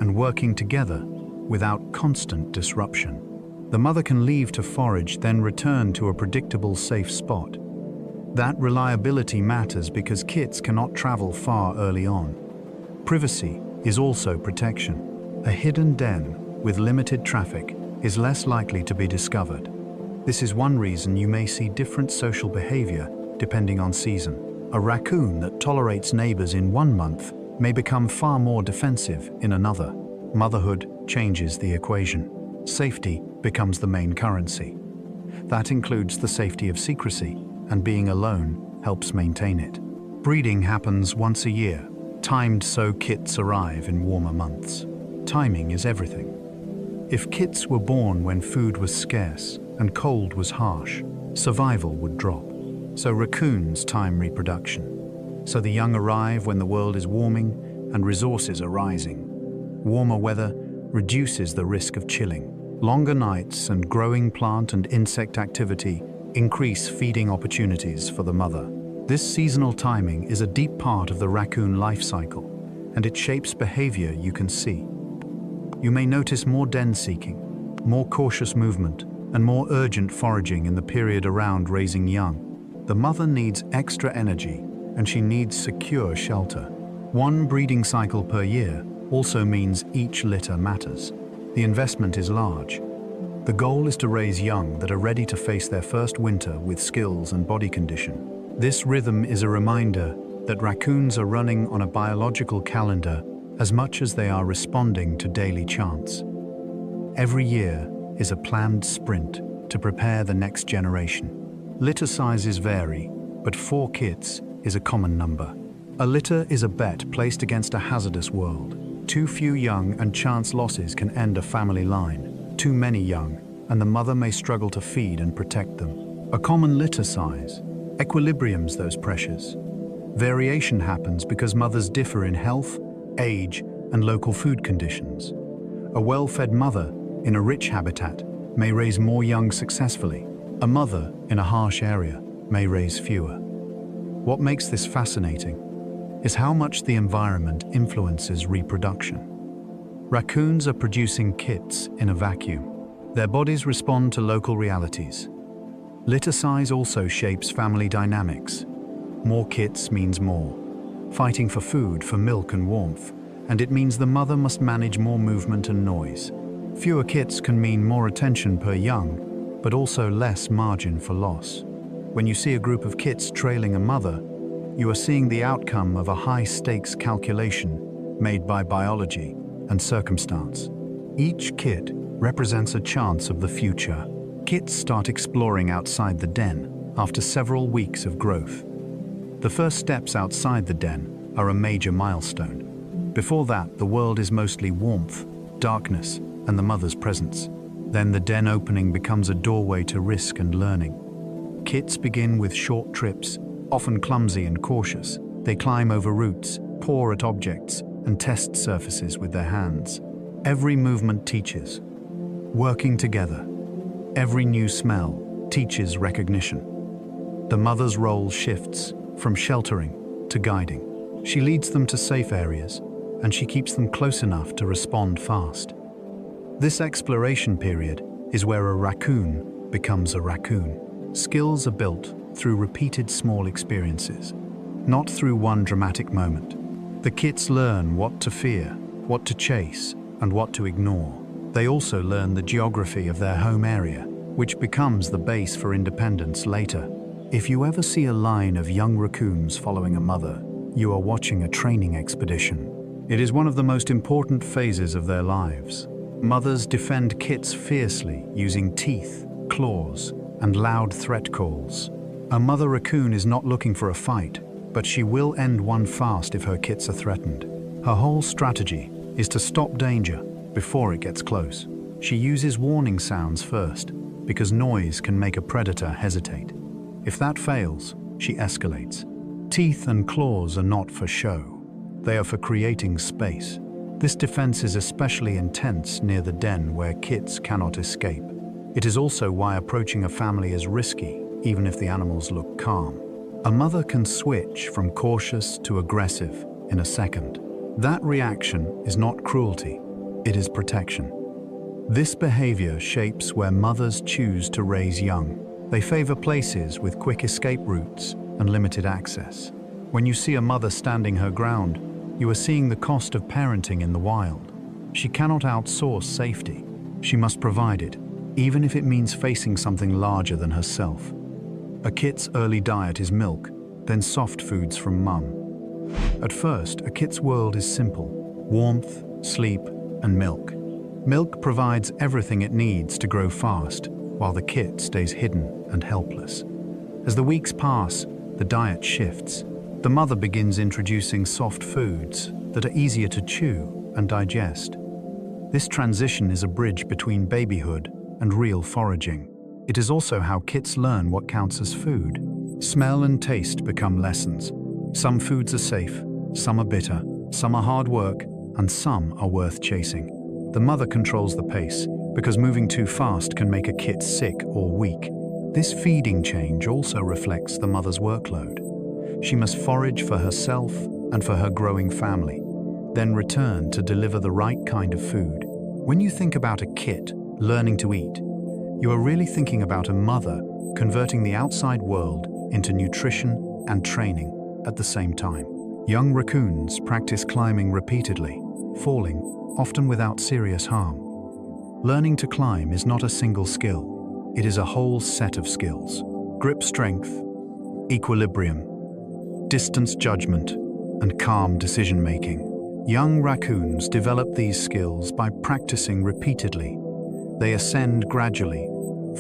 Speaker 1: and working together without constant disruption. The mother can leave to forage, then return to a predictable, safe spot. That reliability matters because kids cannot travel far early on. Privacy is also protection. A hidden den with limited traffic is less likely to be discovered. This is one reason you may see different social behavior depending on season. A raccoon that tolerates neighbors in one month may become far more defensive in another. Motherhood changes the equation. Safety becomes the main currency. That includes the safety of secrecy, and being alone helps maintain it. Breeding happens once a year, timed so kits arrive in warmer months. Timing is everything. If kits were born when food was scarce and cold was harsh, survival would drop. So raccoons time reproduction. So the young arrive when the world is warming and resources are rising. Warmer weather reduces the risk of chilling. Longer nights and growing plant and insect activity increase feeding opportunities for the mother. This seasonal timing is a deep part of the raccoon life cycle, and it shapes behavior you can see. You may notice more den seeking, more cautious movement, and more urgent foraging in the period around raising young. The mother needs extra energy, and she needs secure shelter. One breeding cycle per year also means each litter matters. The investment is large. The goal is to raise young that are ready to face their first winter with skills and body condition. This rhythm is a reminder that raccoons are running on a biological calendar as much as they are responding to daily chance. Every year is a planned sprint to prepare the next generation. Litter sizes vary, but 4 kits is a common number. A litter is a bet placed against a hazardous world. Too few young and chance losses can end a family line. Too many young, and the mother may struggle to feed and protect them. A common litter size equilibriums those pressures. Variation happens because mothers differ in health, age, and local food conditions. A well-fed mother in a rich habitat may raise more young successfully. A mother in a harsh area may raise fewer. What makes this fascinating is how much the environment influences reproduction. Raccoons are producing kits in a vacuum. Their bodies respond to local realities. Litter size also shapes family dynamics. More kits means more. Fighting for food, for milk and warmth, and it means the mother must manage more movement and noise. Fewer kits can mean more attention per young, but also less margin for loss. When you see a group of kits trailing a mother, you are seeing the outcome of a high-stakes calculation made by biology and circumstance. Each kit represents a chance of the future. Kits start exploring outside the den after several weeks of growth. The first steps outside the den are a major milestone. Before that, the world is mostly warmth, darkness, and the mother's presence. Then the den opening becomes a doorway to risk and learning. Kits begin with short trips, often clumsy and cautious. They climb over roots, paw at objects, and test surfaces with their hands. Every movement teaches. Working together. Every new smell teaches recognition. The mother's role shifts from sheltering to guiding. She leads them to safe areas, and she keeps them close enough to respond fast. This exploration period is where a raccoon becomes a raccoon. Skills are built through repeated small experiences, not through one dramatic moment. The kits learn what to fear, what to chase, and what to ignore. They also learn the geography of their home area, which becomes the base for independence later. If you ever see a line of young raccoons following a mother, you are watching a training expedition. It is one of the most important phases of their lives. Mothers defend kits fiercely using teeth, claws, and loud threat calls. A mother raccoon is not looking for a fight, but she will end one fast if her kits are threatened. Her whole strategy is to stop danger before it gets close. She uses warning sounds first, because noise can make a predator hesitate. If that fails, she escalates. Teeth and claws are not for show. They are for creating space. This defense is especially intense near the den where kits cannot escape. It is also why approaching a family is risky, even if the animals look calm. A mother can switch from cautious to aggressive in a second. That reaction is not cruelty, it is protection. This behavior shapes where mothers choose to raise young. They favor places with quick escape routes and limited access. When you see a mother standing her ground, you are seeing the cost of parenting in the wild. She cannot outsource safety. She must provide it, even if it means facing something larger than herself. A kit's early diet is milk, then soft foods from mum. At first, a kit's world is simple: warmth, sleep, and milk. Milk provides everything it needs to grow fast, while the kit stays hidden and helpless. As the weeks pass, the diet shifts. The mother begins introducing soft foods that are easier to chew and digest. This transition is a bridge between babyhood and real foraging. It is also how kits learn what counts as food. Smell and taste become lessons. Some foods are safe, some are bitter, some are hard work, and some are worth chasing. The mother controls the pace, because moving too fast can make a kit sick or weak. This feeding change also reflects the mother's workload. She must forage for herself and for her growing family, then return to deliver the right kind of food. When you think about a kit learning to eat, you are really thinking about a mother converting the outside world into nutrition and training at the same time. Young raccoons practice climbing repeatedly, falling, often without serious harm. Learning to climb is not a single skill. It is a whole set of skills: grip strength, equilibrium, distance judgment, and calm decision-making. Young raccoons develop these skills by practicing repeatedly. They ascend gradually,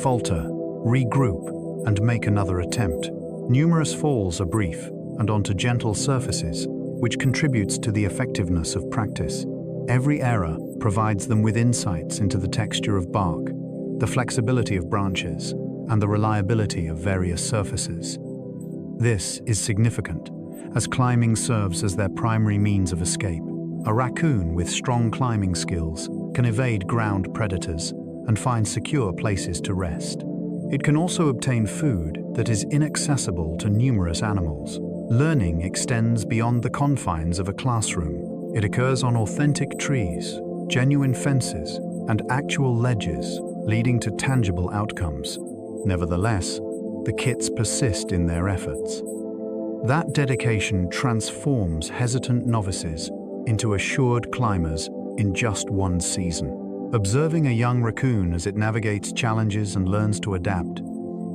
Speaker 1: falter, regroup, and make another attempt. Numerous falls are brief and onto gentle surfaces, which contributes to the effectiveness of practice. Every error provides them with insights into the texture of bark, the flexibility of branches, and the reliability of various surfaces. This is significant, as climbing serves as their primary means of escape. A raccoon with strong climbing skills can evade ground predators and find secure places to rest. It can also obtain food that is inaccessible to numerous animals. Learning extends beyond the confines of a classroom. It occurs on authentic trees, genuine fences, and actual ledges, leading to tangible outcomes. Nevertheless, the kits persist in their efforts. That dedication transforms hesitant novices into assured climbers in just one season. Observing a young raccoon as it navigates challenges and learns to adapt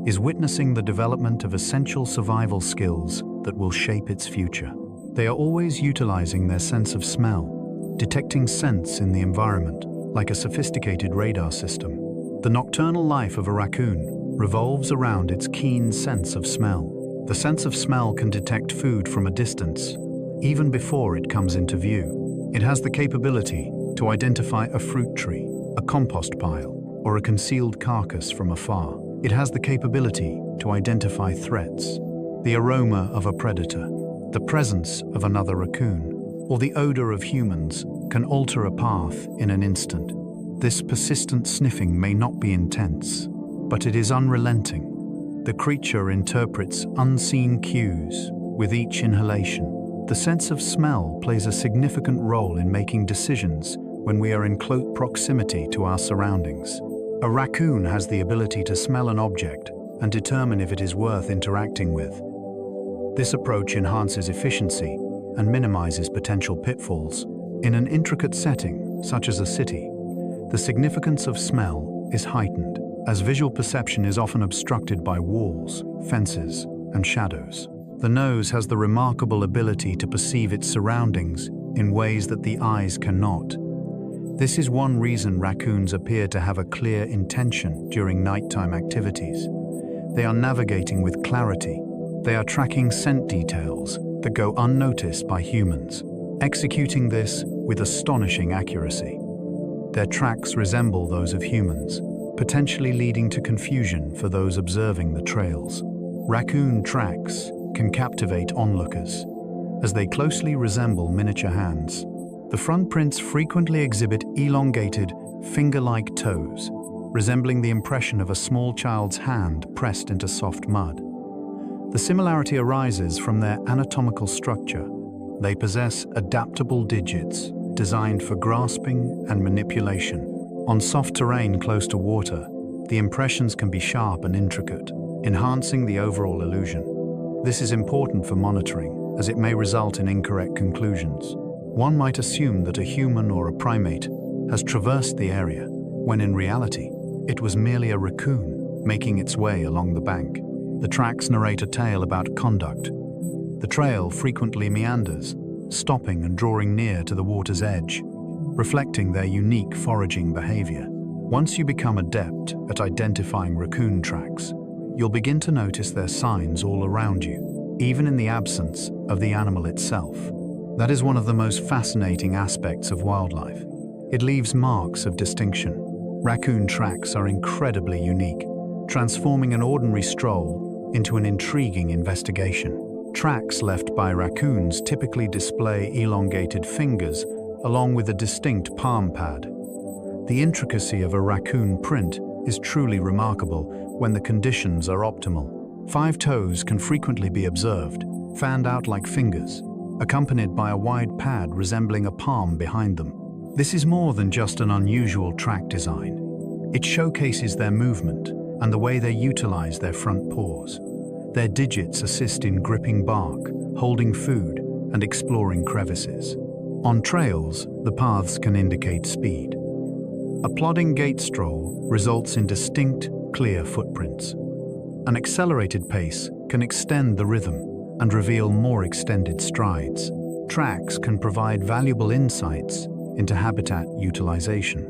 Speaker 1: is witnessing the development of essential survival skills that will shape its future. They are always utilizing their sense of smell, detecting scents in the environment like a sophisticated radar system. The nocturnal life of a raccoon revolves around its keen sense of smell. The sense of smell can detect food from a distance, even before it comes into view. It has the capability to identify a fruit tree, a compost pile, or a concealed carcass from afar. It has the capability to identify threats, the aroma of a predator, the presence of another raccoon, or the odor of humans can alter a path in an instant. This persistent sniffing may not be intense, but it is unrelenting. The creature interprets unseen cues with each inhalation. The sense of smell plays a significant role in making decisions when we are in close proximity to our surroundings. A raccoon has the ability to smell an object and determine if it is worth interacting with. This approach enhances efficiency and minimizes potential pitfalls. In an intricate setting, such as a city, the significance of smell is heightened, as visual perception is often obstructed by walls, fences, and shadows. The nose has the remarkable ability to perceive its surroundings in ways that the eyes cannot. This is one reason raccoons appear to have a clear intention during nighttime activities. They are navigating with clarity. They are tracking scent details that go unnoticed by humans, executing this with astonishing accuracy. Their tracks resemble those of humans, potentially leading to confusion for those observing the trails. Raccoon tracks can captivate onlookers, as they closely resemble miniature hands. The front prints frequently exhibit elongated, finger-like toes, resembling the impression of a small child's hand pressed into soft mud. The similarity arises from their anatomical structure. They possess adaptable digits designed for grasping and manipulation. On soft terrain close to water, the impressions can be sharp and intricate, enhancing the overall illusion. This is important for monitoring, as it may result in incorrect conclusions. One might assume that a human or a primate has traversed the area, when in reality, it was merely a raccoon making its way along the bank. The tracks narrate a tale about conduct, The trail frequently meanders, stopping and drawing near to the water's edge, reflecting their unique foraging behavior. Once you become adept at identifying raccoon tracks, you'll begin to notice their signs all around you, even in the absence of the animal itself. That is one of the most fascinating aspects of wildlife. It leaves marks of distinction. Raccoon tracks are incredibly unique, transforming an ordinary stroll into an intriguing investigation. Tracks left by raccoons typically display elongated fingers along with a distinct palm pad. The intricacy of a raccoon print is truly remarkable when the conditions are optimal. 5 toes can frequently be observed, fanned out like fingers, accompanied by a wide pad resembling a palm behind them. This is more than just an unusual track design. It showcases their movement and the way they utilize their front paws. Their digits assist in gripping bark, holding food, and exploring crevices. On trails, the paths can indicate speed. A plodding gait stroll results in distinct, clear footprints. An accelerated pace can extend the rhythm and reveal more extended strides. Tracks can provide valuable insights into habitat utilization.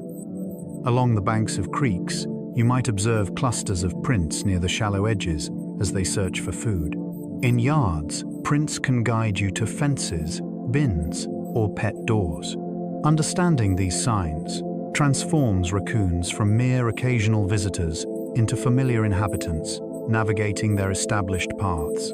Speaker 1: Along the banks of creeks, you might observe clusters of prints near the shallow edges as they search for food. In yards, prints can guide you to fences, bins, or pet doors. Understanding these signs transforms raccoons from mere occasional visitors into familiar inhabitants, navigating their established paths.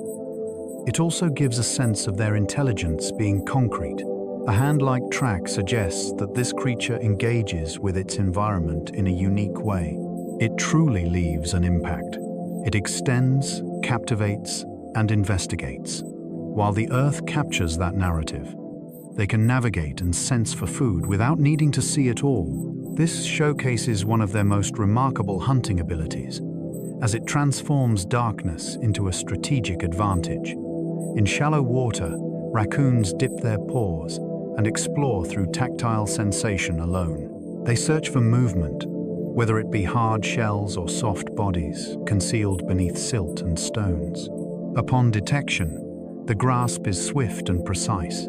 Speaker 1: It also gives a sense of their intelligence being concrete. A hand-like track suggests that this creature engages with its environment in a unique way. It truly leaves an impact. It extends, captivates, and investigates. While the earth captures that narrative, they can navigate and sense for food without needing to see it all. This showcases one of their most remarkable hunting abilities, as it transforms darkness into a strategic advantage. In shallow water, raccoons dip their paws and explore through tactile sensation alone. They search for movement, whether it be hard shells or soft bodies concealed beneath silt and stones. Upon detection, the grasp is swift and precise.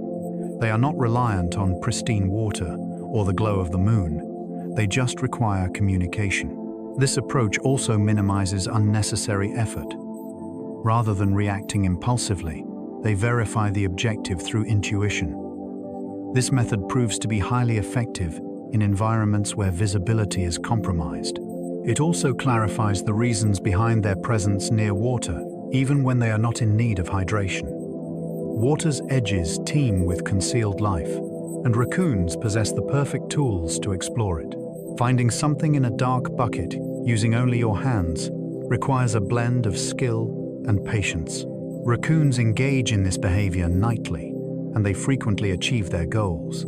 Speaker 1: They are not reliant on pristine water or the glow of the moon. They just require communication. This approach also minimizes unnecessary effort. Rather than reacting impulsively, they verify the objective through intuition. This method proves to be highly effective in environments where visibility is compromised. It also clarifies the reasons behind their presence near water, even when they are not in need of hydration. Water's edges teem with concealed life, and raccoons possess the perfect tools to explore it. Finding something in a dark bucket using only your hands requires a blend of skill and patience. Raccoons engage in this behavior nightly, and they frequently achieve their goals.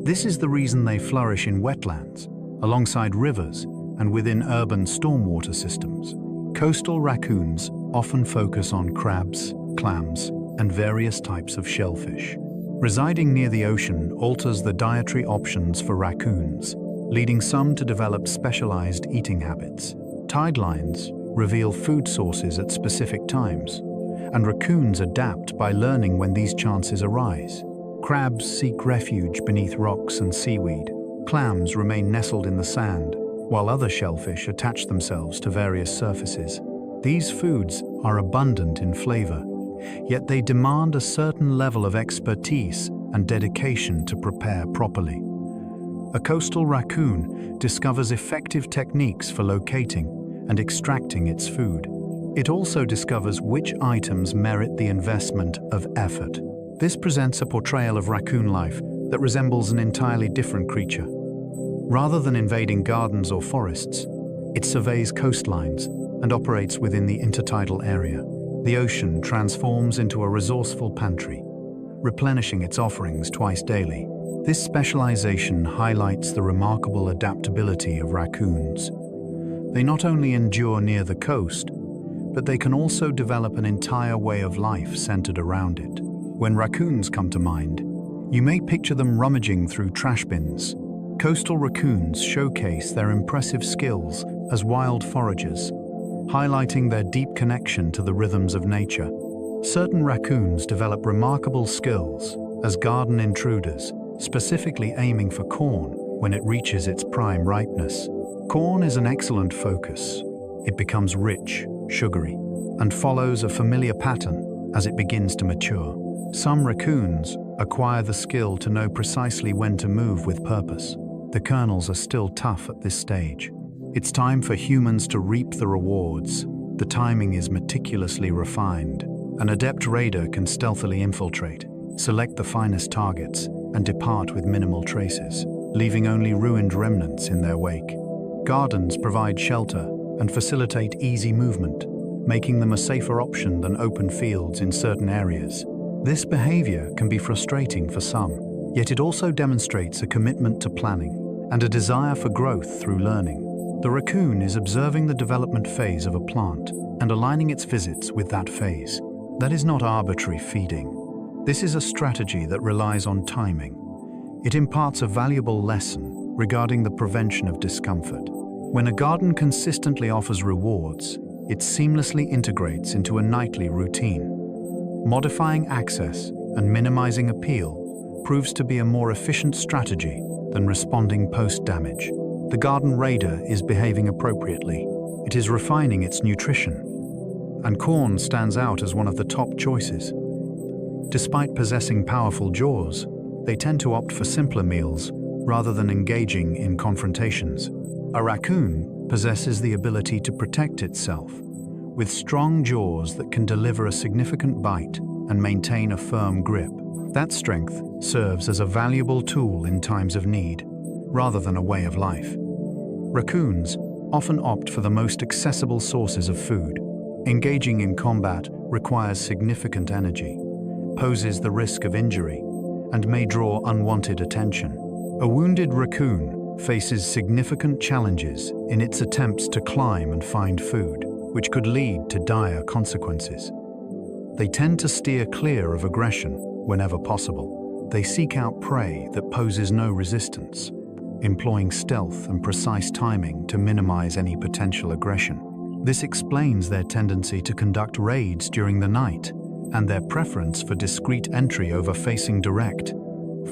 Speaker 1: This is the reason they flourish in wetlands, alongside rivers, and within urban stormwater systems. Coastal raccoons often focus on crabs, clams, and various types of shellfish. Residing near the ocean alters the dietary options for raccoons, leading some to develop specialized eating habits. Tide lines reveal food sources at specific times, and raccoons adapt by learning when these chances arise. Crabs seek refuge beneath rocks and seaweed. Clams remain nestled in the sand, while other shellfish attach themselves to various surfaces. These foods are abundant in flavor, yet they demand a certain level of expertise and dedication to prepare properly. A coastal raccoon discovers effective techniques for locating and extracting its food. It also discovers which items merit the investment of effort. This presents a portrayal of raccoon life that resembles an entirely different creature. Rather than invading gardens or forests, it surveys coastlines and operates within the intertidal area. The ocean transforms into a resourceful pantry, replenishing its offerings twice daily. This specialization highlights the remarkable adaptability of raccoons. They not only endure near the coast, but they can also develop an entire way of life centered around it. When raccoons come to mind, you may picture them rummaging through trash bins. Coastal raccoons showcase their impressive skills as wild foragers, highlighting their deep connection to the rhythms of nature. Certain raccoons develop remarkable skills as garden intruders, specifically aiming for corn when it reaches its prime ripeness. Corn is an excellent focus. It becomes rich, sugary, and follows a familiar pattern as it begins to mature. Some raccoons acquire the skill to know precisely when to move with purpose. The kernels are still tough at this stage. It's time for humans to reap the rewards. The timing is meticulously refined. An adept raider can stealthily infiltrate, select the finest targets, and depart with minimal traces, leaving only ruined remnants in their wake. Gardens provide shelter and facilitate easy movement, making them a safer option than open fields in certain areas. This behavior can be frustrating for some, yet it also demonstrates a commitment to planning and a desire for growth through learning. The raccoon is observing the development phase of a plant and aligning its visits with that phase. That is not arbitrary feeding. This is a strategy that relies on timing. It imparts a valuable lesson regarding the prevention of discomfort. When a garden consistently offers rewards, it seamlessly integrates into a nightly routine. Modifying access and minimizing appeal proves to be a more efficient strategy than responding post-damage. The garden raider is behaving appropriately. It is refining its nutrition, and corn stands out as one of the top choices. Despite possessing powerful jaws, they tend to opt for simpler meals rather than engaging in confrontations. A raccoon possesses the ability to protect itself, with strong jaws that can deliver a significant bite and maintain a firm grip. That strength serves as a valuable tool in times of need, rather than a way of life. Raccoons often opt for the most accessible sources of food. Engaging in combat requires significant energy, poses the risk of injury, and may draw unwanted attention. A wounded raccoon faces significant challenges in its attempts to climb and find food, which could lead to dire consequences. They tend to steer clear of aggression whenever possible. They seek out prey that poses no resistance, employing stealth and precise timing to minimize any potential aggression. This explains their tendency to conduct raids during the night and their preference for discreet entry over facing direct,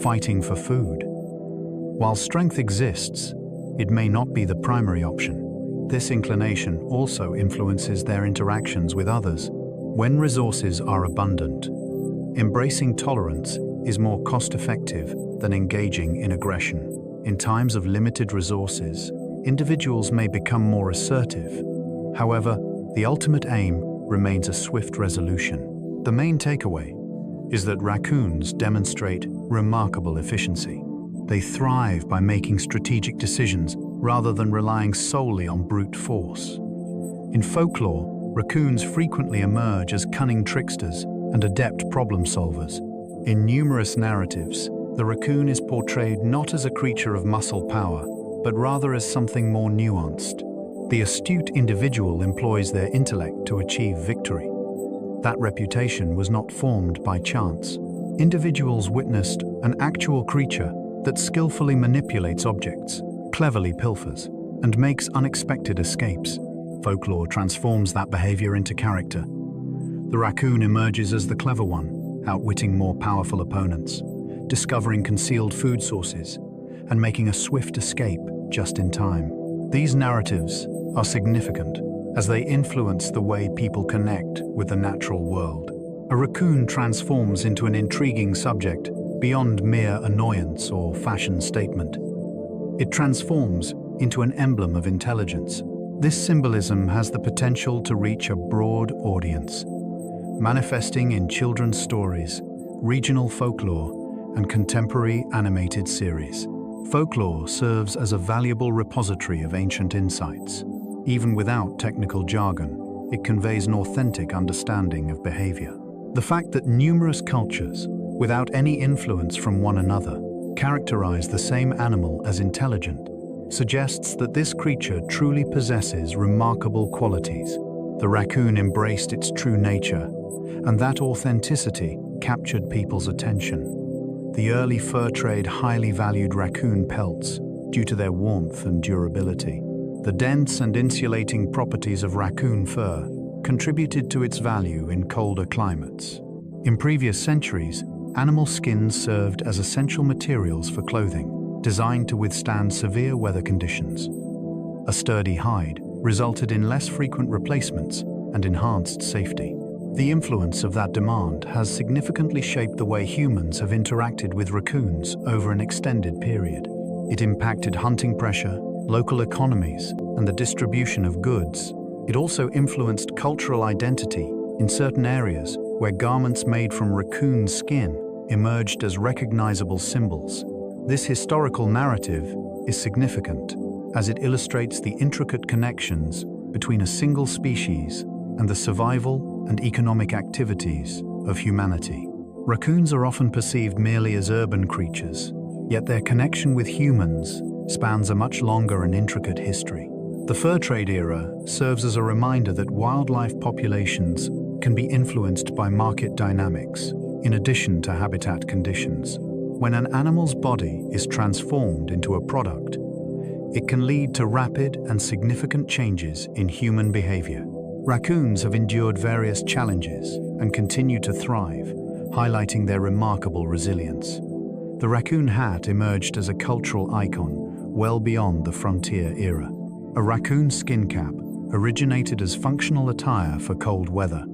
Speaker 1: fighting for food. While strength exists, it may not be the primary option. This inclination also influences their interactions with others. When resources are abundant, embracing tolerance is more cost-effective than engaging in aggression. In times of limited resources, individuals may become more assertive. However, the ultimate aim remains a swift resolution. The main takeaway is that raccoons demonstrate remarkable efficiency. They thrive by making strategic decisions rather than relying solely on brute force. In folklore, raccoons frequently emerge as cunning tricksters and adept problem solvers. In numerous narratives, the raccoon is portrayed not as a creature of muscle power, but rather as something more nuanced. The astute individual employs their intellect to achieve victory. That reputation was not formed by chance. Individuals witnessed an actual creature that skillfully manipulates objects, cleverly pilfers, and makes unexpected escapes. Folklore transforms that behavior into character. The raccoon emerges as the clever one, outwitting more powerful opponents, discovering concealed food sources, and making a swift escape just in time. These narratives are significant as they influence the way people connect with the natural world. A raccoon transforms into an intriguing subject beyond mere annoyance or fashion statement. It transforms into an emblem of intelligence. This symbolism has the potential to reach a broad audience, manifesting in children's stories, regional folklore, and contemporary animated series. Folklore serves as a valuable repository of ancient insights. Even without technical jargon, it conveys an authentic understanding of behavior. The fact that numerous cultures, without any influence from one another, characterize the same animal as intelligent, suggests that this creature truly possesses remarkable qualities. The raccoon embraced its true nature, and that authenticity captured people's attention. The early fur trade highly valued raccoon pelts due to their warmth and durability. The dense and insulating properties of raccoon fur contributed to its value in colder climates. In previous centuries, animal skins served as essential materials for clothing, designed to withstand severe weather conditions. A sturdy hide resulted in less frequent replacements and enhanced safety. The influence of that demand has significantly shaped the way humans have interacted with raccoons over an extended period. It impacted hunting pressure, local economies, and the distribution of goods. It also influenced cultural identity in certain areas where garments made from raccoon skin emerged as recognizable symbols. This historical narrative is significant as it illustrates the intricate connections between a single species and the survival and economic activities of humanity. Raccoons are often perceived merely as urban creatures, yet their connection with humans spans a much longer and intricate history. The fur trade era serves as a reminder that wildlife populations can be influenced by market dynamics, in addition to habitat conditions. When an animal's body is transformed into a product, it can lead to rapid and significant changes in human behavior. Raccoons have endured various challenges and continue to thrive, highlighting their remarkable resilience. The raccoon hat emerged as a cultural icon well beyond the frontier era. A raccoon skin cap originated as functional attire for cold weather,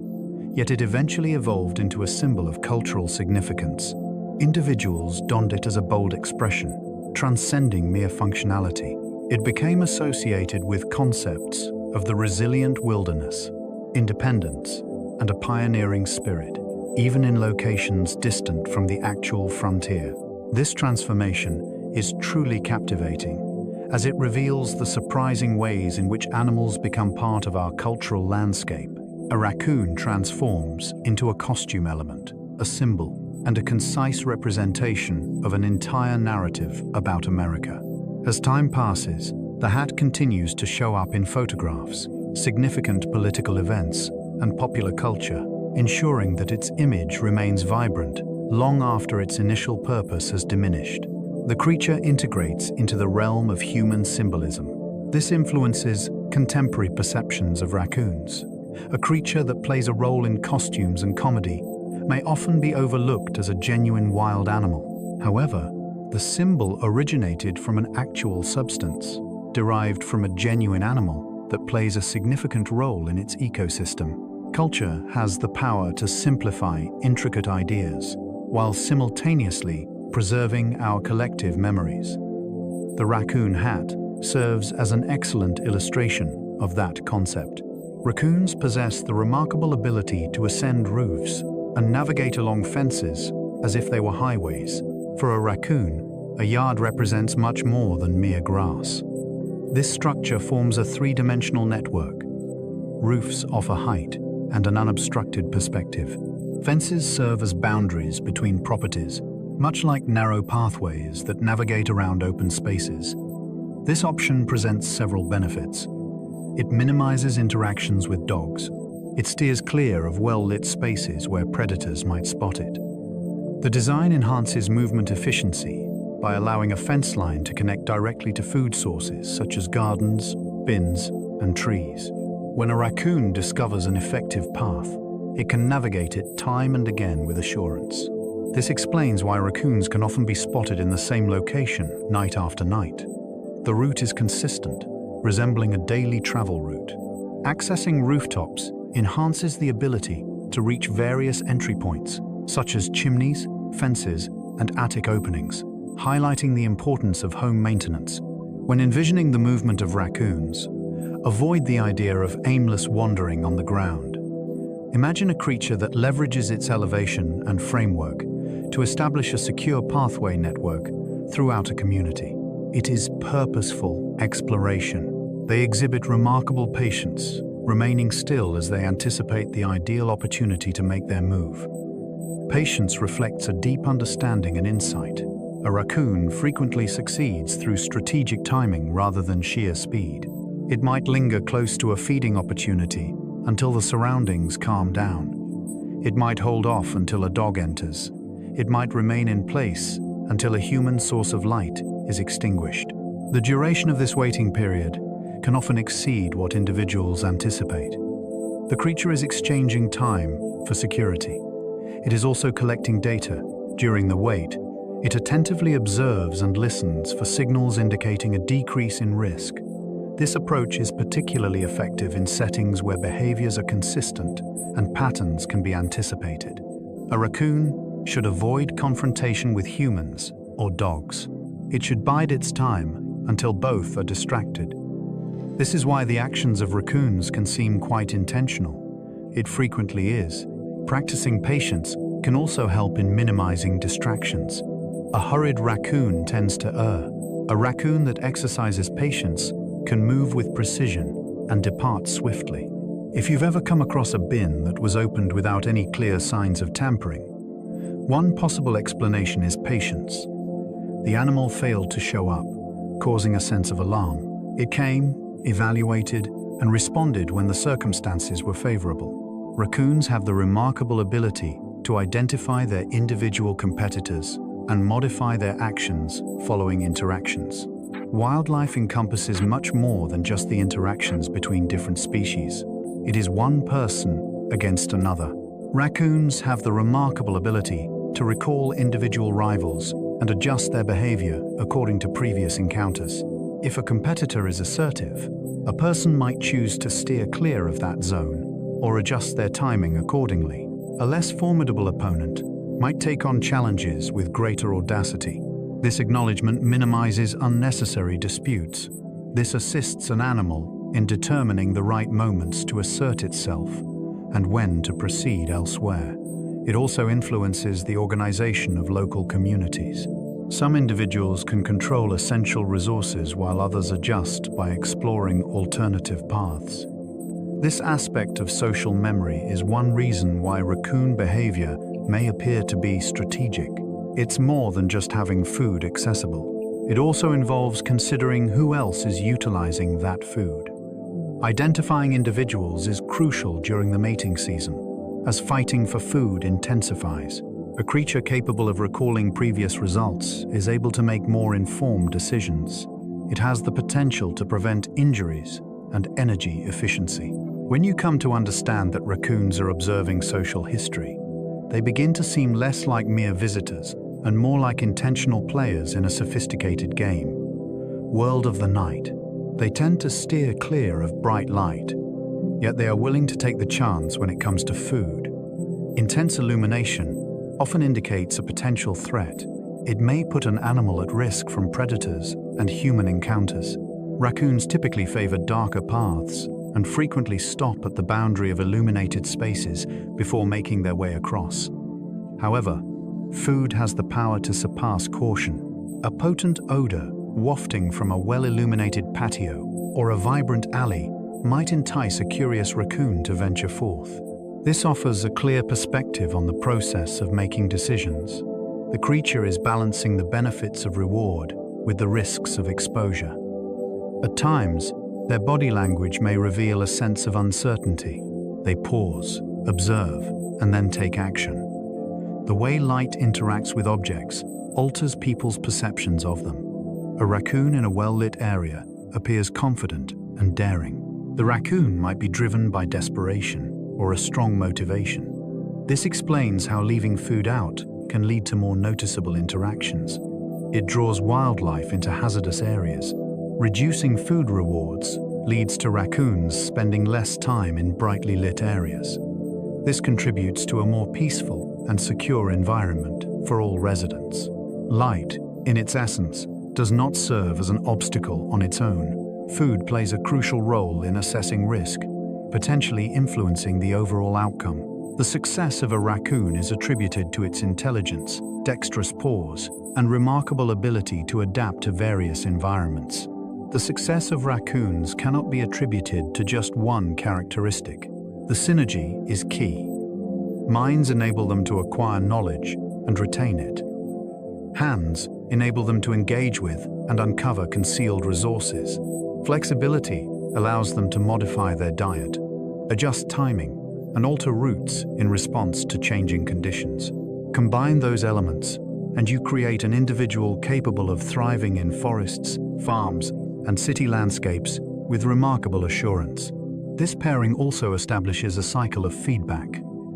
Speaker 1: yet it eventually evolved into a symbol of cultural significance. Individuals donned it as a bold expression, transcending mere functionality. It became associated with concepts of the resilient wilderness, independence, and a pioneering spirit, even in locations distant from the actual frontier. This transformation is truly captivating, as it reveals the surprising ways in which animals become part of our cultural landscape. A raccoon transforms into a costume element, a symbol, and a concise representation of an entire narrative about America. As time passes, the hat continues to show up in photographs, significant political events, and popular culture, ensuring that its image remains vibrant long after its initial purpose has diminished. The creature integrates into the realm of human symbolism. This influences contemporary perceptions of raccoons. A creature that plays a role in costumes and comedy may often be overlooked as a genuine wild animal. However, the symbol originated from an actual substance, derived from a genuine animal that plays a significant role in its ecosystem. Culture has the power to simplify intricate ideas, while simultaneously preserving our collective memories. The raccoon hat serves as an excellent illustration of that concept. Raccoons possess the remarkable ability to ascend roofs and navigate along fences as if they were highways. For a raccoon, a yard represents much more than mere grass. This structure forms a three-dimensional network. Roofs offer height and an unobstructed perspective. Fences serve as boundaries between properties, much like narrow pathways that navigate around open spaces. This option presents several benefits. It minimizes interactions with dogs. It steers clear of well-lit spaces where predators might spot it. The design enhances movement efficiency by allowing a fence line to connect directly to food sources such as gardens, bins, and trees. When a raccoon discovers an effective path, it can navigate it time and again with assurance. This explains why raccoons can often be spotted in the same location night after night. The route is consistent, resembling a daily travel route. Accessing rooftops enhances the ability to reach various entry points, such as chimneys, fences, and attic openings, highlighting the importance of home maintenance. When envisioning the movement of raccoons, avoid the idea of aimless wandering on the ground. Imagine a creature that leverages its elevation and framework to establish a secure pathway network throughout a community. It is purposeful exploration. They exhibit remarkable patience, remaining still as they anticipate the ideal opportunity to make their move. Patience reflects a deep understanding and insight. A raccoon frequently succeeds through strategic timing rather than sheer speed. It might linger close to a feeding opportunity until the surroundings calm down. It might hold off until a dog enters. It might remain in place until a human source of light is extinguished. The duration of this waiting period can often exceed what individuals anticipate. The creature is exchanging time for security. It is also collecting data. During the wait, it attentively observes and listens for signals indicating a decrease in risk. This approach is particularly effective in settings where behaviors are consistent and patterns can be anticipated. A raccoon should avoid confrontation with humans or dogs. It should bide its time until both are distracted. This is why the actions of raccoons can seem quite intentional. It frequently is. Practicing patience can also help in minimizing distractions. A hurried raccoon tends to err. A raccoon that exercises patience can move with precision and depart swiftly. If you've ever come across a bin that was opened without any clear signs of tampering, one possible explanation is patience. The animal failed to show up, causing a sense of alarm. It came, evaluated, and responded when the circumstances were favorable. Raccoons have the remarkable ability to identify their individual competitors and modify their actions following interactions. Wildlife encompasses much more than just the interactions between different species. It is one person against another. Raccoons have the remarkable ability to recall individual rivals and adjust their behavior according to previous encounters. If a competitor is assertive, a person might choose to steer clear of that zone or adjust their timing accordingly. A less formidable opponent might take on challenges with greater audacity. This acknowledgement minimizes unnecessary disputes. This assists an animal in determining the right moments to assert itself and when to proceed elsewhere. It also influences the organization of local communities. Some individuals can control essential resources while others adjust by exploring alternative paths. This aspect of social memory is one reason why raccoon behavior may appear to be strategic. It's more than just having food accessible. It also involves considering who else is utilizing that food. Identifying individuals is crucial during the mating season, as fighting for food intensifies. A creature capable of recalling previous results is able to make more informed decisions. It has the potential to prevent injuries and energy efficiency. When you come to understand that raccoons are observing social history, they begin to seem less like mere visitors and more like intentional players in a sophisticated game. World of the night. They tend to steer clear of bright light, yet they are willing to take the chance when it comes to food. Intense illumination often indicates a potential threat. It may put an animal at risk from predators and human encounters. Raccoons typically favor darker paths and frequently stop at the boundary of illuminated spaces before making their way across. However, food has the power to surpass caution. A potent odor wafting from a well-illuminated patio or a vibrant alley might entice a curious raccoon to venture forth. This offers a clear perspective on the process of making decisions. The creature is balancing the benefits of reward with the risks of exposure. At times, their body language may reveal a sense of uncertainty. They pause, observe, and then take action. The way light interacts with objects alters people's perceptions of them. A raccoon in a well-lit area appears confident and daring. The raccoon might be driven by desperation or a strong motivation. This explains how leaving food out can lead to more noticeable interactions. It draws wildlife into hazardous areas. Reducing food rewards leads to raccoons spending less time in brightly lit areas. This contributes to a more peaceful and secure environment for all residents. Light, in its essence, does not serve as an obstacle on its own. Food plays a crucial role in assessing risk, potentially influencing the overall outcome. The success of a raccoon is attributed to its intelligence, dexterous paws, and remarkable ability to adapt to various environments. The success of raccoons cannot be attributed to just one characteristic. The synergy is key. Minds enable them to acquire knowledge and retain it. Hands enable them to engage with and uncover concealed resources. Flexibility allows them to modify their diet, adjust timing, and alter routes in response to changing conditions. Combine those elements, and you create an individual capable of thriving in forests, farms, and city landscapes with remarkable assurance. This pairing also establishes a cycle of feedback.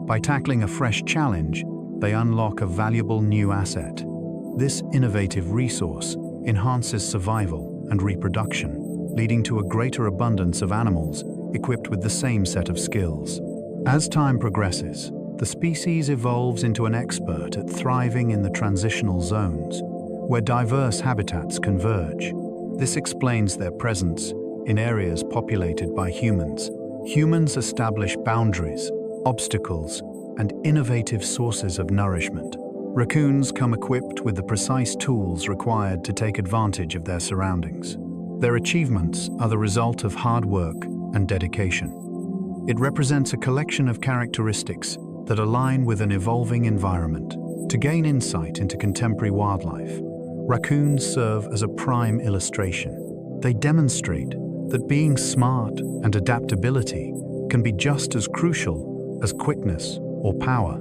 Speaker 1: By tackling a fresh challenge, they unlock a valuable new asset. This innovative resource enhances survival and reproduction, leading to a greater abundance of animals equipped with the same set of skills. As time progresses, the species evolves into an expert at thriving in the transitional zones, where diverse habitats converge. This explains their presence in areas populated by humans. Humans establish boundaries, obstacles, and innovative sources of nourishment. Raccoons come equipped with the precise tools required to take advantage of their surroundings. Their achievements are the result of hard work and dedication. It represents a collection of characteristics that align with an evolving environment. To gain insight into contemporary wildlife, raccoons serve as a prime illustration. They demonstrate that being smart and adaptability can be just as crucial as quickness or power.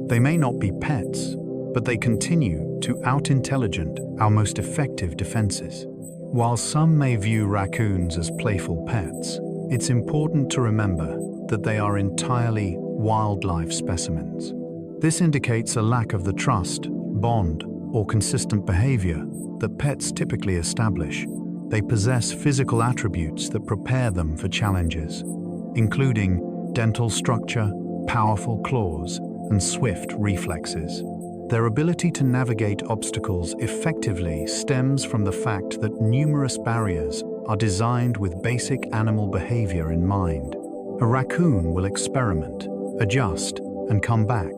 Speaker 1: They may not be pets, but they continue to out-intelligent our most effective defenses. While some may view raccoons as playful pets, it's important to remember that they are entirely wildlife specimens. This indicates a lack of the trust, bond, or consistent behavior that pets typically establish. They possess physical attributes that prepare them for challenges, including dental structure, powerful claws, and swift reflexes. Their ability to navigate obstacles effectively stems from the fact that numerous barriers are designed with basic animal behavior in mind. A raccoon will experiment, adjust, and come back.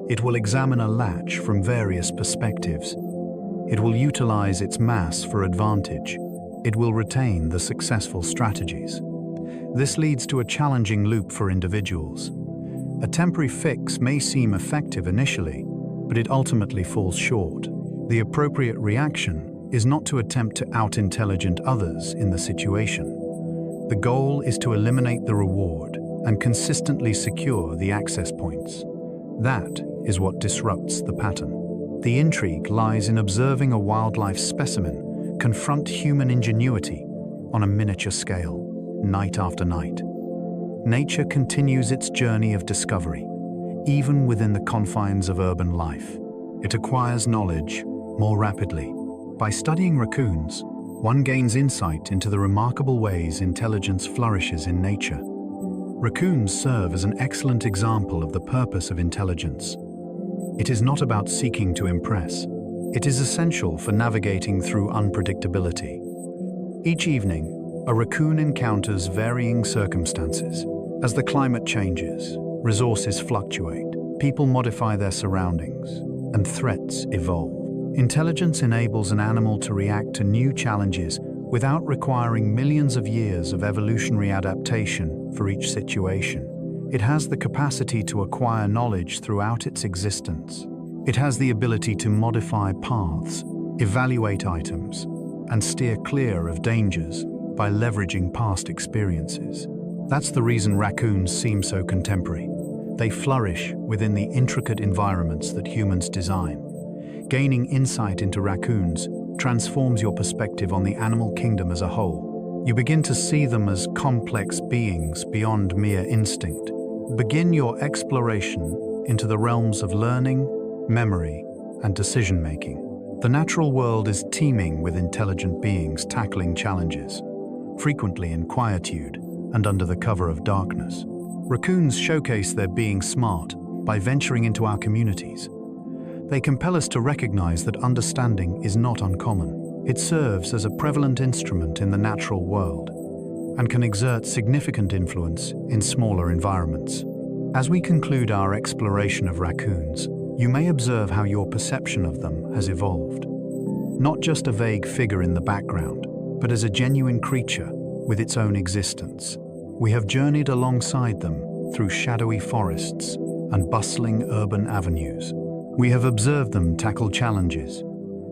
Speaker 1: It will examine a latch from various perspectives. It will utilize its mass for advantage. It will retain the successful strategies. This leads to a challenging loop for individuals. A temporary fix may seem effective initially, but it ultimately falls short. The appropriate reaction is not to attempt to out-intelligent others in the situation. The goal is to eliminate the reward and consistently secure the access points. That is what disrupts the pattern. The intrigue lies in observing a wildlife specimen confront human ingenuity on a miniature scale, night after night. Nature continues its journey of discovery, even within the confines of urban life. It acquires knowledge more rapidly. By studying raccoons, one gains insight into the remarkable ways intelligence flourishes in nature. Raccoons serve as an excellent example of the purpose of intelligence. It is not about seeking to impress. It is essential for navigating through unpredictability. Each evening, a raccoon encounters varying circumstances. As the climate changes, resources fluctuate, people modify their surroundings, and threats evolve. Intelligence enables an animal to react to new challenges without requiring millions of years of evolutionary adaptation for each situation. It has the capacity to acquire knowledge throughout its existence. It has the ability to modify paths, evaluate items, and steer clear of dangers by leveraging past experiences. That's the reason raccoons seem so contemporary. They flourish within the intricate environments that humans design. Gaining insight into raccoons transforms your perspective on the animal kingdom as a whole. You begin to see them as complex beings beyond mere instinct. Begin your exploration into the realms of learning, memory, and decision-making. The natural world is teeming with intelligent beings tackling challenges, frequently in quietude and under the cover of darkness. Raccoons showcase their being smart by venturing into our communities. They compel us to recognize that understanding is not uncommon. It serves as a prevalent instrument in the natural world and can exert significant influence in smaller environments. As we conclude our exploration of raccoons, you may observe how your perception of them has evolved. Not just a vague figure in the background, but as a genuine creature with its own existence. We have journeyed alongside them through shadowy forests and bustling urban avenues. We have observed them tackle challenges,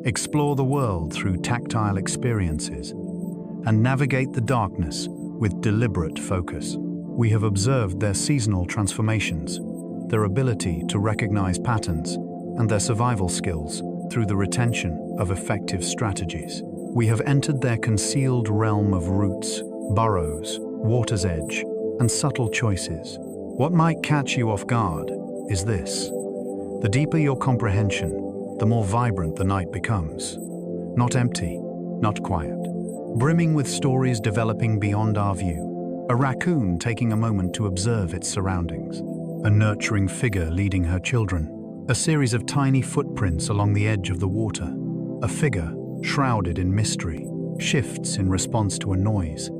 Speaker 1: explore the world through tactile experiences, and navigate the darkness with deliberate focus. We have observed their seasonal transformations, their ability to recognize patterns, and their survival skills through the retention of effective strategies. We have entered their concealed realm of roots, burrows, water's edge, and subtle choices. What might catch you off guard is this. The deeper your comprehension, the more vibrant the night becomes. Not empty, not quiet. Brimming with stories developing beyond our view. A raccoon taking a moment to observe its surroundings. A nurturing figure leading her children. A series of tiny footprints along the edge of the water. A figure, shrouded in mystery, shifts in response to a noise,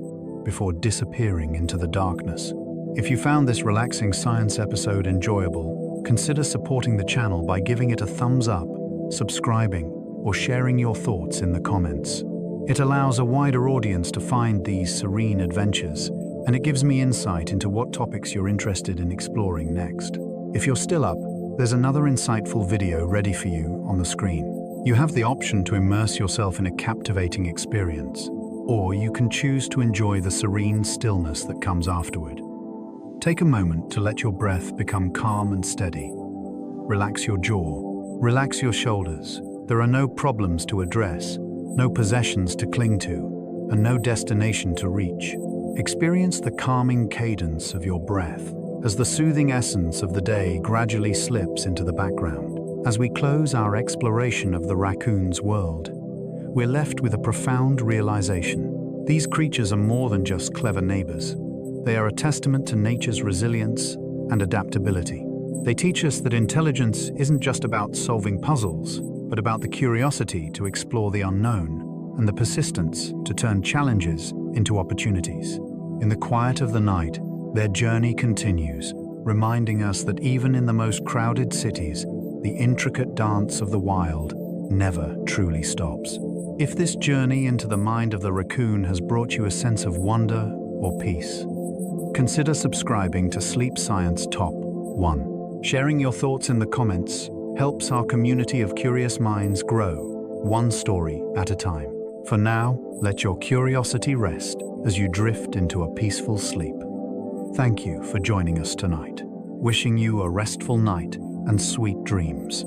Speaker 1: before disappearing into the darkness. If you found this relaxing science episode enjoyable, consider supporting the channel by giving it a thumbs up, subscribing, or sharing your thoughts in the comments. It allows a wider audience to find these serene adventures, and it gives me insight into what topics you're interested in exploring next. If you're still up, there's another insightful video ready for you on the screen. You have the option to immerse yourself in a captivating experience, or you can choose to enjoy the serene stillness that comes afterward. Take a moment to let your breath become calm and steady. Relax your jaw, relax your shoulders. There are no problems to address, no possessions to cling to, and no destination to reach. Experience the calming cadence of your breath as the soothing essence of the day gradually slips into the background. As we close our exploration of the raccoon's world, we're left with a profound realization. These creatures are more than just clever neighbors. They are a testament to nature's resilience and adaptability. They teach us that intelligence isn't just about solving puzzles, but about the curiosity to explore the unknown and the persistence to turn challenges into opportunities. In the quiet of the night, their journey continues, reminding us that even in the most crowded cities, the intricate dance of the wild never truly stops. If this journey into the mind of the raccoon has brought you a sense of wonder or peace, consider subscribing to Sleep Science Top 1. Sharing your thoughts in the comments helps our community of curious minds grow, one story at a time. For now, let your curiosity rest as you drift into a peaceful sleep. Thank you for joining us tonight. Wishing you a restful night and sweet dreams.